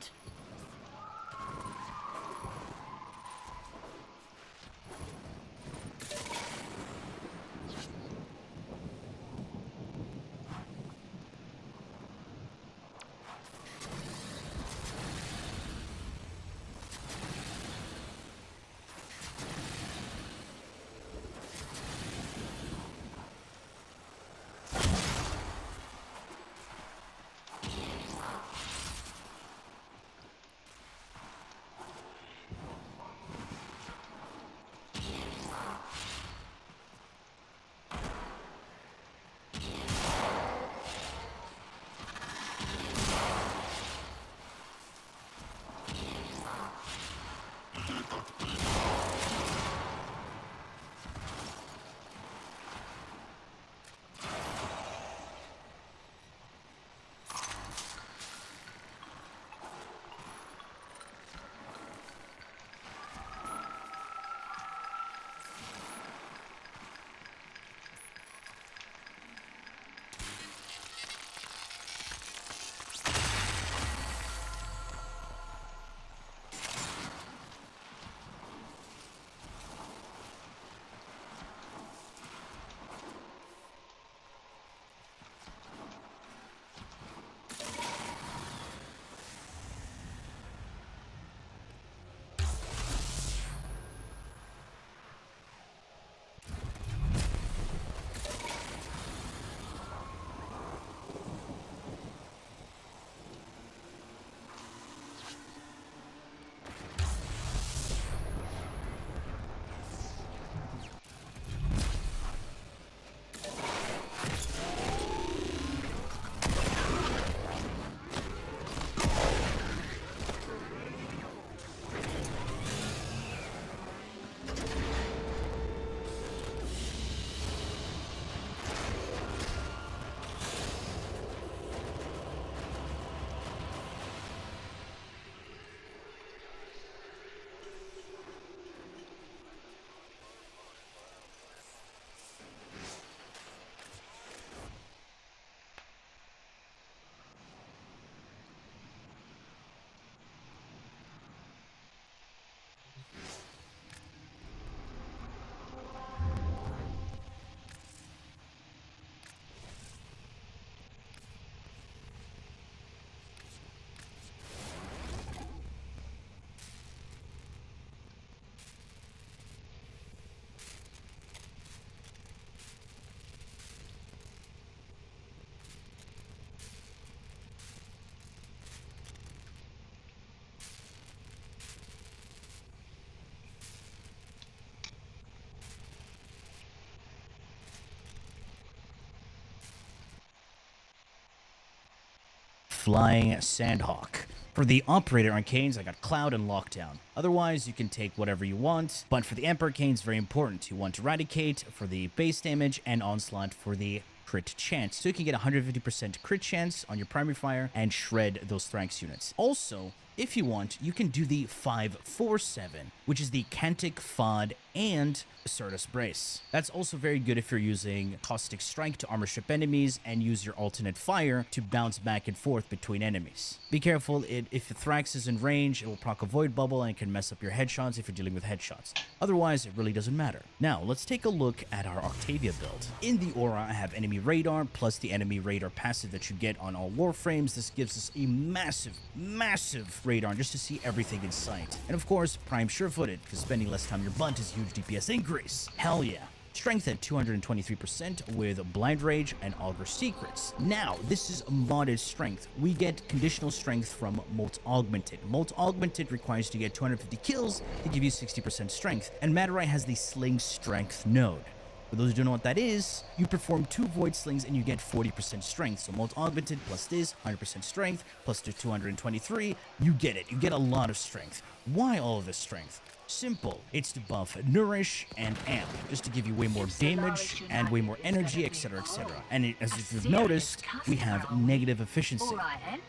Flying Sandhawk. For the Operator Arcanes, I got Cloud and Lockdown. Otherwise, you can take whatever you want, but for the Emperor Arcanes, very important. You want Eradicate for the base damage and Onslaught for the crit chance. So you can get 150% crit chance on your primary fire and shred those Thrax units. Also, if you want, you can do the 5-4-7, which is the Cantic, Fod, and Certus Brace. That's also very good if you're using Caustic Strike to armor strip enemies and use your alternate fire to bounce back and forth between enemies. Be careful, if the Thrax is in range, it will proc a Void Bubble and it can mess up your headshots if you're dealing with headshots. Otherwise, it really doesn't matter. Now, let's take a look at our Octavia build. In the aura, I have enemy radar plus the enemy radar passive that you get on all Warframes. This gives us a massive radar just to see everything in sight. And of course, Prime Sure-Footed, because spending less time on your butt is a huge DPS increase. Hell yeah. Strength at 223% with Blind Rage and Augur Secrets. Now, this is modded strength. We get conditional strength from Molt Augmented. Molt Augmented requires you to get 250 kills to give you 60% strength, and Matarai has the Sling Strength node. For those who don't know what that is, you perform 2 Void Slings and you get 40% strength. So Molt Augmented plus this, 100% strength, plus the 223, you get it. You get a lot of strength. Why all of this strength? Simple. It's to buff Nourish and Amp, just to give you way more damage and way more energy, etc, etc. And as you've noticed, we have negative efficiency.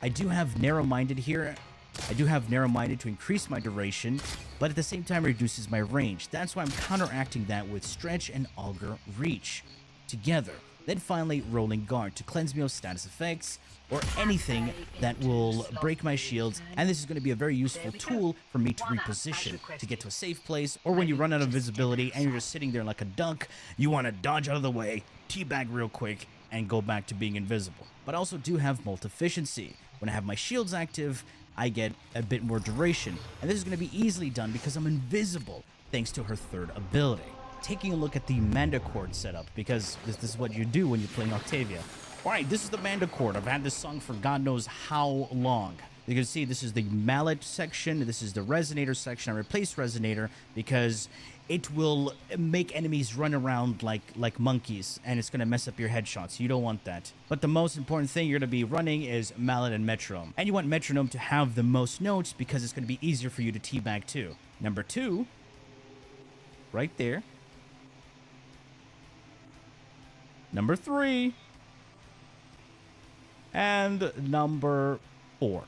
I do have Narrow-Minded here. I do have Narrow-Minded to increase my duration, but at the same time reduces my range. That's why I'm counteracting that with Stretch and Augur Reach together. Then finally, Rolling Guard to cleanse me of status effects or anything that will break my shields, and this is going to be a very useful tool for me to reposition, to get to a safe place, or when you run out of visibility and you're just sitting there like a duck, you want to dodge out of the way, teabag real quick, and go back to being invisible. But I also do have Molt Efficiency. When I have my shields active, I get a bit more duration, and this is going to be easily done because I'm invisible, thanks to her third ability. Taking a look at the Mandacord setup, because this is what you do when you're playing Octavia. Alright, this is the Mandacord. I've had this song for God knows how long. You can see this is the Mallet section, this is the Resonator section. I replaced Resonator because it will make enemies run around like monkeys, and it's going to mess up your headshots. You don't want that. But the most important thing you're going to be running is Mallet and Metronome. And you want Metronome to have the most notes because it's going to be easier for you to teabag too. Number 2, right there. Number 3. And number 4.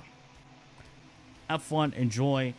Have fun, enjoy.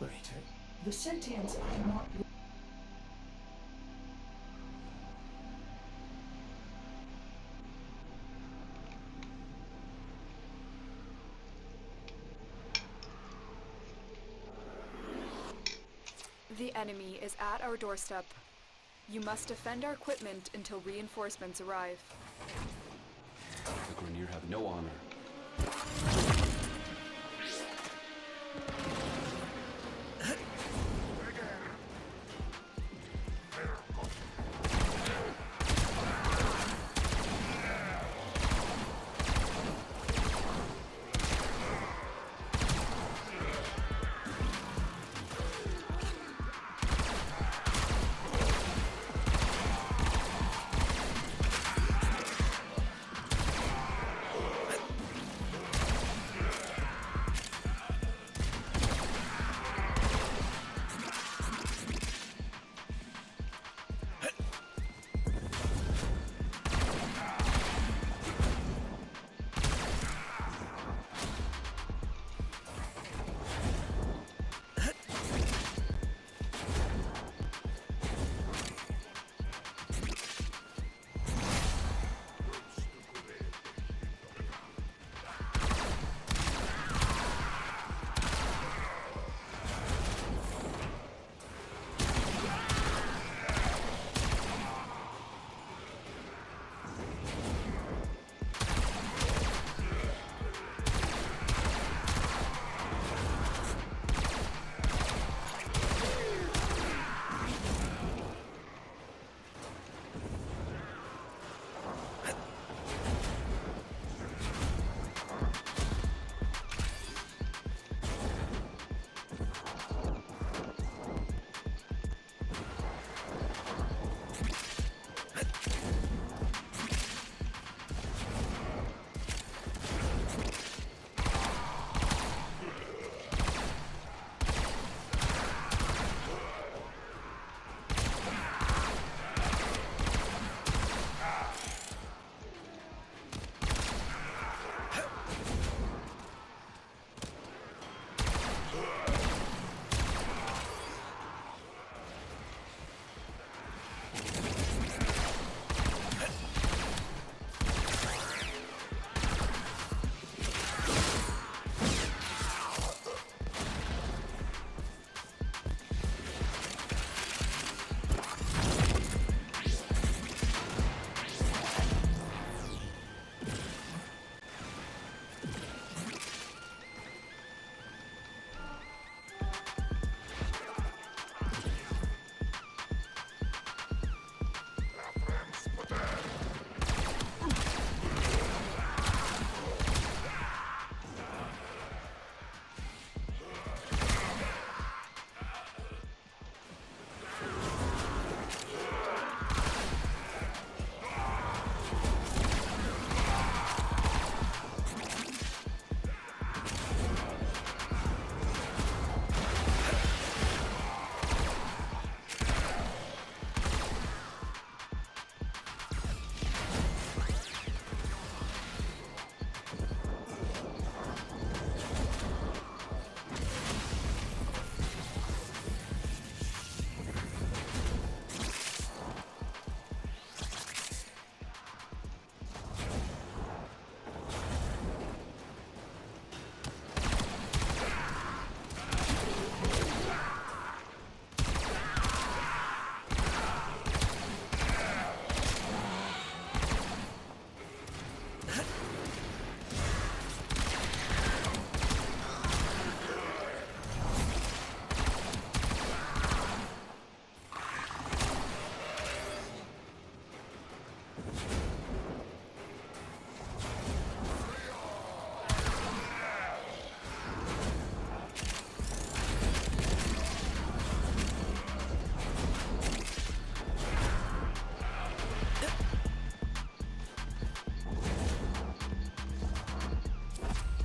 operator, the sentients are not. The enemy is at our doorstep. You must defend our equipment until reinforcements arrive. The Grineer have no honor.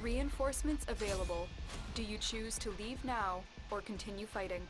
Reinforcements available. Do you choose to leave now or continue fighting?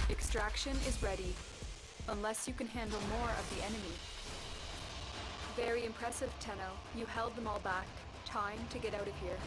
Extraction is ready, unless you can handle more of the enemy. Very impressive, Tenno. You held them all back. Time to get out of here.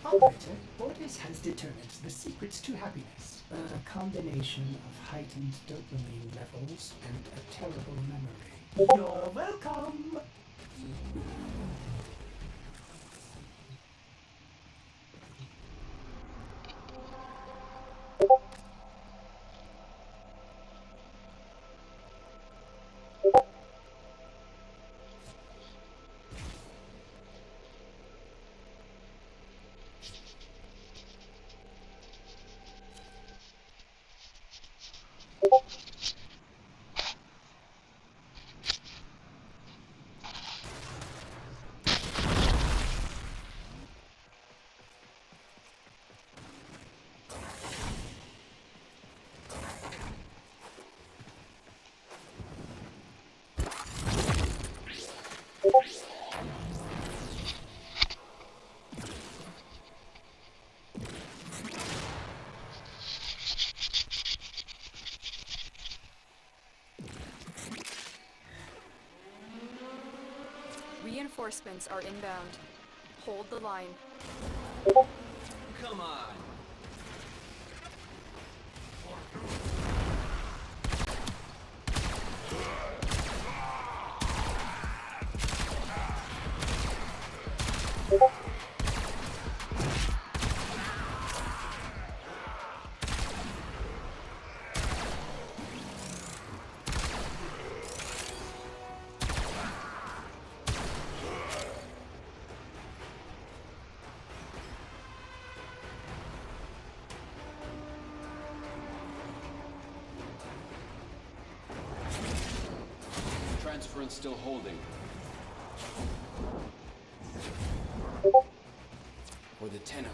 Operator, Ordis has determined the secrets to happiness. A combination of heightened dopamine levels and a terrible memory. You're welcome! Reinforcements are inbound. Hold the line. Come on. Transference still holding. For the tenor.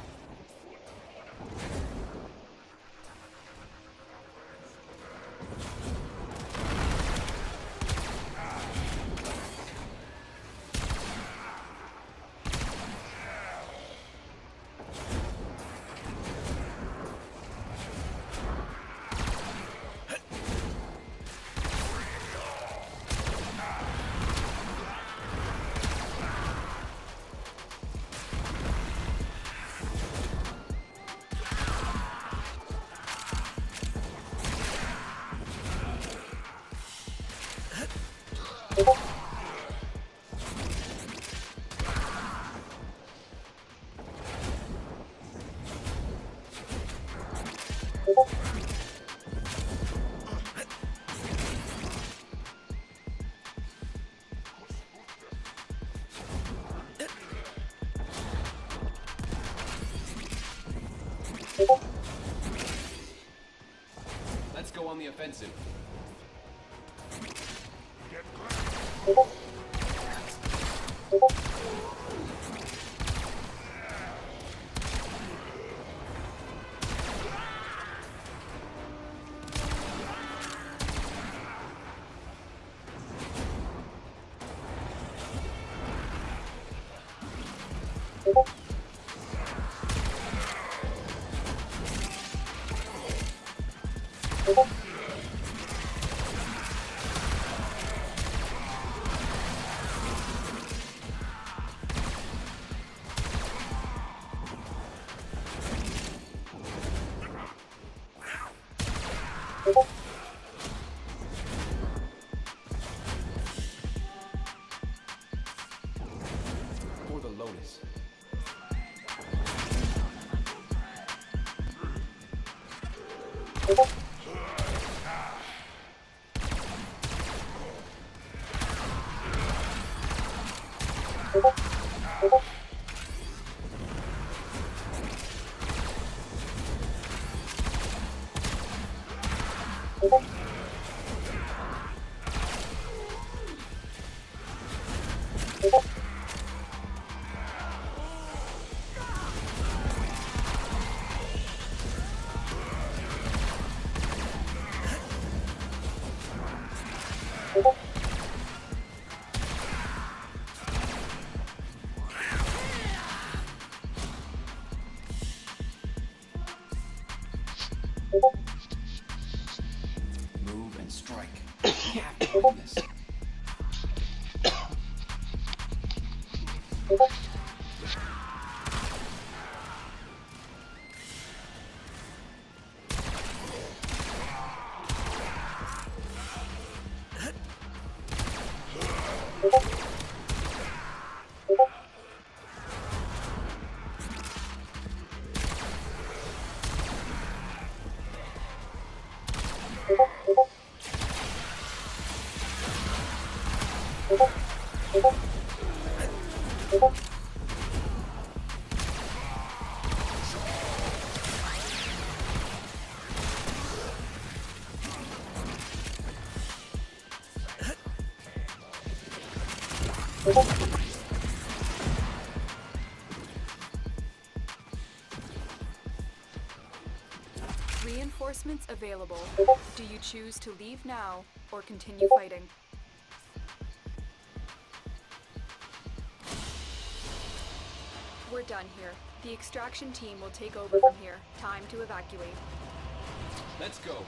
Let's go on the offensive. For the Lotus. Move and strike. We have to win this. Reinforcements available. Do you choose to leave now or continue fighting? We're done here. The extraction team will take over from here. Time to evacuate. Let's go.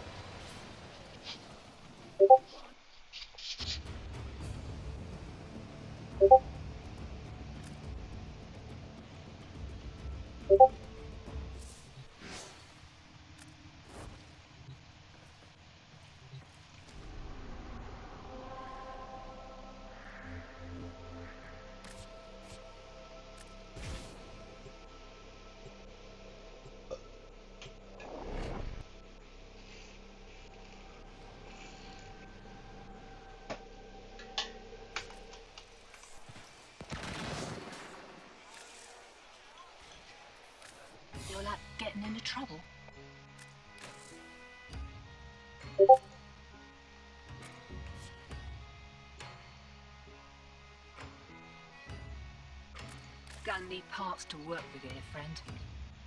getting into trouble. Gonna need parts to work with here, friend.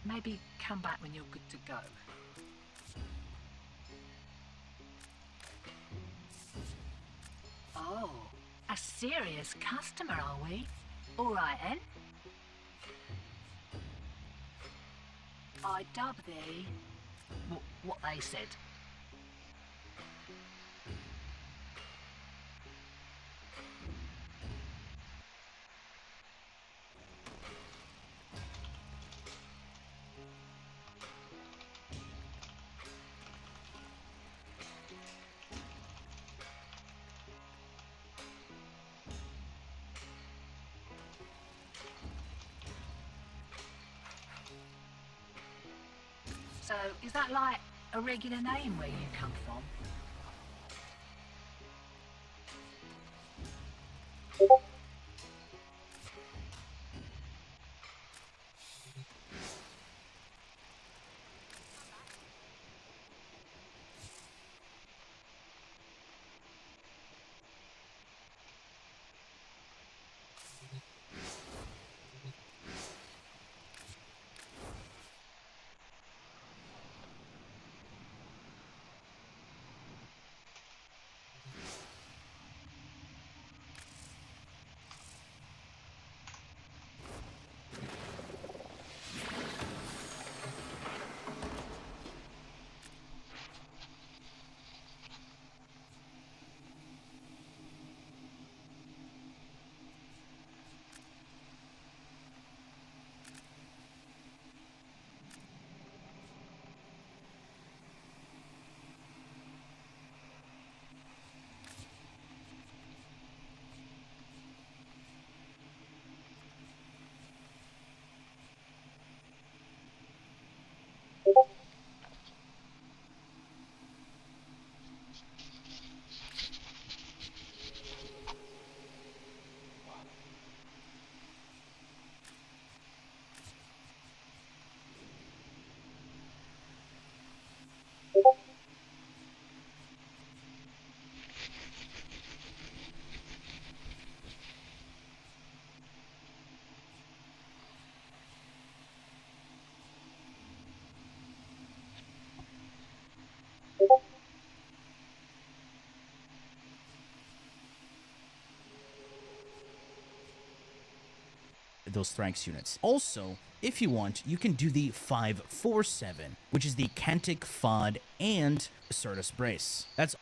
Maybe come back when you're good to go. Oh, a serious customer, are we? All right, then. I dub thee what they said. So, is that like a regular name where you come from? Those Thrax units. Also, if you want, you can do the 547, which is the Cantic, Fod, and Certus Brace. That's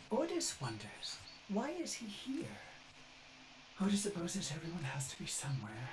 Ordis wonders, why is he here? Ordis supposes everyone has to be somewhere.